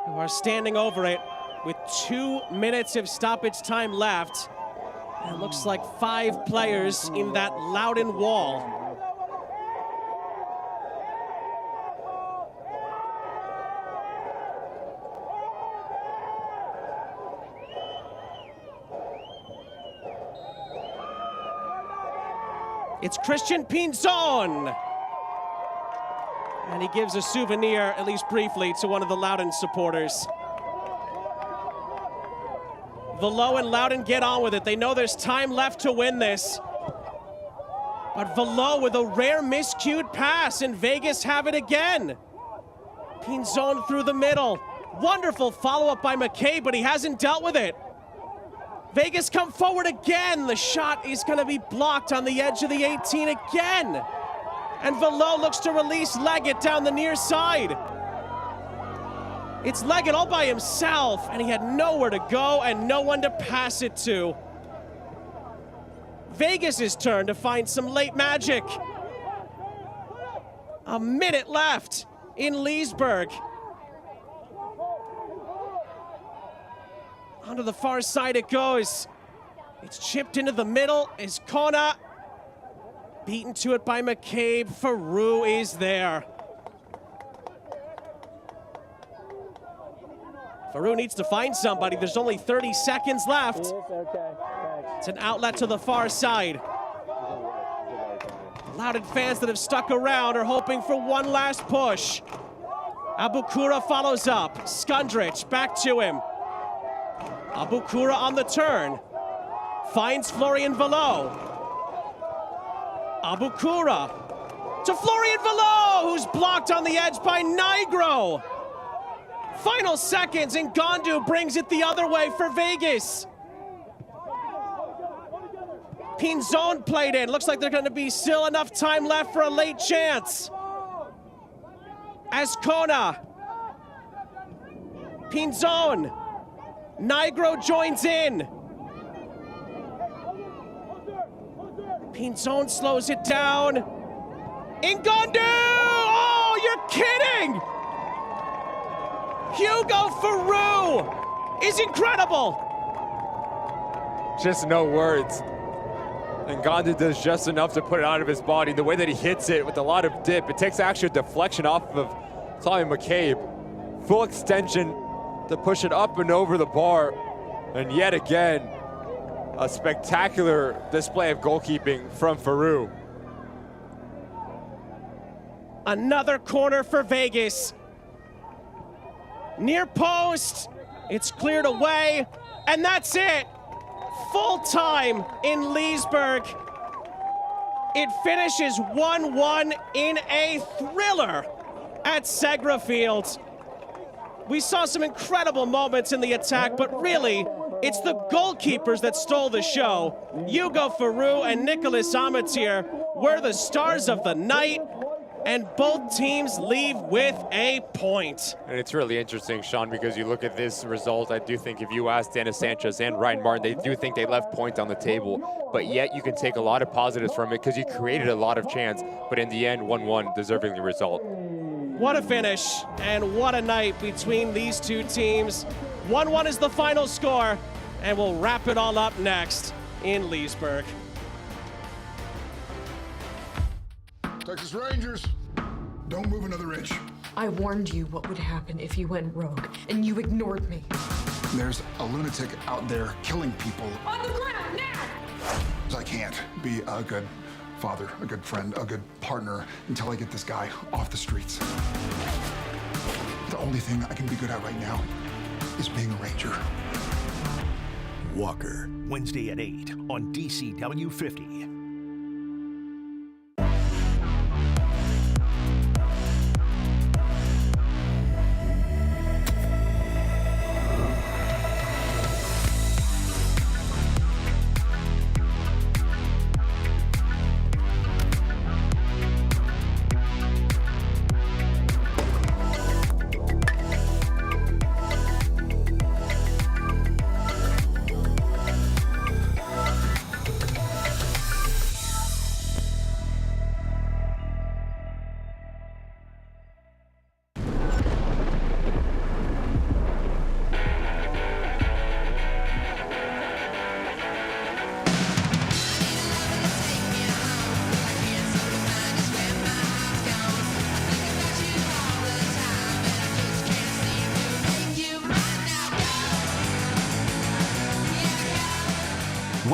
Speaker 1: who are standing over it with 2 minutes of stoppage time left. And it looks like 5 players in that Loudoun wall. It's Christian Pinzon. And he gives a souvenir, at least briefly, to one of the Loudoun supporters. Velo and Loudoun get on with it. They know there's time left to win this. But Velo with a rare miscued pass, and Vegas have it again. Pinzon through the middle. Wonderful follow-up by McCabe, but he hasn't dealt with it. Vegas come forward again. The shot is going to be blocked on the edge of the 18 again. And Velo looks to release Leggett down the near side. It's Leggett all by himself, and he had nowhere to go and no one to pass it to. Vegas' turn to find some late magic. A minute left in Leesburg. Onto the far side it goes. It's chipped into the middle. Is Kona. Beaten to it by McCabe. Faroux is there. Faroux needs to find somebody. There's only 30 seconds left. It's an outlet to the far side. Loudoun fans that have stuck around are hoping for one last push. Abukura follows up. Skundrich back to him. Abukura on the turn. Finds Florian Velo. Abukura to Florian Velo, who's blocked on the edge by Nigro. Final seconds, and Gondu brings it the other way for Vegas. Pinzon played in. Looks like there's going to be still enough time left for a late chance. Ascona. Pinzon. Nigro joins in. Pinzon slows it down. Ngondu! Oh, you're kidding! Hugo Faroux is incredible.
Speaker 2: Just no words. And Ngondu does just enough to put it out of his body. The way that he hits it with a lot of dip, it takes actual deflection off of Tommy McCabe. Full extension to push it up and over the bar. And yet again, a spectacular display of goalkeeping from Faroux.
Speaker 1: Another corner for Vegas. Near post, it's cleared away, and that's it. Full time in Leesburg. It finishes 1-1 in a thriller at Segra Field. We saw some incredible moments in the attack, but really, it's the goalkeepers that stole the show. Hugo Faroux and Nicolas Amatir were the stars of the night, and both teams leave with a point.
Speaker 2: And it's really interesting, Sean, because you look at this result, I do think if you ask Dennis Sanchez and Ryan Martin, they do think they left points on the table, but yet you can take a lot of positives from it because you created a lot of chance, but in the end, 1-1, deserving the result.
Speaker 1: What a finish, and what a night between these two teams. 1-1 is the final score, and we'll wrap it all up next in Leesburg.
Speaker 10: Texas Rangers, don't move another inch.
Speaker 12: I warned you what would happen if you went rogue, and you ignored me.
Speaker 10: There's a lunatic out there killing people.
Speaker 12: On the ground, now!
Speaker 10: I can't be a good father, a good friend, a good partner until I get this guy off the streets. The only thing I can be good at right now is being a Ranger.
Speaker 6: Walker, Wednesday at 8 on DCW 50.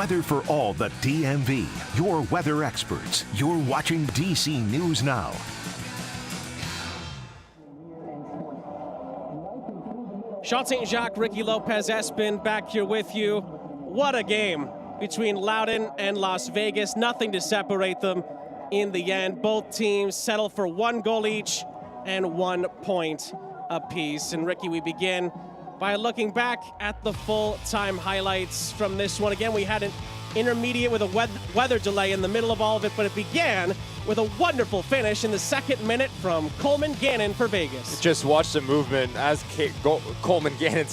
Speaker 6: Weather for all the DMV. Your weather experts. You're watching DC News Now.
Speaker 1: Sean St. Jacques, Ricky Lopez Espin back here with you. What a game between Loudoun and Las Vegas. Nothing to separate them in the end. Both teams settle for 1 goal each and 1 point apiece. And Ricky, we begin by looking back at the full-time highlights from this one. Again, we had an intermediate with a weather delay in the middle of all of it, but it began with a wonderful finish in the 2nd minute from Coleman Gannon for Vegas.
Speaker 2: Just watch the movement as Coleman Gannon,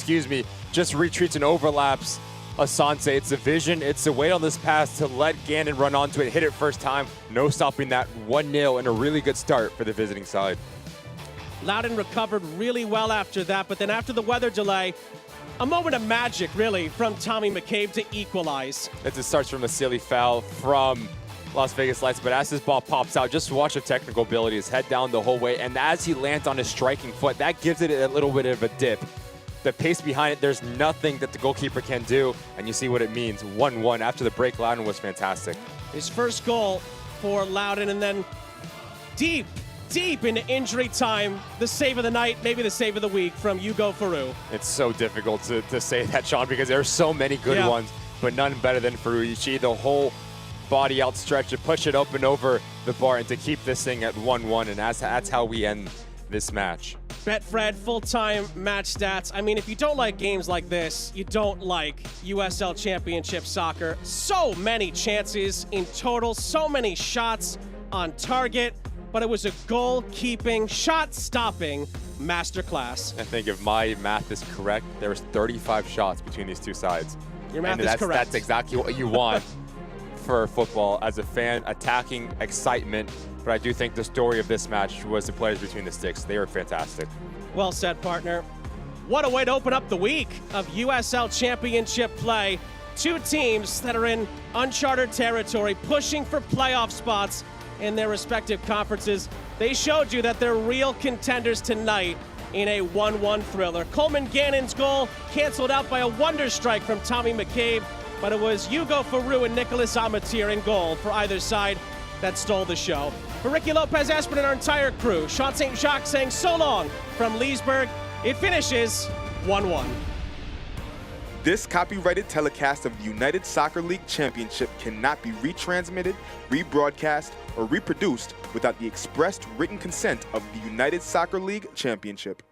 Speaker 2: just retreats and overlaps Asante. It's the vision, it's the weight on this pass to let Gannon run onto it, hit it first time. No stopping that. 1-0 and a really good start for the visiting side.
Speaker 1: Loudoun recovered really well after that, but then after the weather delay, a moment of magic, really, from Tommy McCabe to equalize.
Speaker 2: It starts from a silly foul from Las Vegas Lights, but as this ball pops out, just watch the technical ability. His head down the whole way, and as he lands on his striking foot, that gives it a little bit of a dip. The pace behind it, there's nothing that the goalkeeper can do, and you see what it means. 1-1. After the break, Loudoun was fantastic.
Speaker 1: His first goal for Loudoun, and then deep into injury time, the save of the night, maybe the save of the week from Hugo Faru.
Speaker 2: It's so difficult to say that, Sean, because there are so many good ones, but none better than Faru. You see the whole body outstretched to push it up and over the bar and to keep this thing at 1-1, and that's how we end this match.
Speaker 1: Betfred full-time match stats. I mean, if you don't like games like this, you don't like USL Championship soccer. So many chances in total, so many shots on target, but it was a goal-keeping, shot-stopping masterclass.
Speaker 2: I think if my math is correct, there was 35 shots between these two sides.
Speaker 1: Your math is correct.
Speaker 2: That's exactly what you want for football as a fan, attacking excitement. But I do think the story of this match was the players between the sticks. They were fantastic.
Speaker 1: Well said, partner. What a way to open up the week of USL Championship play. 2 teams that are in uncharted territory, pushing for playoff spots in their respective conferences. They showed you that they're real contenders tonight in a 1-1 thriller. Coleman Gannon's goal canceled out by a wonder strike from Tommy McCabe, but it was Hugo Faru and Nicolas Amatir in goal for either side that stole the show. For Ricky Lopez Espin and our entire crew, Sean St. Jacques saying so long from Leesburg. It finishes 1-1.
Speaker 9: This copyrighted telecast of the United Soccer League Championship cannot be retransmitted, rebroadcast, or reproduced without the expressed written consent of the United Soccer League Championship.